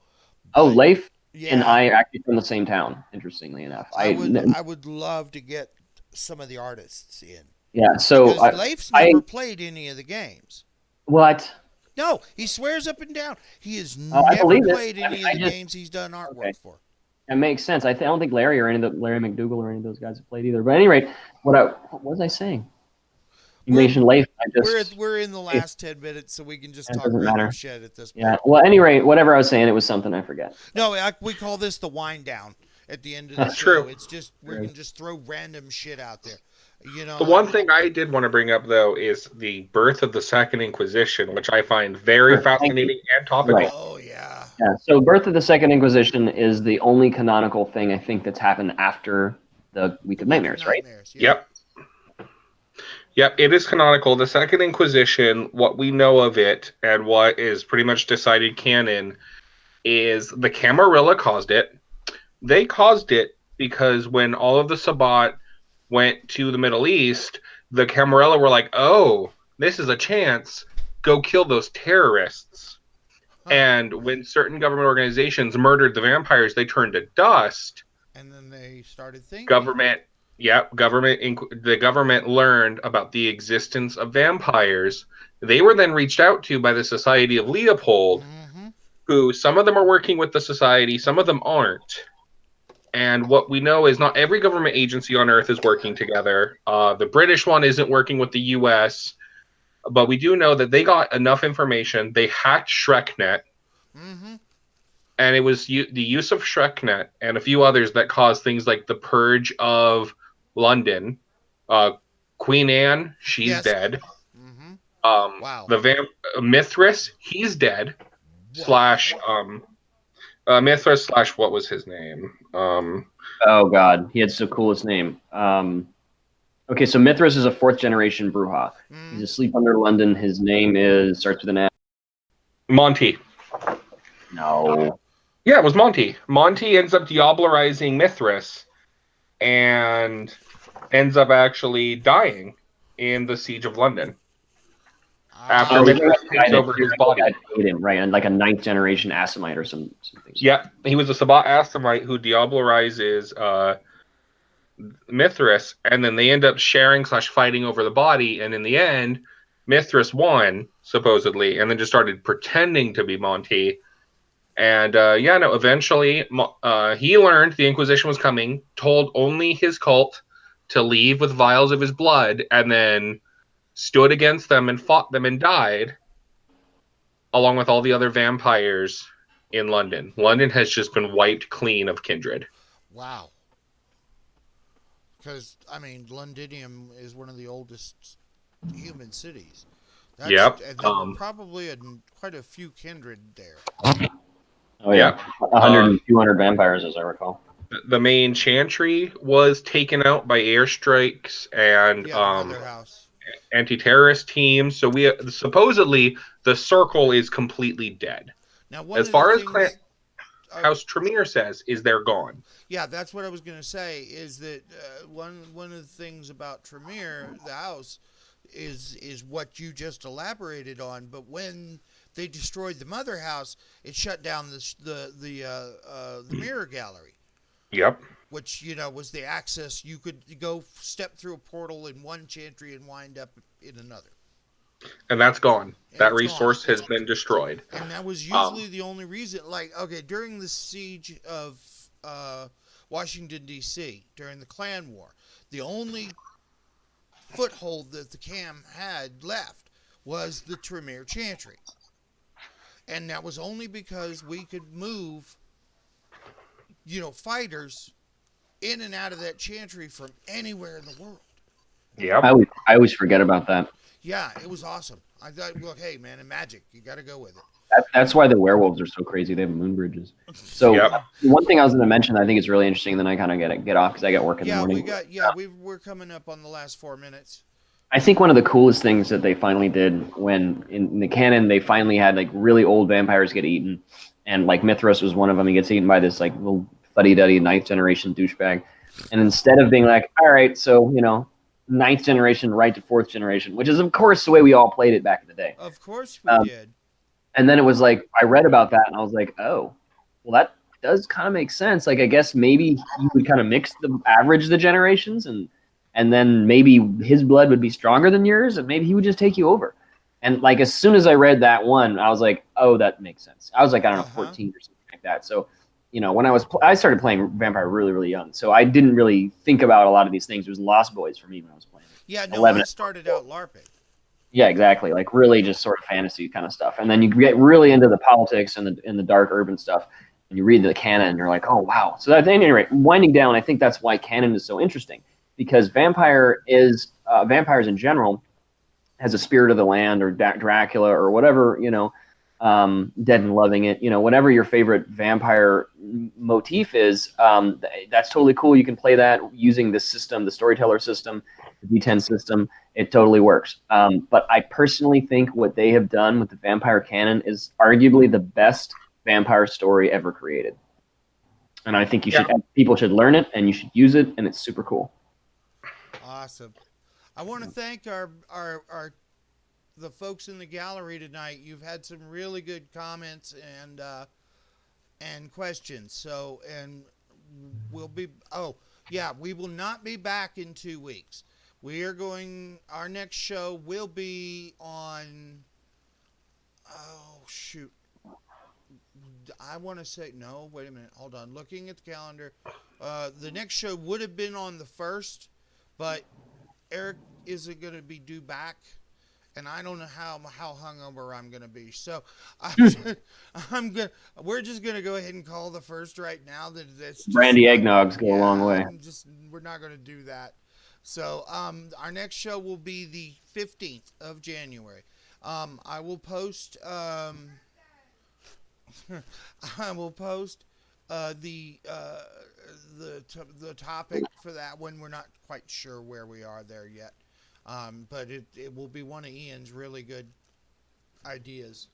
Oh, Leif?
Yeah.
And I actually from the same town, interestingly enough.
I would love to get some of the artists in.
Yeah, so
Leif's never played any of the games.
What?
No, he swears up and down. He has never played any of the games he's done artwork for.
That makes sense. I don't think Larry McDougal or any of those guys have played either. But at any rate, what was I saying? You mentioned Leif.
We're in the last 10 minutes, so we can just talk random shit at this point.
Yeah. Well, at any rate, whatever I was saying, it was something I forget.
No, we call this the wind down at the end of the
That's
show.
true.
It's just we can just throw random shit out there.
The one thing I did want to bring up though is the birth of the Second Inquisition, which I find very fascinating and topical.
Right.
Oh yeah.
Yeah. So, birth of the Second Inquisition is the only canonical thing I think that's happened after the Week of Nightmares, right?
Yeah. Yep, it is canonical. The Second Inquisition, what we know of it, and what is pretty much decided canon, is the Camarilla caused it. They caused it because when all of the Sabbat went to the Middle East, the Camarilla were like, oh, this is a chance. Go kill those terrorists. Huh. And when certain government organizations murdered the vampires, they turned to dust.
And then they started thinking.
The government learned about the existence of vampires. They were then reached out to by the Society of Leopold, who some of them are working with the society, some of them aren't. And what we know is not every government agency on Earth is working together. The British one isn't working with the U.S., but we do know that they got enough information. They hacked ShrekNet. And it was the use of ShrekNet and a few others that caused things like the purge of London. Queen Anne, she's dead.
Wow.
Mithras, he's dead. Mithras / what was his name?
Oh God, he had the coolest name. Okay, so Mithras is a 4th generation Bruja. He's asleep under London. His name starts with an M.
Monty.
No.
Yeah, it was Monty. Monty ends up diablerizing Mithras and ends up actually dying in the siege of London. After Mithras takes over his body.
Right, and like a 9th generation Assamite or some things.
Yeah, he was a Sabbat Assamite who diablerizes Mithras, and then they end up sharing / fighting over the body, and in the end, Mithras won, supposedly, and then just started pretending to be Monty. And yeah, no, eventually he learned the Inquisition was coming, told only his cult to leave with vials of his blood, and then stood against them and fought them and died, along with all the other vampires in London. London has just been wiped clean of kindred.
Wow. Because, I mean, Londinium is one of the oldest human cities.
Yep.
And there were probably quite a few kindred there.
Oh, yeah. 100 and 200 vampires, as I recall.
The main chantry was taken out by airstrikes and
Yeah, the Mother House.
anti-terrorist teams. So we supposedly the circle is completely dead.
Now, one
As
of the
far as
things
House Tremere says, is they're gone.
Yeah, that's what I was going to say. Is that one of the things about Tremere, the house, is what you just elaborated on. But when they destroyed the Mother House, it shut down the Mirror Gallery.
Yep.
Which was the access. You could go step through a portal in one chantry and wind up in another.
And that's gone.
And
that resource has been destroyed.
And that was usually the only reason. Like, okay, during the siege of Washington, D.C., during the Klan War, the only foothold that the Cam had left was the Tremere Chantry. And that was only because we could move, fighters in and out of that chantry from anywhere in the world.
Yep.
I always forget about that.
Yeah, it was awesome. I thought, look, hey, man, in Magic, you got to go with it.
That's why the werewolves are so crazy. They have moon bridges. So one thing I was going to mention, I think is really interesting. Then I kind of get off because I got work in the morning.
We're coming up on the last 4 minutes.
I think one of the coolest things that they finally did when in the canon they finally had like really old vampires get eaten, and like Mithras was one of them. He gets eaten by this like little fuddy-duddy 9th generation douchebag, and instead of being like, all right, so 9th generation right to 4th generation, which is of course the way we all played it back in the day.
Of course we did.
And then it was like, I read about that and I was like, oh, well, that does kind of make sense. Like, I guess maybe you would kind of average the generations and then maybe his blood would be stronger than yours and maybe he would just take you over. And like, as soon as I read that one, I was like, oh, that makes sense. I was like, I don't know, 14 or something like that. So, when I started playing Vampire really, really young. So I didn't really think about a lot of these things. It was Lost Boys for me when I was playing.
Yeah, no, I started out LARPing.
Yeah, exactly. Like really just sort of fantasy kind of stuff. And then you get really into the politics and the dark urban stuff. And you read the canon and you're like, oh, wow. So at any rate, winding down, I think that's why canon is so interesting. Because vampires in general has a spirit of the land or Dracula or whatever, Dead and Loving It, whatever your favorite vampire motif is, that's totally cool. You can play that using the system, the storyteller system, the D10 system. It totally works. But I personally think what they have done with the vampire canon is arguably the best vampire story ever created. And I think people should learn it and you should use it, and it's super cool.
Awesome. I want to thank the folks in the gallery tonight. You've had some really good comments and questions. So, and we will not be back in 2 weeks. Our next show will be on, I want to say, no, wait a minute, hold on. Looking at the calendar, the next show would have been on the 1st, but Eric isn't going to be due back, and I don't know how hungover I'm going to be. So we're just going to go ahead and call the 1st right now. That's just,
brandy eggnogs go a long way.
We're not going to do that. So our next show will be the 15th of January. I will post the topic for that one. We're not quite sure where we are there yet, but it will be one of Ian's really good ideas.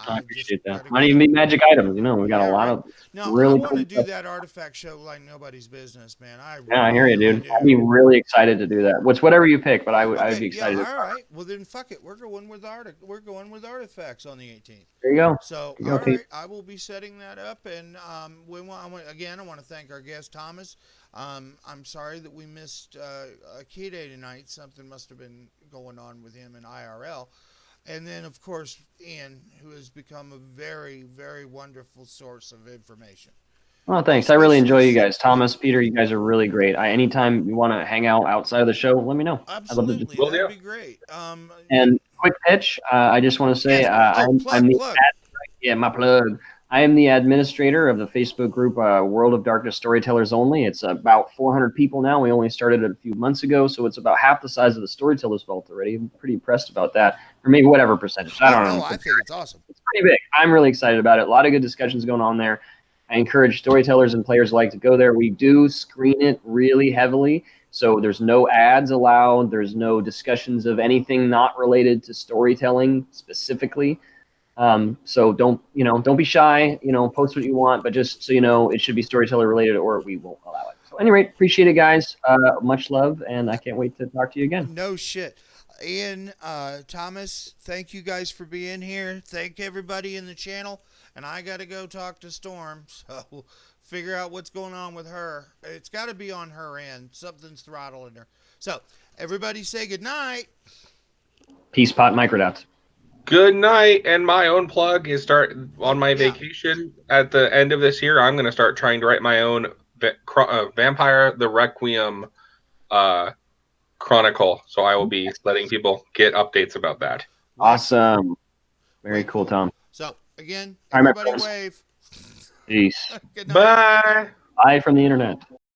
I appreciate that. Might even be magic items. We got a lot of really
I want to do that artifact show like nobody's business, man.
I hear you, dude. I'd be really excited to do that. Whatever you pick, but I'd be excited.
Yeah, all right. Well, then fuck it. We're going with artifacts on the 18th.
There you go.
So, all right, I will be setting that up, and I want to thank our guest Thomas. I'm sorry that we missed Kyde tonight. Something must have been going on with him in IRL. And then, of course, Ian, who has become a very, very wonderful source of information.
Well, thanks. I really enjoy you
Especially
guys. Thomas, Peter, you guys are really great. Anytime you want to hang out outside of the show, let me know. I'd love to do.
absolutely,
Will
that'd
do.
be great.
And quick pitch, I just want to say
Yes. Oh,
I'm
plug,
the
plug.
my plug. I am the administrator of the Facebook group World of Darkness Storytellers Only. It's about 400 people now. We only started it a few months ago, so it's about half the size of the Storytellers Vault already. I'm pretty impressed about that, or maybe whatever percentage. I
Oh
don't
no,
know.
I think it's awesome.
It's pretty big. I'm really excited about it. A lot of good discussions going on there. I encourage storytellers and players alike to go there. We do screen it really heavily, so there's no ads allowed. There's no discussions of anything not related to storytelling specifically. So don't be shy. Post what you want, but just so you know, it should be storyteller related, or we won't allow it. So, anyway, appreciate it, guys. Much love, and I can't wait to talk to you again.
No shit. Ian, Thomas, thank you guys for being here. Thank everybody in the channel. And I got to go talk to Storm, so figure out what's going on with her. It's got to be on her end. Something's throttling her. So, everybody say goodnight.
Peace, pot, microdots.
Good night. And my own plug is start on my
yeah.
vacation at the end of this year. I'm going to start trying to write my own Vampire the Requiem chronicle. So I will be letting people get updates about that.
Awesome. Very cool, Tom.
So, again,
All right, my
everybody
friends.
wave.
Peace.
Good night.
Bye.
Bye from the internet.